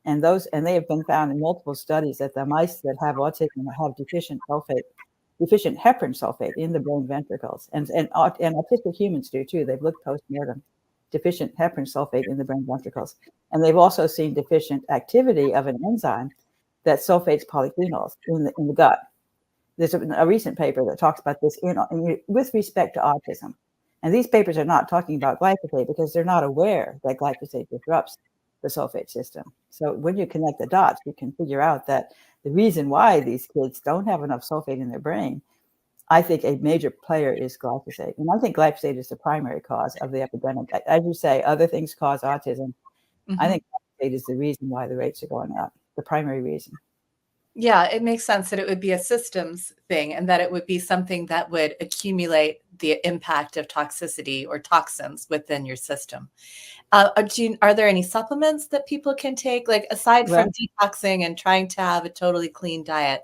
And they have been found in multiple studies that the mice that have autism have deficient heparin sulfate in the brain ventricles. And autistic humans do too. They've looked post-mortem, deficient heparin sulfate in the brain ventricles. And they've also seen deficient activity of an enzyme that sulfates polyphenols in the gut. There's a recent paper that talks about this with respect to autism. And these papers are not talking about glyphosate because they're not aware that glyphosate disrupts the sulfate system. So when you connect the dots, you can figure out that the reason why these kids don't have enough sulfate in their brain, I think a major player is glyphosate. And I think glyphosate is the primary cause of the epidemic. As you say, other things cause autism. I think glyphosate is the reason why the rates are going up, the primary reason. Yeah, it makes sense that it would be a systems thing and that it would be something that would accumulate the impact of toxicity or toxins within your system. Are there any supplements that people can take, like aside from detoxing and trying to have a totally clean diet?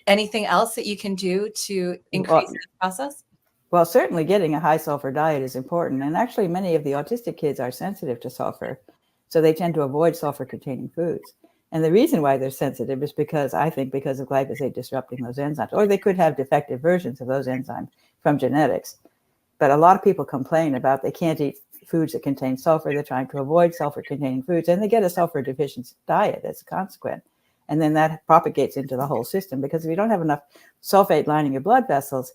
Anything else that you can do to increase the process? Well, certainly getting a high sulfur diet is important. And actually, many of the autistic kids are sensitive to sulfur. So they tend to avoid sulfur-containing foods. And the reason why they're sensitive is because of glyphosate disrupting those enzymes. Or they could have defective versions of those enzymes from genetics. But a lot of people complain about they can't eat foods that contain sulfur. They're trying to avoid sulfur-containing foods. And they get a sulfur-deficient diet as a consequence. And then that propagates into the whole system, because if you don't have enough sulfate lining your blood vessels,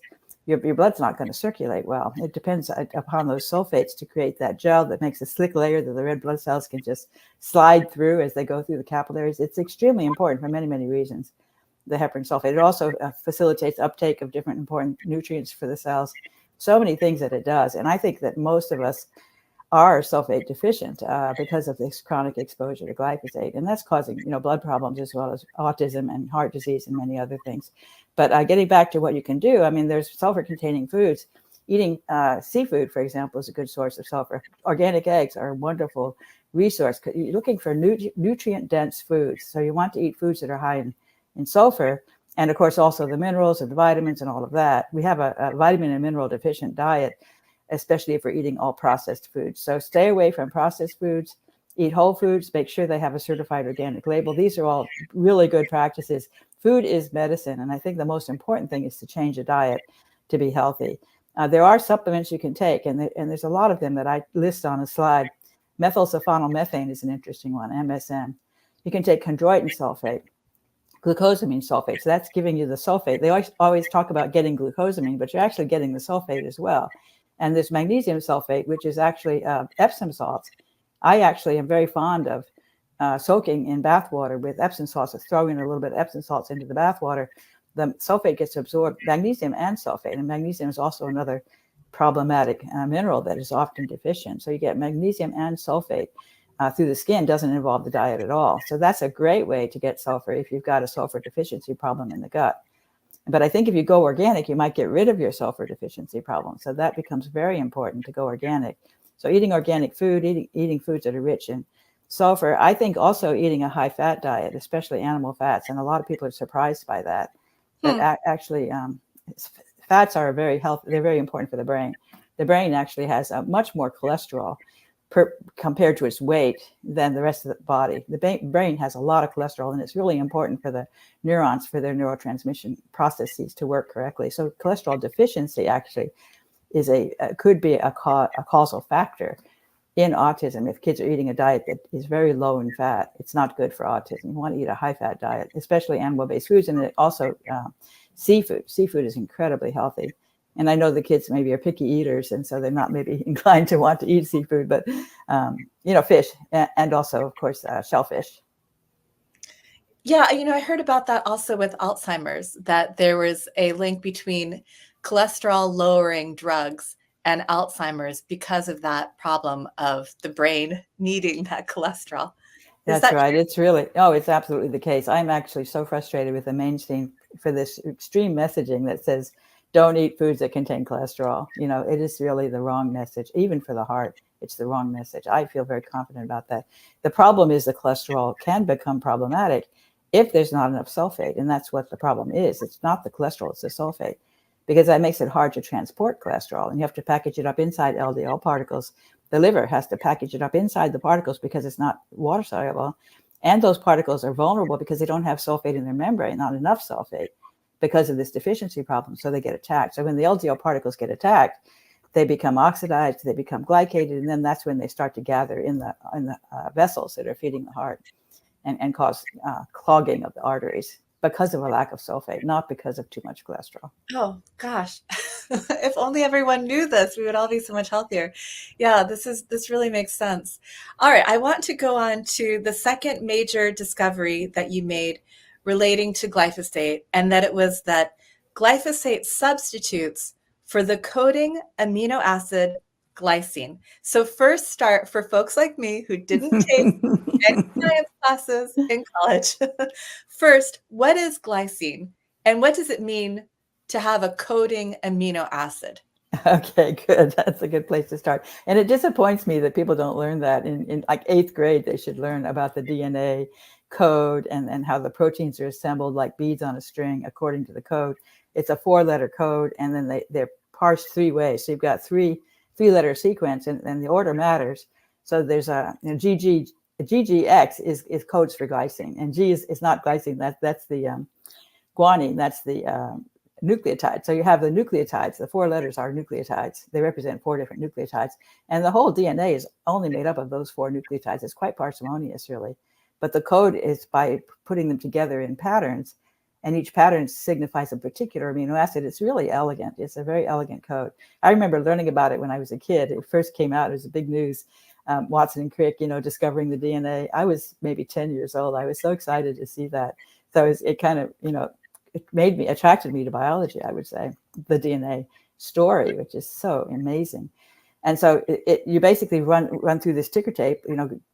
your blood's not going to circulate well. It depends upon those sulfates to create that gel that makes a slick layer that the red blood cells can just slide through as they go through the capillaries. It's extremely important for many, many reasons, the heparin sulfate. It also facilitates uptake of different important nutrients for the cells. So many things that it does. And I think that most of us are sulfate deficient because of this chronic exposure to glyphosate. And that's causing, blood problems as well as autism and heart disease and many other things. But getting back to what you can do, I mean, there's sulfur-containing foods. Eating seafood, for example, is a good source of sulfur. Organic eggs are a wonderful resource. You're looking for nutrient-dense foods. So you want to eat foods that are high in sulfur. And, of course, also the minerals and the vitamins and all of that. We have a vitamin and mineral deficient diet, especially if we're eating all processed foods. So stay away from processed foods, eat whole foods, make sure they have a certified organic label. These are all really good practices. Food is medicine. And I think the most important thing is to change a diet to be healthy. There are supplements you can take, and there's a lot of them that I list on a slide. Methylsulfonylmethane is an interesting one, MSM. You can take chondroitin sulfate, glucosamine sulfate. So that's giving you the sulfate. They always talk about getting glucosamine, but you're actually getting the sulfate as well. And there's magnesium sulfate, which is actually Epsom salts. I actually am very fond of soaking in bath water with Epsom salts, throwing a little bit of Epsom salts into the bath water. The sulfate gets absorbed, magnesium and sulfate. And magnesium is also another problematic mineral that is often deficient. So you get magnesium and sulfate through the skin. Doesn't involve the diet at all. So that's a great way to get sulfur if you've got a sulfur deficiency problem in the gut. But I think if you go organic, you might get rid of your sulfur deficiency problem. So that becomes very important to go organic. So eating organic food, eating foods that are rich in sulfur. I think also eating a high fat diet, especially animal fats, and a lot of people are surprised by that. That actually, fats are very healthy. They're very important for the brain. The brain actually has much more cholesterol compared to its weight than the rest of the body. The brain has a lot of cholesterol, and it's really important for the neurons, for their neurotransmission processes to work correctly. So cholesterol deficiency actually is could be a causal factor in autism. If kids are eating a diet that is very low in fat, it's not good for autism. You want to eat a high fat diet, especially animal-based foods, and also seafood. Seafood is incredibly healthy. And I know the kids maybe are picky eaters, and so they're not maybe inclined to want to eat seafood, but fish, and also, of course, shellfish. Yeah, I heard about that also with Alzheimer's, that there was a link between cholesterol lowering drugs and Alzheimer's because of that problem of the brain needing that cholesterol. That's right. It's really, it's absolutely the case. I'm actually so frustrated with the mainstream for this extreme messaging that says, don't eat foods that contain cholesterol. It is really the wrong message. Even for the heart, it's the wrong message. I feel very confident about that. The problem is the cholesterol can become problematic if there's not enough sulfate. And that's what the problem is. It's not the cholesterol, it's the sulfate, because that makes it hard to transport cholesterol. And you have to package it up inside LDL particles. The liver has to package it up inside the particles because it's not water soluble. And those particles are vulnerable because they don't have sulfate in their membrane, not enough sulfate, because of this deficiency problem. So they get attacked. So when the LDL particles get attacked, they become oxidized, they become glycated, and then that's when they start to gather in the vessels that are feeding the heart and cause clogging of the arteries because of a lack of sulfate, not because of too much cholesterol. Oh, gosh. If only everyone knew this, we would all be so much healthier. Yeah, this really makes sense. All right, I want to go on to the second major discovery that you made relating to glyphosate, and that it was that glyphosate substitutes for the coding amino acid glycine. So first start for folks like me who didn't take any science classes in college. First, what is glycine and what does it mean to have a coding amino acid? Okay, good. That's a good place to start. And it disappoints me that people don't learn that in like 8th grade. They should learn about the DNA code and how the proteins are assembled like beads on a string according to the code. It's a 4-letter code, and then they're parsed 3 ways. So you've got three-letter sequence, and the order matters. So there's GGX is codes for glycine, and G is not glycine. That's the guanine. That's the nucleotide. So you have the nucleotides. The 4 letters are nucleotides. They represent 4 different nucleotides, and the whole DNA is only made up of those 4 nucleotides. It's quite parsimonious, really. But the code is by putting them together in patterns, and each pattern signifies a particular amino acid. It's really elegant. It's a very elegant code. I remember learning about it when I was a kid. It first came out. It was a big news. Watson and Crick, discovering the DNA. I was maybe 10 years old. I was so excited to see that. So it kind of, it attracted me to biology, I would say, the DNA story, which is so amazing. And so you basically run through this ticker tape,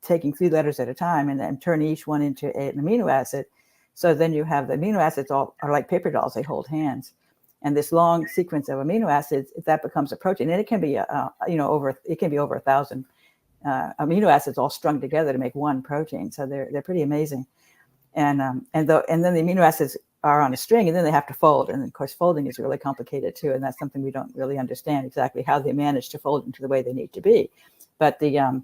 taking 3 letters at a time, and then turn each one into an amino acid. So then you have the amino acids all are like paper dolls; they hold hands, and this long sequence of amino acids that becomes a protein, and it can be over 1,000 amino acids all strung together to make one protein. So they're pretty amazing, and then the amino acids are on a string, and then they have to fold. And of course, folding is really complicated too, and that's something we don't really understand exactly how they manage to fold into the way they need to be. But the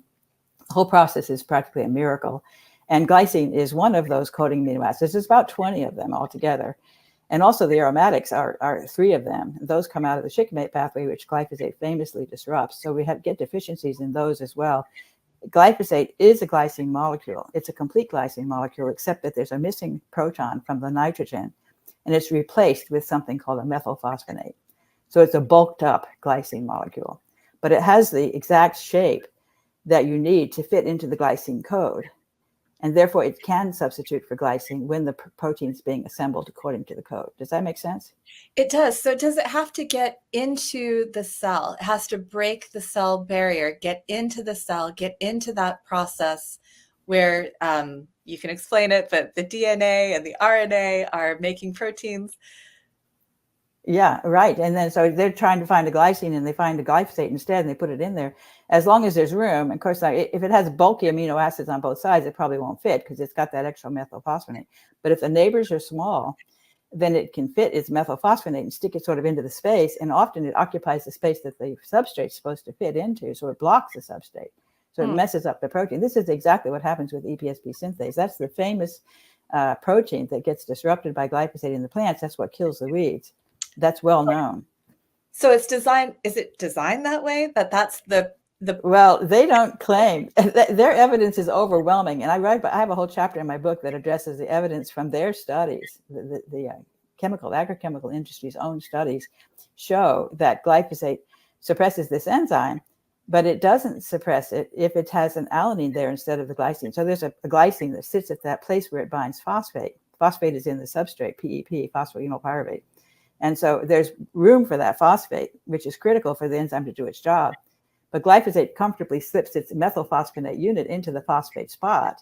whole process is practically a miracle. And glycine is one of those coding amino acids. There's about 20 of them altogether. And also the aromatics are 3 of them. Those come out of the shikimate pathway, which glyphosate famously disrupts. So we get deficiencies in those as well. Glyphosate is a glycine molecule. It's a complete glycine molecule, except that there's a missing proton from the nitrogen, and it's replaced with something called a methylphosphonate. So it's a bulked up glycine molecule, but it has the exact shape that you need to fit into the glycine code. And therefore, it can substitute for glycine when the protein is being assembled according to the code. Does that make sense? It does. So does it have to get into the cell? It has to break the cell barrier, get into the cell, get into that process where you can explain it, but the DNA and the RNA are making proteins. Yeah, right. And then so they're trying to find a glycine and they find a glyphosate instead and they put it in there. As long as there's room, of course, if it has bulky amino acids on both sides, it probably won't fit because it's got that extra methylphosphonate. But if the neighbors are small, then it can fit its methylphosphonate and stick it sort of into the space. And often it occupies the space that the substrate is supposed to fit into. So it blocks the substrate. So it messes up the protein. This is exactly what happens with EPSP synthase. That's the famous protein that gets disrupted by glyphosate in the plants. That's what kills the weeds. That's well known. So it's designed, is it designed that way? That's the Well, they don't claim. Their evidence is overwhelming. And I have a whole chapter in my book that addresses the evidence from their studies. The agrochemical industry's own studies show that glyphosate suppresses this enzyme, but it doesn't suppress it if it has an alanine there instead of the glycine. So there's a glycine that sits at that place where it binds phosphate. Phosphate is in the substrate, PEP, phosphoenolpyruvate. And so there's room for that phosphate, which is critical for the enzyme to do its job. But glyphosate comfortably slips its methylphosphonate unit into the phosphate spot.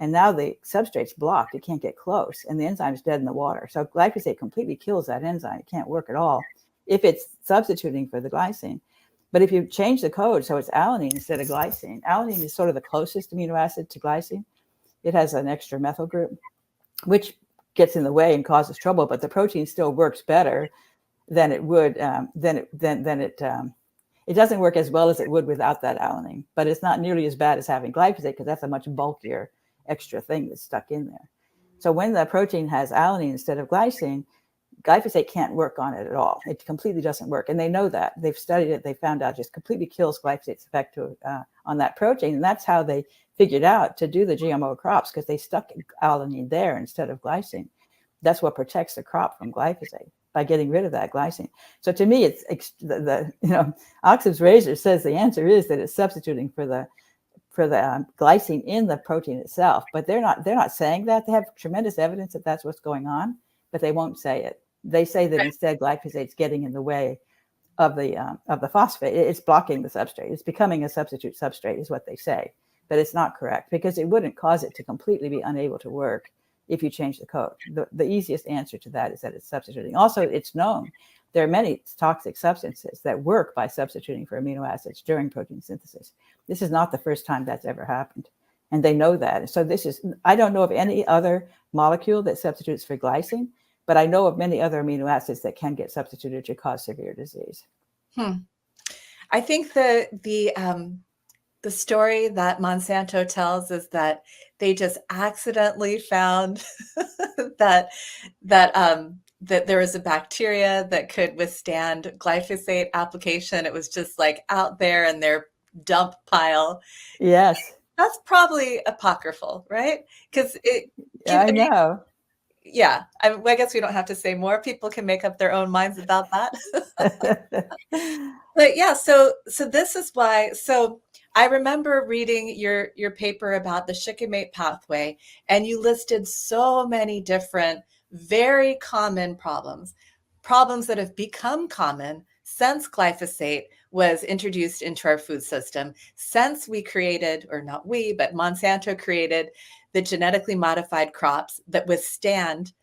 And now the substrate's blocked. It can't get close. And the enzyme's dead in the water. So glyphosate completely kills that enzyme. It can't work at all if it's substituting for the glycine. But if you change the code so it's alanine instead of glycine, alanine is sort of the closest amino acid to glycine. It has an extra methyl group, which gets in the way and causes trouble, but the protein still works better than it would. It doesn't work as well as it would without that alanine, but it's not nearly as bad as having glyphosate because that's a much bulkier extra thing that's stuck in there. So when the protein has alanine instead of glycine, glyphosate can't work on it at all. It completely doesn't work. And they know that. They've studied it. They found out it just completely kills glyphosate's effect on that protein. And that's how they figured out to do the GMO crops, because they stuck alanine there instead of glycine. That's what protects the crop from glyphosate, by getting rid of that glycine. So to me, it's Occam's razor says the answer is that it's substituting for the glycine in the protein itself. But they're not saying that. They have tremendous evidence that that's what's going on, but they won't say it. They say that instead glyphosate's getting in the way of the phosphate. It's blocking the substrate. It's becoming a substitute substrate, is what they say. But it's not correct, because it wouldn't cause it to completely be unable to work if you change the code. The easiest answer to that is that it's substituting. Also, it's known there are many toxic substances that work by substituting for amino acids during protein synthesis. This is not the first time that's ever happened. And they know that. So I don't know of any other molecule that substitutes for glycine, but I know of many other amino acids that can get substituted to cause severe disease. I think the story that Monsanto tells is that they just accidentally found that there was a bacteria that could withstand glyphosate application. It was just like out there in their dump pile. Yes. That's probably apocryphal, right? Because I know. Yeah, I guess we don't have to say more. People can make up their own minds about that. But yeah, so this is why. So I remember reading your paper about the shikimate pathway, and you listed so many different, very common problems that have become common since glyphosate was introduced into our food system, since we created, or not we, but Monsanto created the genetically modified crops that withstand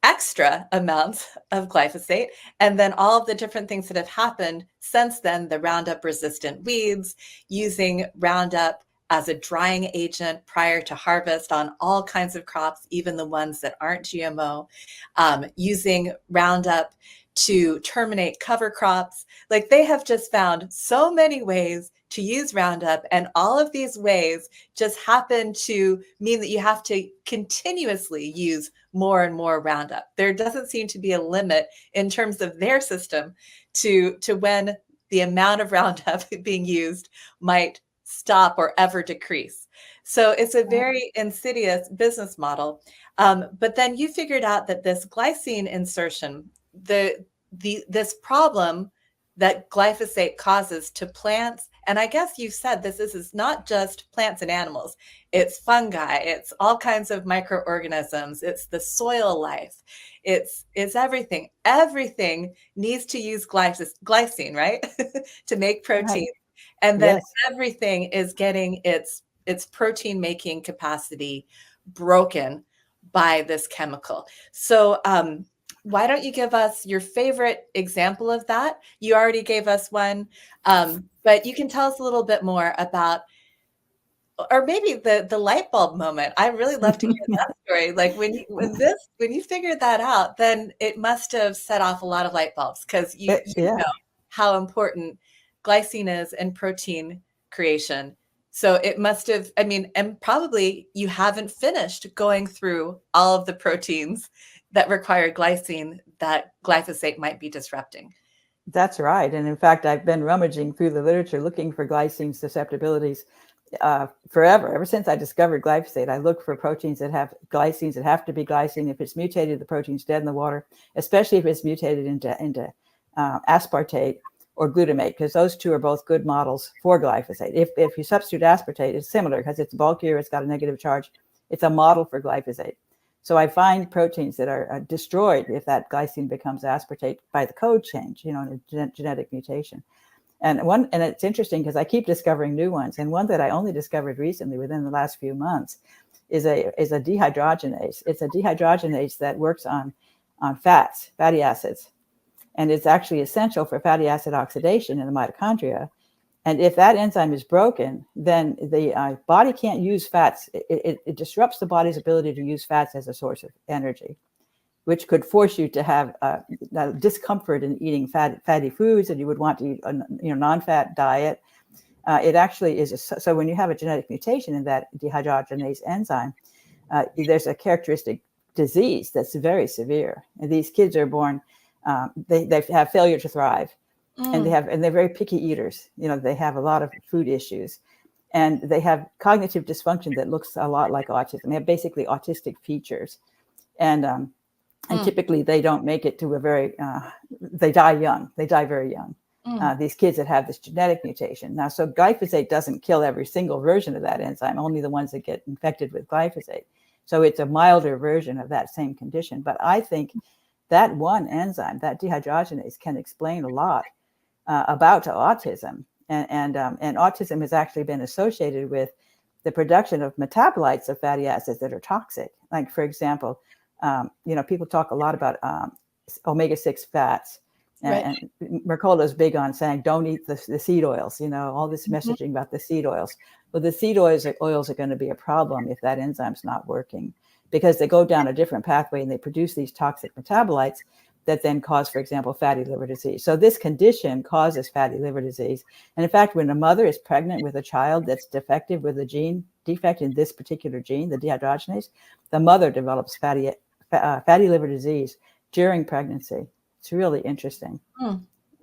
extra amounts of glyphosate, and then all of the different things that have happened since then, the Roundup resistant weeds, using Roundup as a drying agent prior to harvest on all kinds of crops, even the ones that aren't GMO, using Roundup to terminate cover crops. Like, they have just found so many ways to use Roundup, and all of these ways just happen to mean that you have to continuously use more and more Roundup. There doesn't seem to be a limit in terms of their system to when the amount of Roundup being used might stop or ever decrease. So it's a very insidious business model. But then you figured out that this glycine insertion, this problem that glyphosate causes to plants, and I guess you said this is not just plants and animals, it's fungi, it's all kinds of microorganisms, it's the soil life, it's everything. Everything needs to use glycine, right? to make protein. Right. And then everything is getting its protein making capacity broken by this chemical. So why don't you give us your favorite example of that? You already gave us one, but you can tell us a little bit more about, or maybe the light bulb moment. I really love to hear that story. Like when you figured that out, then it must have set off a lot of light bulbs, because you Yeah. know how important glycine is in protein creation. So it must have, I mean, and probably you haven't finished going through all of the proteins that require glycine that glyphosate might be disrupting. That's right. And in fact, I've been rummaging through the literature looking for glycine susceptibilities forever. Ever since I discovered glyphosate, I look for proteins that have glycines that have to be glycine. If it's mutated, the protein's dead in the water, especially if it's mutated into aspartate or glutamate, because those two are both good models for glyphosate. If you substitute aspartate, it's similar because it's bulkier, it's got a negative charge. It's a model for glyphosate. So I find proteins that are destroyed if that glycine becomes aspartate by the code change, in a genetic mutation. And it's interesting because I keep discovering new ones. And one that I only discovered recently, within the last few months, is a dehydrogenase. It's a dehydrogenase that works on fatty acids, and it's actually essential for fatty acid oxidation in the mitochondria. And if that enzyme is broken, then the body can't use fats. It disrupts the body's ability to use fats as a source of energy, which could force you to have discomfort in eating fatty foods, and you would want to eat a non-fat diet. It actually is. So when you have a genetic mutation in that dehydrogenase enzyme, there's a characteristic disease that's very severe. And these kids are born, they have failure to thrive. And they're very picky eaters. They have a lot of food issues, and they have cognitive dysfunction that looks a lot like autism. They have basically autistic features, and typically they don't make it to they die young. They die very young. These kids that have this genetic mutation. Now, so glyphosate doesn't kill every single version of that enzyme, only the ones that get infected with glyphosate. So it's a milder version of that same condition. But I think that one enzyme, that dehydrogenase, can explain a lot about autism, and autism has actually been associated with the production of metabolites of fatty acids that are toxic. Like, for example, people talk a lot about omega-6 fats, and Mercola is big on saying don't eat the seed oils. All this messaging about the seed oils. Well, the seed oils are going to be a problem if that enzyme's not working, because they go down a different pathway and they produce these toxic metabolites that then cause, for example, fatty liver disease. So this condition causes fatty liver disease. And in fact, when a mother is pregnant with a child that's defective with a gene defect in this particular gene, the dehydrogenase, the mother develops fatty liver disease during pregnancy. It's really interesting.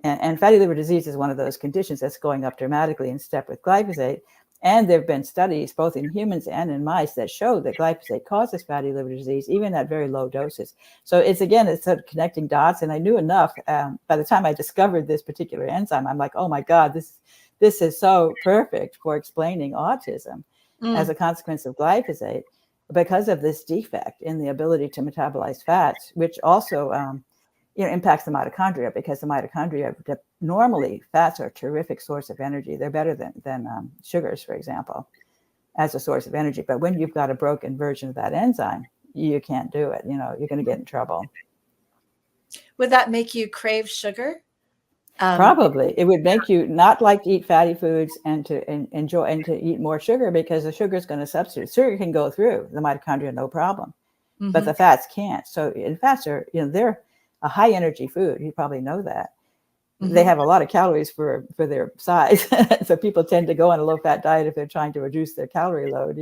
And fatty liver disease is one of those conditions that's going up dramatically in step with glyphosate. And there have been studies, both in humans and in mice, that show that glyphosate causes fatty liver disease, even at very low doses. So it's sort of connecting dots. And I knew enough. By the time I discovered this particular enzyme, I'm like, oh my God, this is so perfect for explaining autism as a consequence of glyphosate, because of this defect in the ability to metabolize fats, which also impacts the mitochondria, because the mitochondria, normally fats are a terrific source of energy. They're better than sugars, for example, as a source of energy. But when you've got a broken version of that enzyme, you can't do it. You're going to get in trouble. Would that make you crave sugar? Probably. It would make you not like to eat fatty foods and to enjoy and to eat more sugar, because the sugar is going to substitute. Sugar can go through the mitochondria, no problem, but the fats can't. So fats are, they're a high energy food. You probably know that. They have a lot of calories for their size. So people tend to go on a low fat diet if they're trying to reduce their calorie load,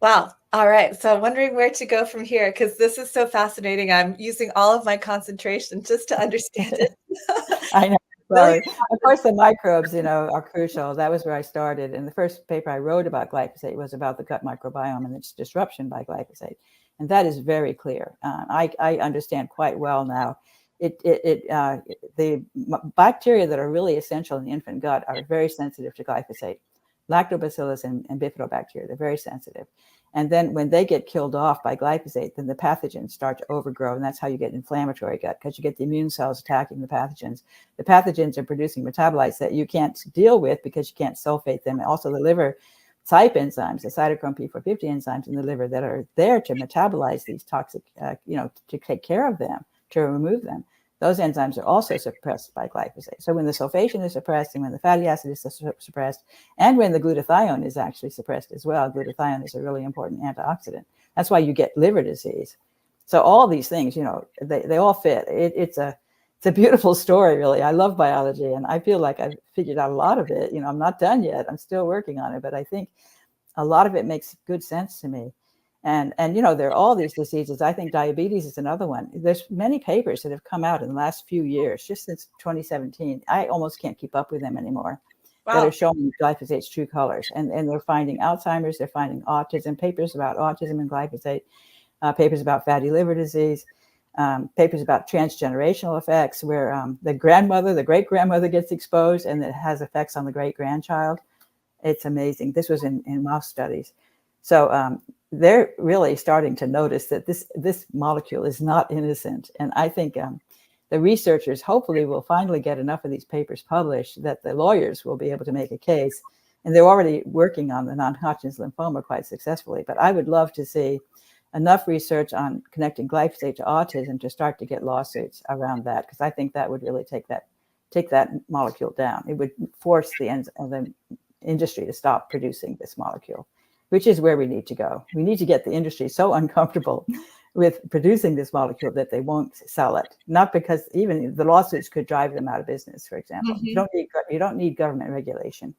Wow. All right. So I'm wondering where to go from here, because this is so fascinating. I'm using all of my concentration just to understand it. I know. Sorry. Of course, the microbes, are crucial. That was where I started. And the first paper I wrote about glyphosate was about the gut microbiome and its disruption by glyphosate. And that is very clear. I understand quite well now. The bacteria that are really essential in the infant gut are very sensitive to glyphosate. Lactobacillus and bifidobacteria, they're very sensitive. And then when they get killed off by glyphosate, then the pathogens start to overgrow. And that's how you get inflammatory gut, because you get the immune cells attacking the pathogens. The pathogens are producing metabolites that you can't deal with because you can't sulfate them. Also, the liver type enzymes, the cytochrome P450 enzymes in the liver that are there to metabolize these toxic, to take care of them, to remove them. Those enzymes are also suppressed by glyphosate. So when the sulfation is suppressed and when the fatty acid is suppressed and when the glutathione is actually suppressed as well, glutathione is a really important antioxidant. That's why you get liver disease. So all these things, they all fit. It's a beautiful story, really. I love biology, and I feel like I've figured out a lot of it. I'm not done yet. I'm still working on it, but I think a lot of it makes good sense to me. And there are all these diseases. I think diabetes is another one. There's many papers that have come out in the last few years, just since 2017. I almost can't keep up with them anymore. Wow. That are showing glyphosate's true colors. And they're finding Alzheimer's, they're finding autism, papers about autism and glyphosate, papers about fatty liver disease, papers about transgenerational effects where the great-grandmother gets exposed and it has effects on the great-grandchild. It's amazing. This was in mouse studies. So they're really starting to notice that this molecule is not innocent. And I think the researchers hopefully will finally get enough of these papers published that the lawyers will be able to make a case. And they're already working on the non-Hodgkin's lymphoma quite successfully. But I would love to see enough research on connecting glyphosate to autism to start to get lawsuits around that, because I think that would really take that molecule down. It would force the industry to stop producing this molecule, which is where we need to go. We need to get the industry so uncomfortable with producing this molecule that they won't sell it. Not because even the lawsuits could drive them out of business, for example. Mm-hmm. You don't need government regulation.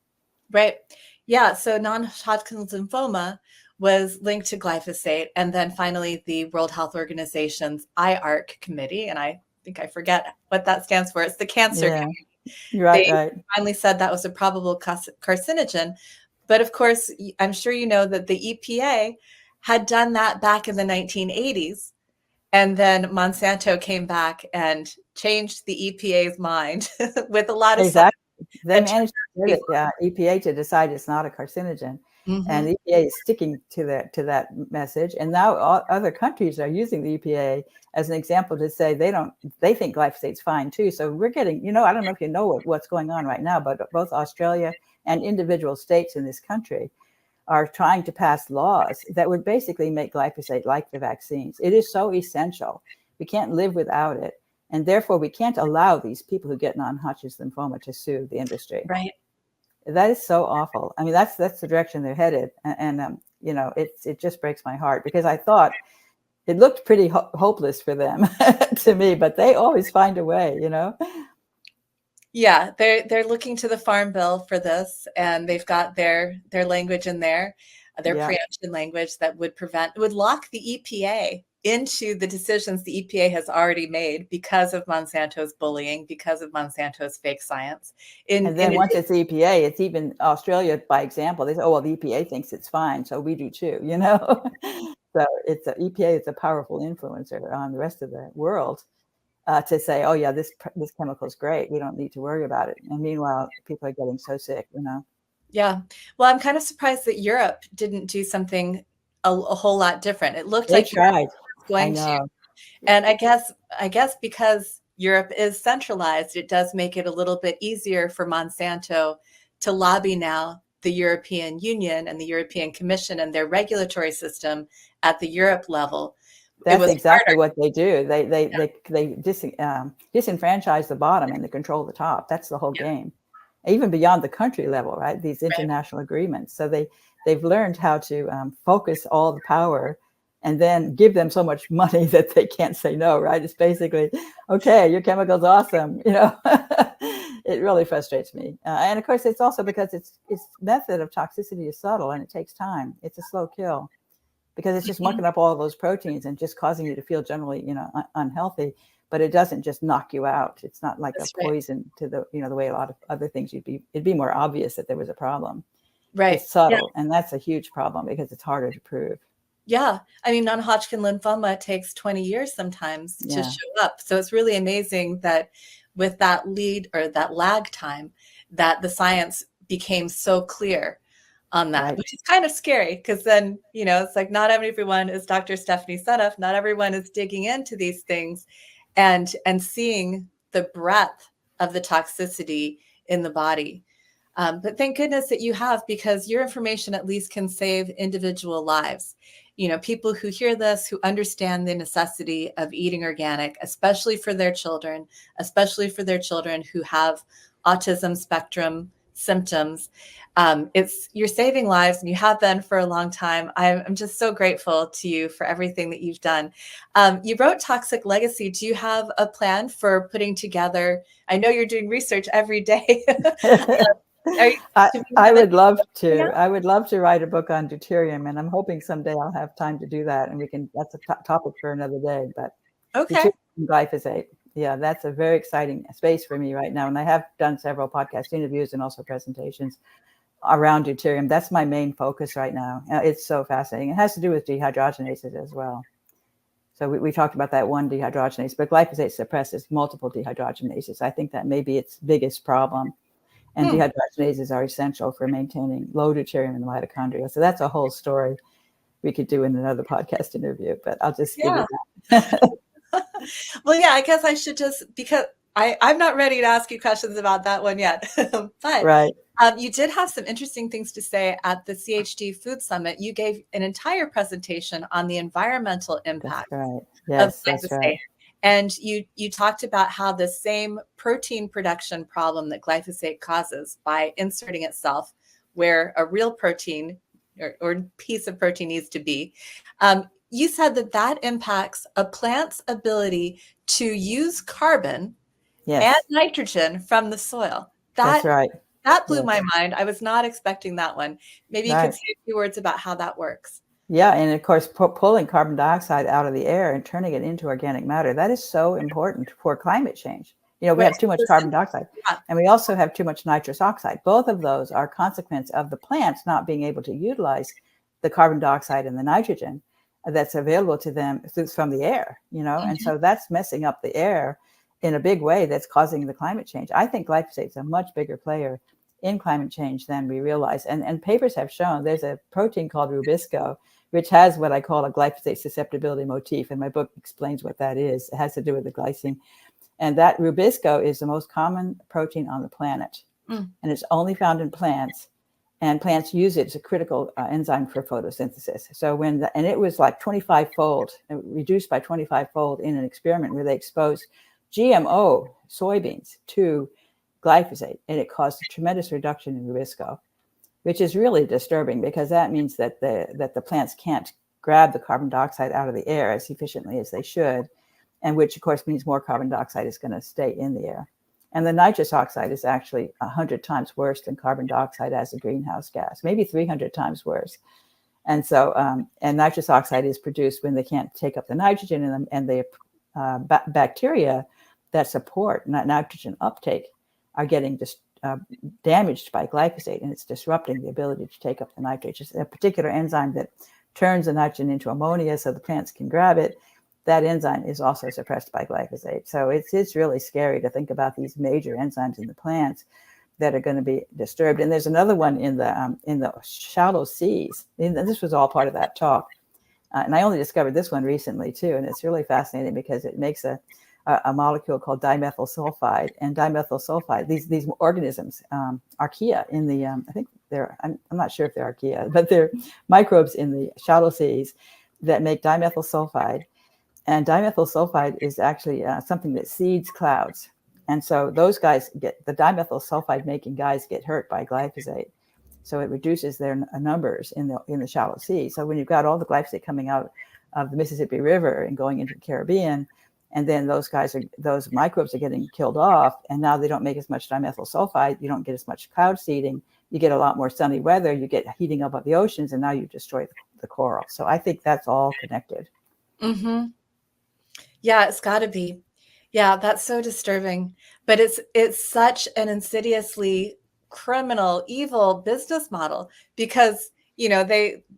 Right. Yeah. So non-Hodgkin's lymphoma was linked to glyphosate. And then finally, the World Health Organization's IARC committee, and I think I forget what that stands for. It's the cancer committee. They finally said that was a probable carcinogen. But of course, I'm sure you know that the EPA had done that back in the 1980s. And then Monsanto came back and changed the EPA's mind with a lot of exactly. They managed to get EPA to decide it's not a carcinogen. Mm-hmm. And the EPA is sticking to that message. And now other countries are using the EPA as an example to say they think glyphosate's fine too. So we're getting, I don't know if you know what's going on right now, but both Australia and individual states in this country are trying to pass laws that would basically make glyphosate like the vaccines. It is so essential. We can't live without it. And therefore, we can't allow these people who get non-Hodgkin's lymphoma to sue the industry. Right. That is so awful. I mean, that's the direction they're headed. And it just breaks my heart because I thought it looked pretty hopeless for them to me, but they always find a way, Yeah, they're looking to the Farm Bill for this, and they've got their language in there, their preemption language that would lock the EPA into the decisions the EPA has already made because of Monsanto's bullying, because of Monsanto's fake science. And then once it's EPA, it's even Australia, by example. They say, oh, well, the EPA thinks it's fine, so we do too, So EPA is a powerful influencer on the rest of the world to say, oh, yeah, this chemical is great. We don't need to worry about it. And meanwhile, people are getting so sick, Yeah. Well, I'm kind of surprised that Europe didn't do something a whole lot different. It looked they like tried. Going to. And I guess because Europe is centralized, it does make it a little bit easier for Monsanto to lobby now the European Union and the European Commission and their regulatory system at the Europe level. That's exactly what they do. They disenfranchise the bottom and they control the top. That's the whole game. Even beyond the country level, right? These international agreements. So they've learned how to focus all the power and then give them so much money that they can't say no, right? It's basically, okay, your chemical's awesome, It really frustrates me. And of course, it's also because its method of toxicity is subtle and it takes time. It's a slow kill because it's just mucking up all of those proteins and just causing you to feel generally, unhealthy. But it doesn't just knock you out. It's not like a poison to the way a lot of other things it'd be more obvious that there was a problem. Right. It's subtle. And that's a huge problem because it's harder to prove. Yeah. I mean, non-Hodgkin lymphoma takes 20 years sometimes to show up. So it's really amazing that with that lead or that lag time, that the science became so clear on that, which is kind of scary because then, it's like not everyone is Dr. Stephanie Seneff. Not everyone is digging into these things and seeing the breadth of the toxicity in the body. But thank goodness that you have, because your information at least can save individual lives. You know, people who hear this, who understand the necessity of eating organic, especially for their children, who have autism spectrum symptoms. You're saving lives, and you have been for a long time. I'm just so grateful to you for everything that you've done. You wrote Toxic Legacy. Do you have a plan for putting together? I know you're doing research every day. I would love to. I would love to write a book on deuterium, and I'm hoping someday I'll have time to do that. And we can. That's a topic for another day. But Okay. Glyphosate. Yeah, that's a very exciting space for me right now. And I have done several podcast interviews and also presentations around deuterium. That's my main focus right now. It's so fascinating. It has to do with dehydrogenases as well. So we talked about that one dehydrogenase, but glyphosate suppresses multiple dehydrogenases. I think that may be its biggest problem. And dehydrogenases are essential for maintaining low deuterium in the mitochondria. So that's a whole story we could do in another podcast interview, but I'll just give you that. Well, yeah, I guess I should just, because I'm not ready to ask you questions about that one yet. But right. You did have some interesting things to say at the CHD Food Summit. You gave an entire presentation on the environmental impact of glyphosate. That's right. And you talked about how the same protein production problem that glyphosate causes by inserting itself where a real protein or piece of protein needs to be. You said that impacts a plant's ability to use carbon and nitrogen from the soil. That's right. That blew my mind. I was not expecting that one. Maybe you could say a few words about how that works. Yeah, and of course, pulling carbon dioxide out of the air and turning it into organic matter, that is so important for climate change. You know, we have too much carbon dioxide, and we also have too much nitrous oxide. Both of those are consequence of the plants not being able to utilize the carbon dioxide and the nitrogen that's available to them from the air, you know, and so that's messing up the air in a big way that's causing the climate change. I think glyphosate is a much bigger player in climate change than we realize. And papers have shown there's a protein called rubisco, which has what I call a glyphosate susceptibility motif. And my book explains what that is. It has to do with the glycine. And that rubisco is the most common protein on the planet. And it's only found in plants. And plants use it as a critical enzyme for photosynthesis. So and it was like 25-fold, reduced by 25-fold in an experiment where they exposed GMO soybeans to glyphosate, and it caused a tremendous reduction in rubisco, which is really disturbing because that means that the plants can't grab the carbon dioxide out of the air as efficiently as they should, and which of course means more carbon dioxide is going to stay in the air. And the nitrous oxide is actually 100 times worse than carbon dioxide as a greenhouse gas, maybe 300 times worse. And so, and nitrous oxide is produced when they can't take up the nitrogen, and the bacteria that support nitrogen uptake are getting damaged by glyphosate, and it's disrupting the ability to take up the nitrogen. It's a particular enzyme that turns the nitrogen into ammonia so the plants can grab it. That enzyme is also suppressed by glyphosate. So it's really scary to think about these major enzymes in the plants that are going to be disturbed. And there's another one in the shallow seas. And this was all part of that talk. And I only discovered this one recently too. And it's really fascinating because it makes a molecule called dimethyl sulfide. And dimethyl sulfide, these organisms, archaea in the, I think I'm not sure if they're archaea, but they're microbes in the shallow seas that make dimethyl sulfide. And dimethyl sulfide is actually something that seeds clouds. And so those guys the dimethyl sulfide making guys get hurt by glyphosate. So it reduces their numbers in the shallow sea. So when you've got all the glyphosate coming out of the Mississippi River and going into the Caribbean, and then those microbes are getting killed off, and now they don't make as much dimethyl sulfide, you don't get as much cloud seeding, you get a lot more sunny weather, you get heating up of the oceans, and now you destroy the coral. So I think that's all connected. Mm-hmm. Yeah, it's got to be. Yeah, that's so disturbing. But it's such an insidiously criminal, evil business model because, you know,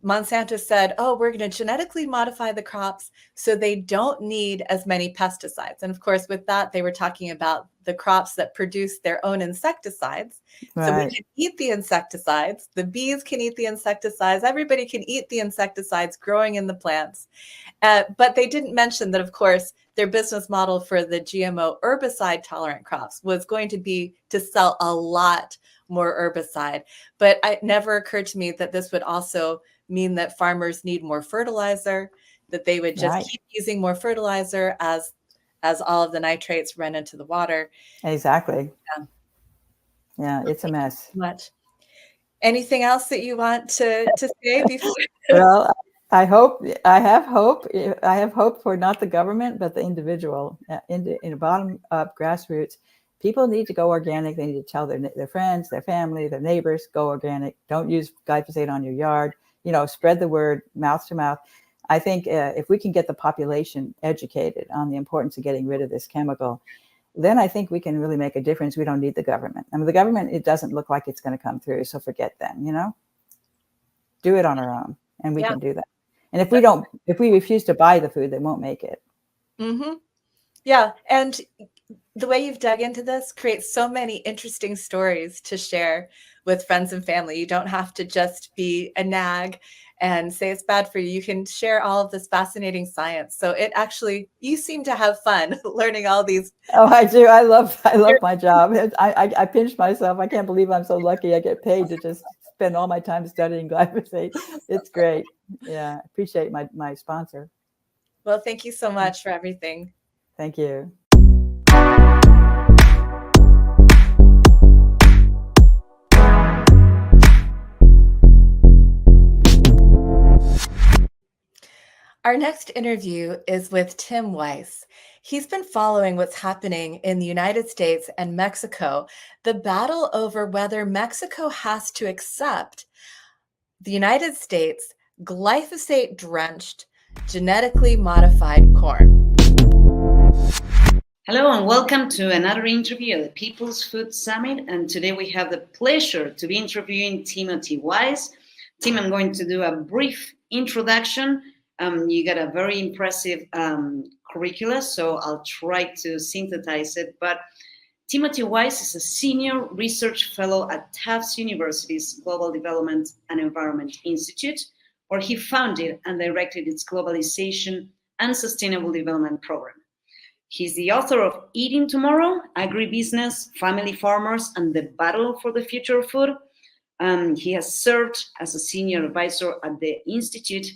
Monsanto said, oh, we're going to genetically modify the crops so they don't need as many pesticides. And of course, with that, they were talking about the crops that produce their own insecticides. So we Right. can eat the insecticides, the bees can eat the insecticides, everybody can eat the insecticides growing in the plants. But they didn't mention that, of course, their business model for the GMO herbicide tolerant crops was going to be to sell a lot more herbicide. But it never occurred to me that this would also mean that farmers need more fertilizer, that they would just Right. keep using more fertilizer as all of the nitrates run into the water. Exactly. Yeah. Yeah, it's a mess. Much. Anything else that you want to say before? Well, I have hope for not the government, but the individual, in the bottom up grassroots. People need to go organic. They need to tell their friends, their family, their neighbors, go organic. Don't use glyphosate on your yard. Spread the word mouth to mouth. I think if we can get the population educated on the importance of getting rid of this chemical, then I think we can really make a difference. We don't need the government. I mean, the government, it doesn't look like it's going to come through. So forget them, do it on our own, and we can do that. And if we refuse to buy the food, they won't make it. Mm-hmm. Yeah. And the way you've dug into this creates so many interesting stories to share with friends and family. You don't have to just be a nag and say it's bad for you. You can share all of this fascinating science. So you seem to have fun learning all these. Oh, I do. I love my job. I pinch myself. I can't believe I'm so lucky. I get paid to just spend all my time studying glyphosate. It's great. Yeah. I appreciate my sponsor. Well, thank you so much for everything. Thank you. Our next interview is with Tim Weiss. He's been following what's happening in the United States and Mexico, the battle over whether Mexico has to accept the United States glyphosate-drenched, genetically modified corn. Hello and welcome to another interview at the People's Food Summit. And today we have the pleasure to be interviewing Timothy Weiss. Tim, I'm going to do a brief introduction. You got a very impressive curricula, so I'll try to synthesize it. But Timothy Weiss is a senior research fellow at Tufts University's Global Development and Environment Institute, where he founded and directed its Globalization and Sustainable Development Program. He's the author of Eating Tomorrow, Agribusiness, Family Farmers, and the Battle for the Future of Food. He has served as a senior advisor at the Institute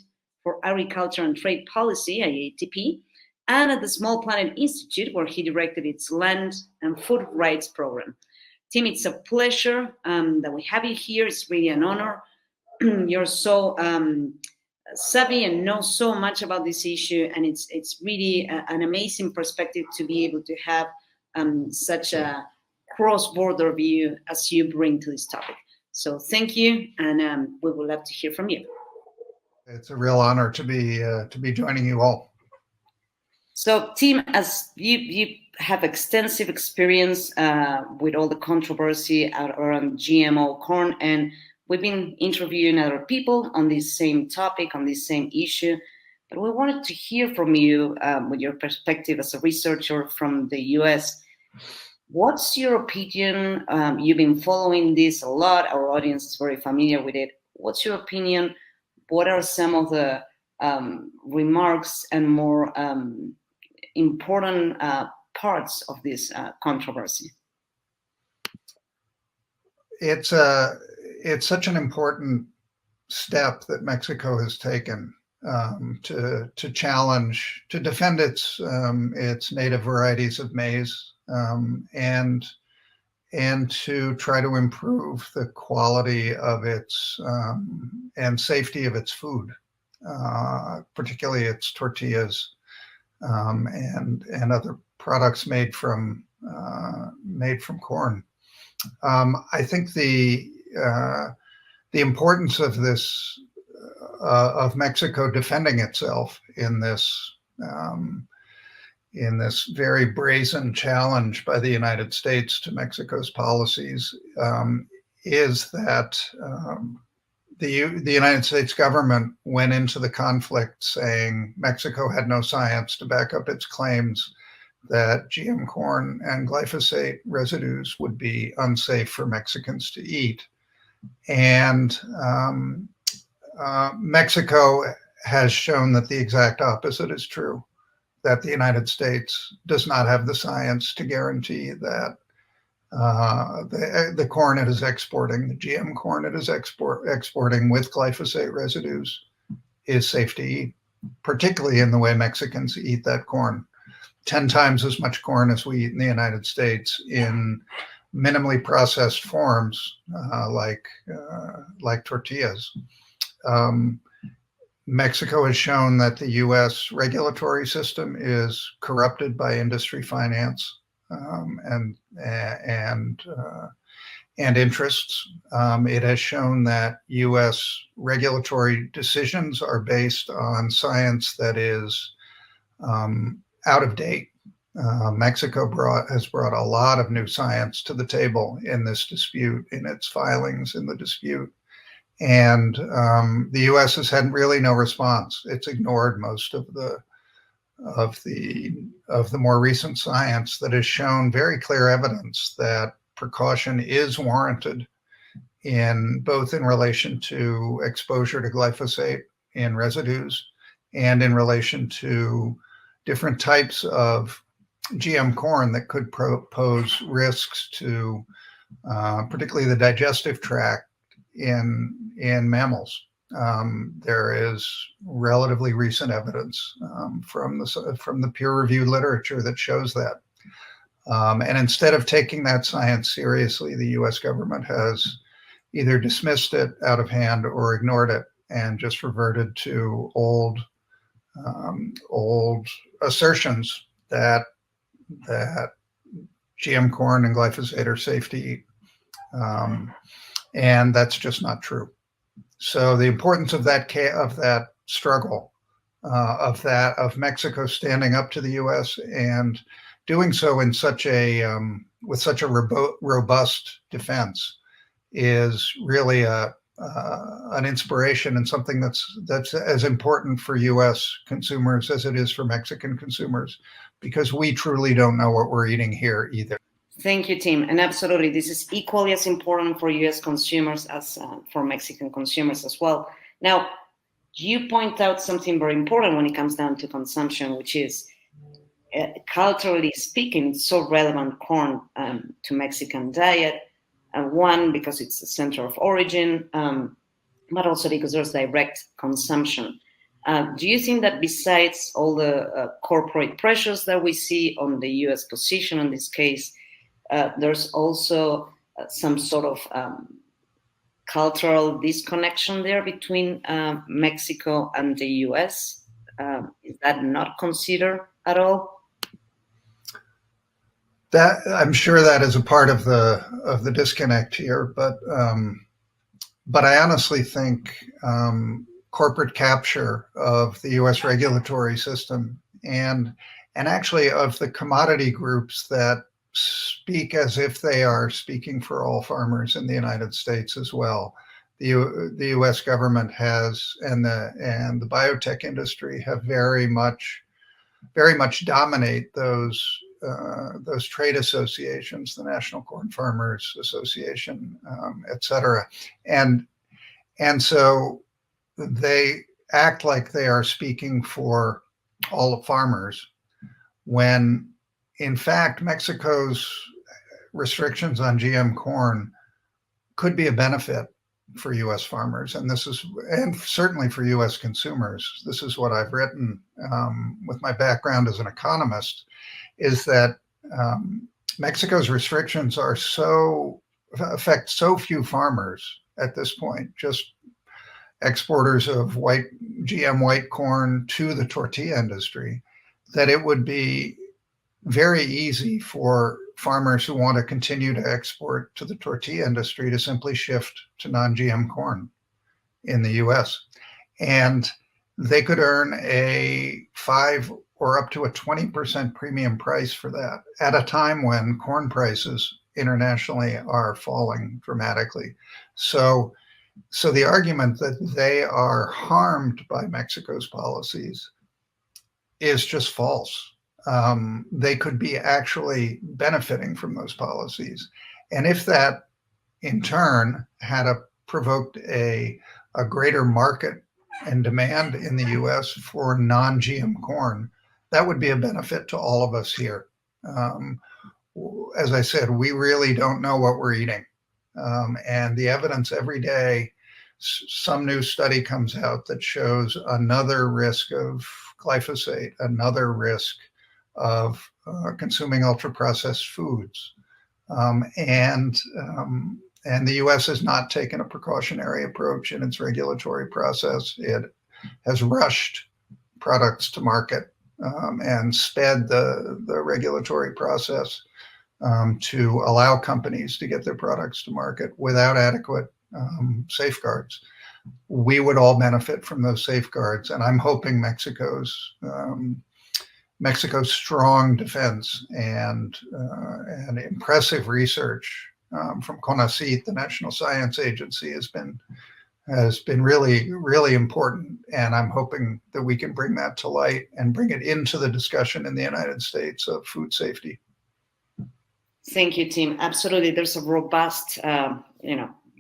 for Agriculture and Trade Policy, IATP, and at the Small Planet Institute, where he directed its Land and Food Rights Program. Tim, it's a pleasure that we have you here. It's really an honor. You're so savvy and know so much about this issue, and it's really an amazing perspective to be able to have such a cross-border view as you bring to this topic. So thank you, and we would love to hear from you. It's a real honor to be joining you all. So, Tim, as you have extensive experience with all the controversy around GMO corn, and we've been interviewing other people on this same topic, on this same issue, but we wanted to hear from you with your perspective as a researcher from the US. What's your opinion? You've been following this a lot. Our audience is very familiar with it. What's your opinion? What are some of the remarks and more important parts of this controversy? It's such an important step that Mexico has taken to challenge, to defend its native varieties of maize, and to try to improve the quality of its and safety of its food, particularly its tortillas and other products made from corn. I think the importance of this of Mexico defending itself in this very brazen challenge by the United States to Mexico's policies is that the United States government went into the conflict saying Mexico had no science to back up its claims, that GM corn and glyphosate residues would be unsafe for Mexicans to eat. And Mexico has shown that the exact opposite is true, that the United States does not have the science to guarantee that the corn it is exporting, the GM corn it is exporting with glyphosate residues, is safe to eat, particularly in the way Mexicans eat that corn. 10 times as much corn as we eat in the United States in minimally processed forms, like tortillas. Mexico has shown that the U.S. regulatory system is corrupted by industry finance and interests. It has shown that U.S. regulatory decisions are based on science that is out of date. Mexico has brought a lot of new science to the table in this dispute, in its filings in the dispute. And the U.S. has had really no response. It's ignored most of the more recent science that has shown very clear evidence that precaution is warranted both in relation to exposure to glyphosate in residues and in relation to different types of GM corn that could pose risks to particularly the digestive tract in mammals. There is relatively recent evidence from the peer-reviewed literature that shows that. And instead of taking that science seriously, the U.S. government has either dismissed it out of hand or ignored it and just reverted to old assertions that GM corn and glyphosate are safe to eat. And that's just not true. So the importance of that struggle, of Mexico standing up to the U.S. and doing so in with such a robust defense, is really an inspiration and something that's as important for U.S. consumers as it is for Mexican consumers, because we truly don't know what we're eating here either. Thank you, Tim. And absolutely, this is equally as important for U.S. consumers as for Mexican consumers as well. Now, you point out something very important when it comes down to consumption, which is, culturally speaking, it's so relevant, corn, to Mexican diet. One, because it's the center of origin, but also because there's direct consumption. Do you think that besides all the corporate pressures that we see on the U.S. position in this case, there's also some sort of cultural disconnection there between Mexico and the U.S.? Is that not considered at all? That, I'm sure that is a part of the disconnect here, but I honestly think corporate capture of the U.S. regulatory system and actually of the commodity groups that speak as if they are speaking for all farmers in the United States as well. The U.S. government has, and the biotech industry have very much dominate those trade associations, the National Corn Farmers Association, et cetera. And so they act like they are speaking for all the farmers, when in fact Mexico's restrictions on GM corn could be a benefit for U.S. farmers, and certainly for U.S. consumers. This is what I've written with my background as an economist, is that Mexico's restrictions affect so few farmers at this point, just exporters of GM white corn to the tortilla industry, that it would be very easy for farmers who want to continue to export to the tortilla industry to simply shift to non-GM corn in the U.S. And they could earn a 5 or up to a 20% premium price for that at a time when corn prices internationally are falling dramatically. So the argument that they are harmed by Mexico's policies is just false. they could be actually benefiting from those policies. And if that in turn had provoked a greater market and demand in the US for non-GM corn, that would be a benefit to all of us here. As I said, we really don't know what we're eating. And the evidence every day, some new study comes out that shows another risk of glyphosate, another risk of consuming ultra-processed foods. And the U.S. has not taken a precautionary approach in its regulatory process. It has rushed products to market and sped the regulatory process to allow companies to get their products to market without adequate safeguards. We would all benefit from those safeguards, and I'm hoping Mexico's strong defense and impressive research from CONACYT, the National Science Agency, has been really, really important. And I'm hoping that we can bring that to light and bring it into the discussion in the United States of food safety. Thank you, Tim. Absolutely. There's a robust,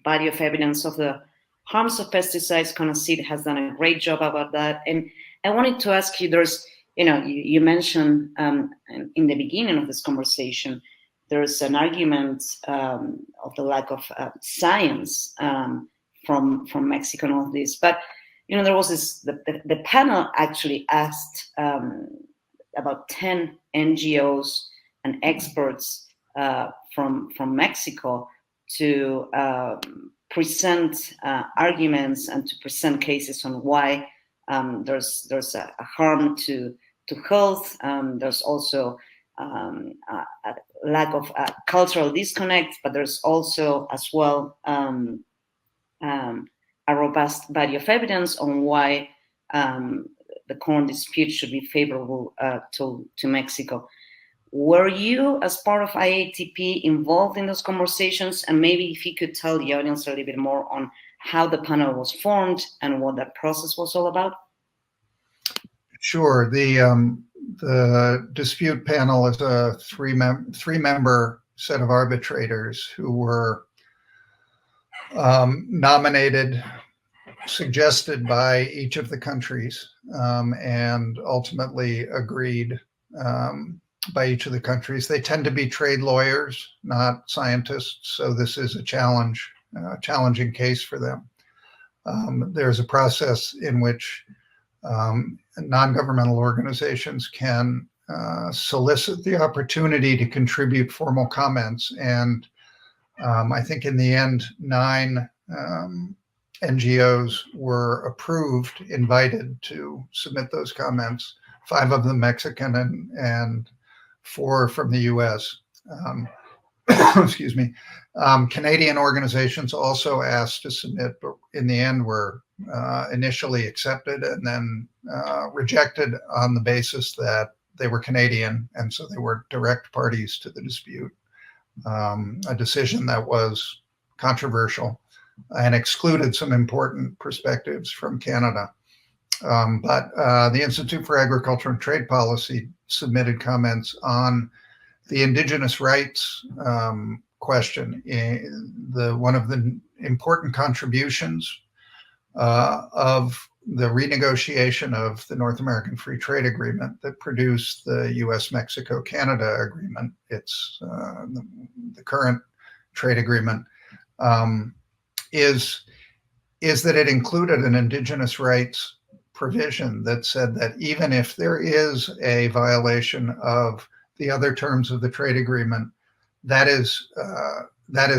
body of evidence of the harms of pesticides. CONACYT has done a great job about that. And I wanted to ask you, you mentioned in the beginning of this conversation, there's an argument of the lack of science from Mexico and all this. But, there was the panel actually asked about 10 NGOs and experts from Mexico to present arguments and to present cases on why there's a harm to health. There's also a lack of cultural disconnect, but there's also as well a robust body of evidence on why the corn dispute should be favorable to Mexico. Were you, as part of IATP, involved in those conversations? And maybe if you could tell the audience a little bit more on how the panel was formed and what that process was all about? Sure. The dispute panel is a three-member set of arbitrators who were nominated, suggested by each of the countries, and ultimately agreed by each of the countries. They tend to be trade lawyers, not scientists, so this is a challenging case for them. There's a process in which non-governmental organizations can solicit the opportunity to contribute formal comments. And I think in the end, 9 NGOs were invited to submit those comments, 5 of them Mexican and 4 from the US. Excuse me. Canadian organizations also asked to submit, but in the end were initially accepted and then rejected on the basis that they were Canadian, and so they were direct parties to the dispute. A decision that was controversial and excluded some important perspectives from Canada. But the Institute for Agriculture and Trade Policy submitted comments on the indigenous rights question. One of the important contributions of the renegotiation of the North American Free Trade Agreement that produced the US-Mexico-Canada Agreement, it's the current trade agreement, is that it included an indigenous rights provision that said that even if there is a violation of the other terms of the trade agreement, that is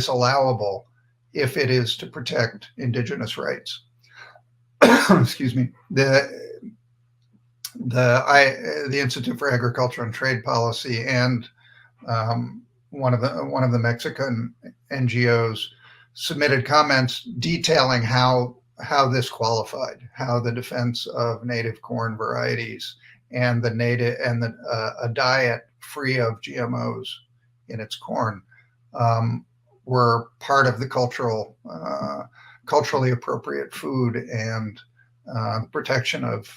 allowable if it is to protect indigenous rights. Excuse me. The Institute for Agriculture and Trade Policy and one of the Mexican NGOs submitted comments detailing how this qualified, how the defense of native corn varieties and a diet free of GMOs in its corn were part of the culturally appropriate food and protection of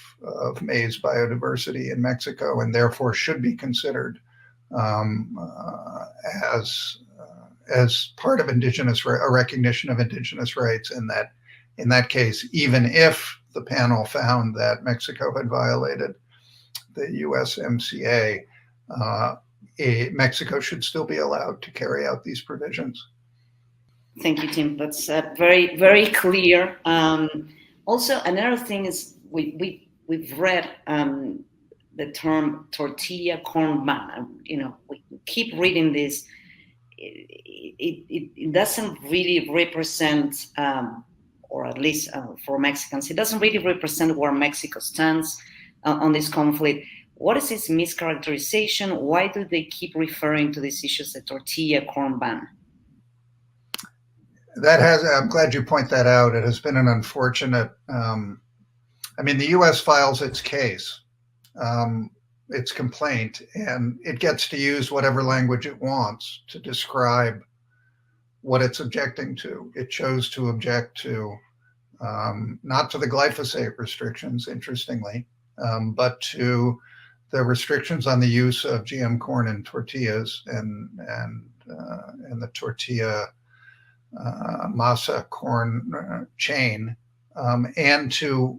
maize biodiversity in Mexico, and therefore should be considered as part of a recognition of indigenous rights. And that in that case, even if the panel found that Mexico had violated the USMCA, Mexico should still be allowed to carry out these provisions. Thank you, Tim. That's very, very clear. Also, another thing is we've read the term tortilla corn ban. We keep reading this. It doesn't really represent, or at least for Mexicans, it doesn't really represent where Mexico stands on this conflict. What is this mischaracterization? Why do they keep referring to these issues, the tortilla corn ban? I'm glad you point that out. It has been an unfortunate, the U.S. files its case, its complaint, and it gets to use whatever language it wants to describe what it's objecting to. It chose to object to, not to the glyphosate restrictions, interestingly, but to the restrictions on the use of GM corn in tortillas and the tortilla masa corn chain, and to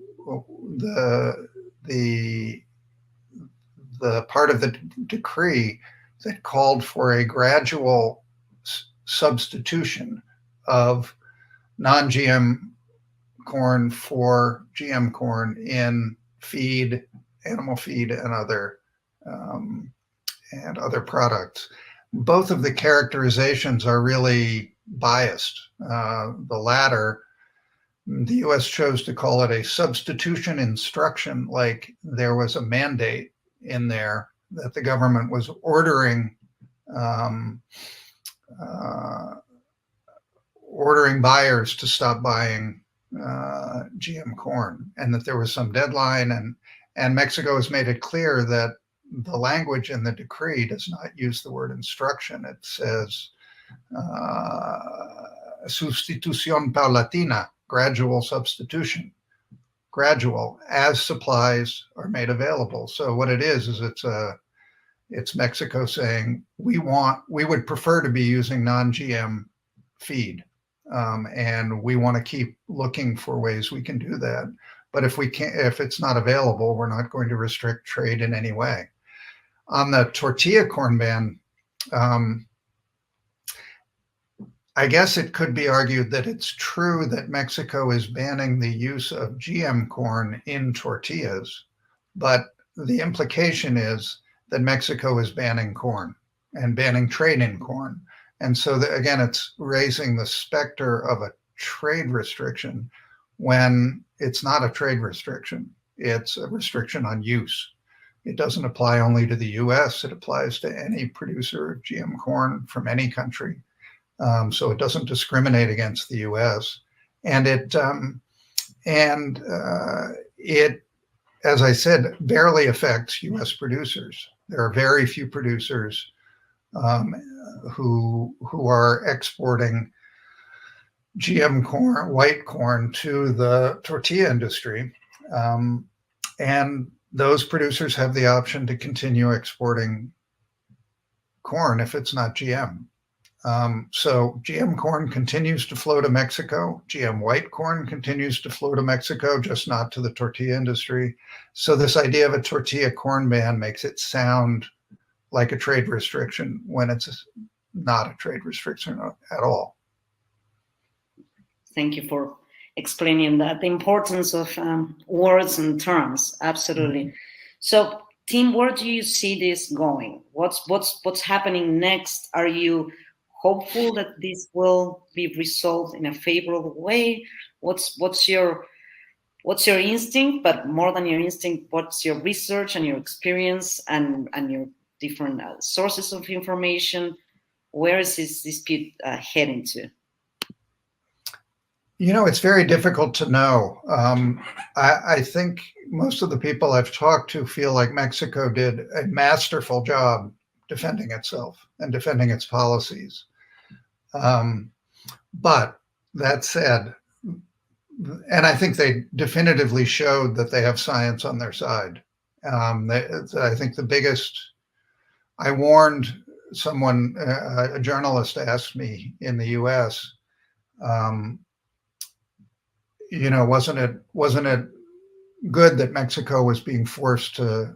the part of the decree that called for a gradual substitution of non-GM corn for GM corn in feed, animal feed, and other products. Both of the characterizations are really biased. The latter, the U.S. chose to call it a substitution instruction, like there was a mandate in there that the government was ordering buyers to stop buying GM corn, and that there was some deadline, and Mexico has made it clear that the language in the decree does not use the word instruction. It says sustitución paulatina, gradual substitution, gradual as supplies are made available. So what it is it's Mexico saying we would prefer to be using non-GM feed, and we want to keep looking for ways we can do that. But if it's not available, we're not going to restrict trade in any way. On the tortilla corn ban, I guess it could be argued that it's true that Mexico is banning the use of GM corn in tortillas, but the implication is that Mexico is banning corn and banning trade in corn. And so again, it's raising the specter of a trade restriction when it's not a trade restriction. It's a restriction on use. It doesn't apply only to the US, it applies to any producer of GM corn from any country. So it doesn't discriminate against the US. And it, as I said, barely affects US producers. There are very few producers who are exporting GM corn, white corn, to the tortilla industry. And those producers have the option to continue exporting corn if it's not GM. So GM corn continues to flow to Mexico. GM white corn continues to flow to Mexico, just not to the tortilla industry. So this idea of a tortilla corn ban makes it sound like a trade restriction when it's not a trade restriction at all. Thank you for explaining that, the importance of words and terms. Absolutely. Mm-hmm. So, Tim, where do you see this going? What's happening next? Are you hopeful that this will be resolved in a favorable way? What's your instinct? But more than your instinct, what's your research and your experience and your different sources of information? Where is this dispute heading to? It's very difficult to know. I think most of the people I've talked to feel like Mexico did a masterful job defending itself and defending its policies. But that said, and I think they definitively showed that they have science on their side. I think the biggest, I warned someone, a journalist asked me in the US, wasn't it good that Mexico was being forced to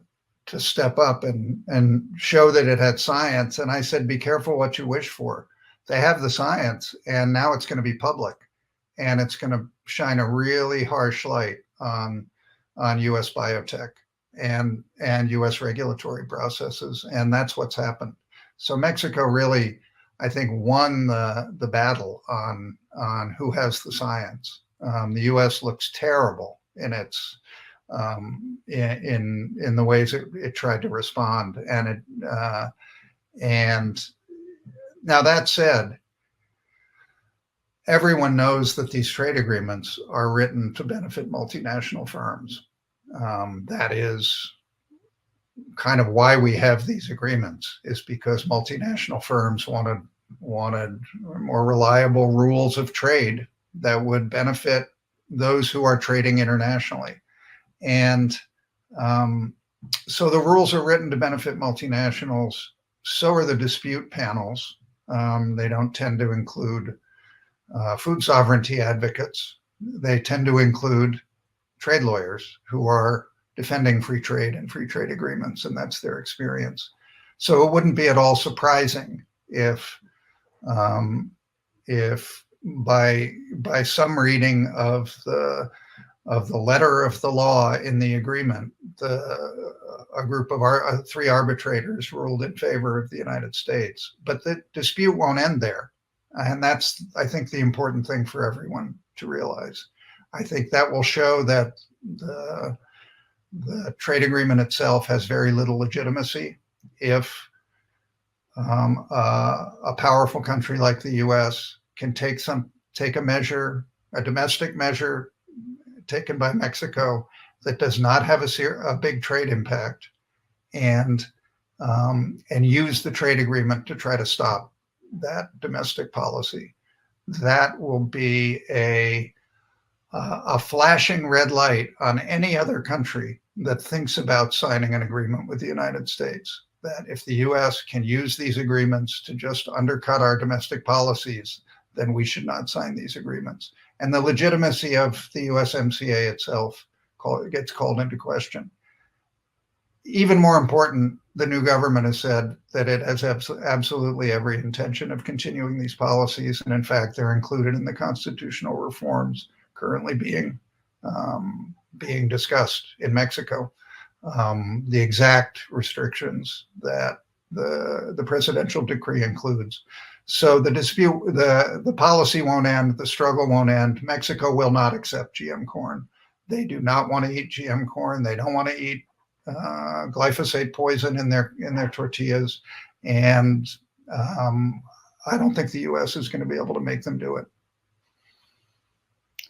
step up and show that it had science? And I said, be careful what you wish for. They have the science, and now it's going to be public, and it's going to shine a really harsh light on U.S. biotech and U.S. regulatory processes, and that's what's happened. So Mexico really, I think, won the battle on who has the science. The U.S. looks terrible in its in the ways it tried to respond, and now that said, everyone knows that these trade agreements are written to benefit multinational firms. That is kind of why we have these agreements, is because multinational firms wanted more reliable rules of trade that would benefit those who are trading internationally. And so the rules are written to benefit multinationals. So are the dispute panels. They don't tend to include food sovereignty advocates. They tend to include trade lawyers who are defending free trade and free trade agreements, and that's their experience. So it wouldn't be at all surprising if by some reading of the letter of the law in the agreement, a group of 3 arbitrators ruled in favor of the United States. But the dispute won't end there. And that's, I think, the important thing for everyone to realize. I think that will show that the trade agreement itself has very little legitimacy if a powerful country like the U.S. can take a domestic measure taken by Mexico that does not have a big trade impact, and use the trade agreement to try to stop that domestic policy. That will be a flashing red light on any other country that thinks about signing an agreement with the United States. That if the U.S. can use these agreements to just undercut our domestic policies, then we should not sign these agreements. And the legitimacy of the USMCA itself gets called into question. Even more important, the new government has said that it has absolutely every intention of continuing these policies. And in fact, they're included in the constitutional reforms currently being discussed in Mexico. The exact restrictions that the presidential decree includes. So the dispute, the policy won't end, the struggle won't end. Mexico will not accept GM corn. They do not want to eat GM corn. They don't want to eat glyphosate poison in their tortillas. And I don't think the U.S. is going to be able to make them do it.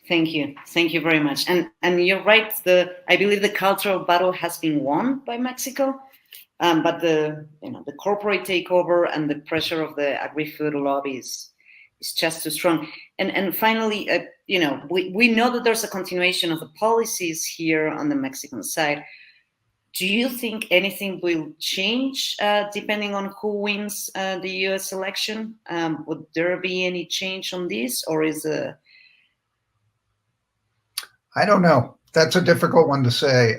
Thank you very much. And you're right. I believe the cultural battle has been won by Mexico, but the corporate takeover and the pressure of the agri-food lobby is just too strong. And finally, we know that there's a continuation of the policies here on the Mexican side. Do you think anything will change depending on who wins the U.S. election? Would there be any change on this, or is I don't know. That's a difficult one to say.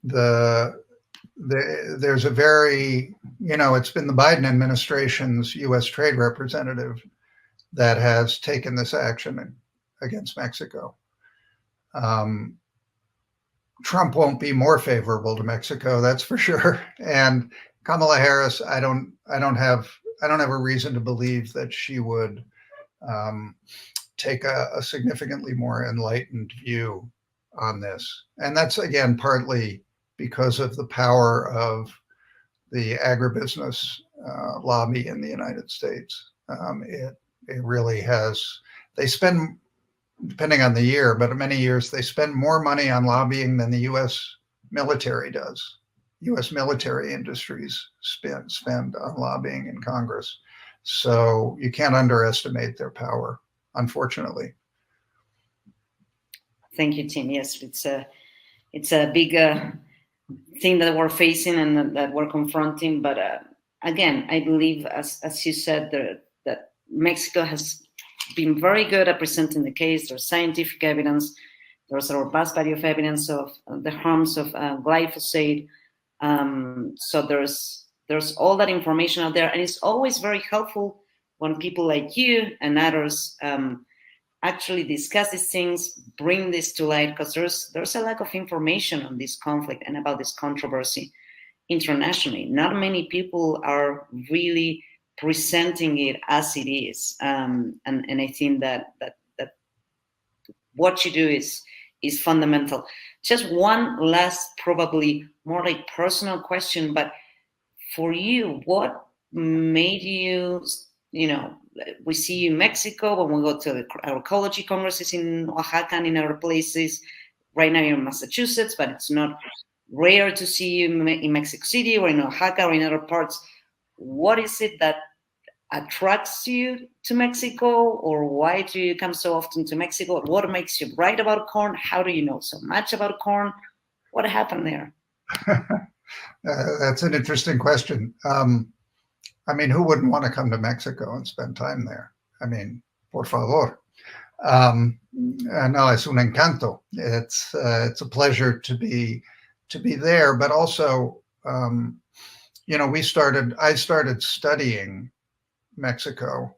There's a very, it's been the Biden administration's U.S. trade representative that has taken this action against Mexico. Trump won't be more favorable to Mexico, that's for sure. And Kamala Harris, I don't have a reason to believe that she would take a significantly more enlightened view on this. And that's, again, partly because of the power of the agribusiness lobby in the United States. It really has, they spend, depending on the year, but many years, they spend more money on lobbying than the U.S. military does. U.S. military industries spend on lobbying in Congress. So you can't underestimate their power, unfortunately. Thank you, Tim. Yes, it's a big thing that we're facing and that we're confronting. But again, I believe, as you said, that Mexico has been very good at presenting the case. There's scientific evidence. There's a vast body of evidence of the harms of glyphosate. So there's all that information out there, and it's always very helpful when people like you and others actually discuss these things, bring this to light, because there's a lack of information on this conflict and about this controversy internationally. Not many people are really presenting it as it is, and I think that what you do is fundamental. Just one last, probably more like personal question, but for you, what made you, we see you in Mexico when we go to our ecology congresses in Oaxaca and in other places. Right now you're in Massachusetts, but it's not rare to see you in Mexico City or in Oaxaca or in other parts. What is it that attracts you to Mexico, or why do you come so often to Mexico? What makes you write about corn? How do you know so much about corn? What happened there? That's an interesting question. I mean, who wouldn't want to come to Mexico and spend time there? I mean, por favor. No, es un encanto. It's a pleasure to be there, but also, I started studying Mexico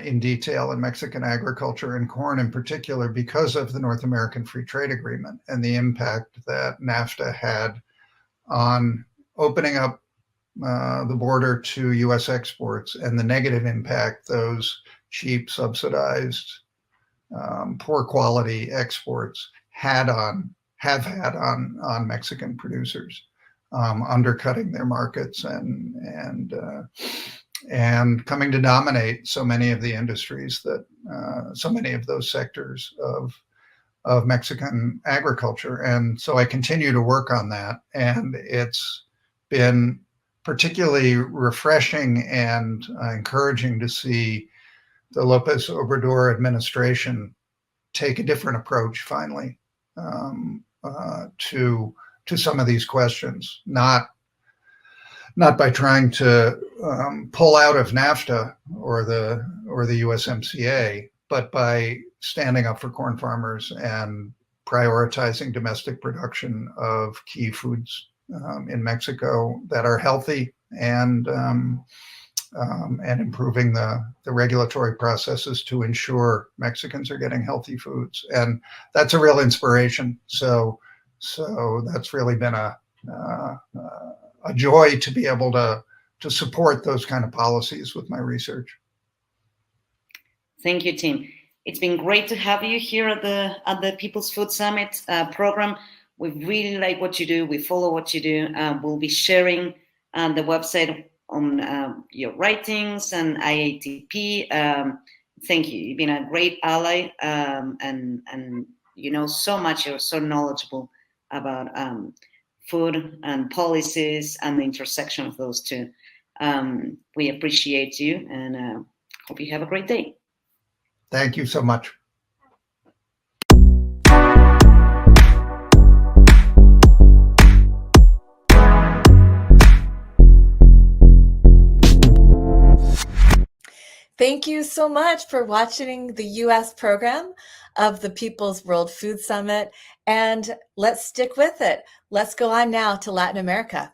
in detail, and Mexican agriculture and corn in particular, because of the North American Free Trade Agreement and the impact that NAFTA had on opening up the border to U.S. exports, and the negative impact those cheap, subsidized, poor quality exports have had on Mexican producers, undercutting their markets and coming to dominate so many of the industries that so many of those sectors of Mexican agriculture. And so I continue to work on that, and it's been particularly refreshing and encouraging to see the López Obrador administration take a different approach finally to some of these questions, not by trying to pull out of NAFTA or the USMCA, but by standing up for corn farmers and prioritizing domestic production of key foods in Mexico that are healthy, and improving the regulatory processes to ensure Mexicans are getting healthy foods. And that's a real inspiration. So that's really been a joy to be able to support those kind of policies with my research. Thank you, Tim. It's been great to have you here at the People's Food Summit program. We really like what you do. We follow what you do. We'll be sharing the website on your writings and IATP. Thank you. You've been a great ally, and you know so much. You're so knowledgeable about food and policies and the intersection of those two. We appreciate you, and hope you have a great day. Thank you so much. Thank you so much for watching the U.S. program of the People's World Food Summit, and let's stick with it. Let's go on now to Latin America.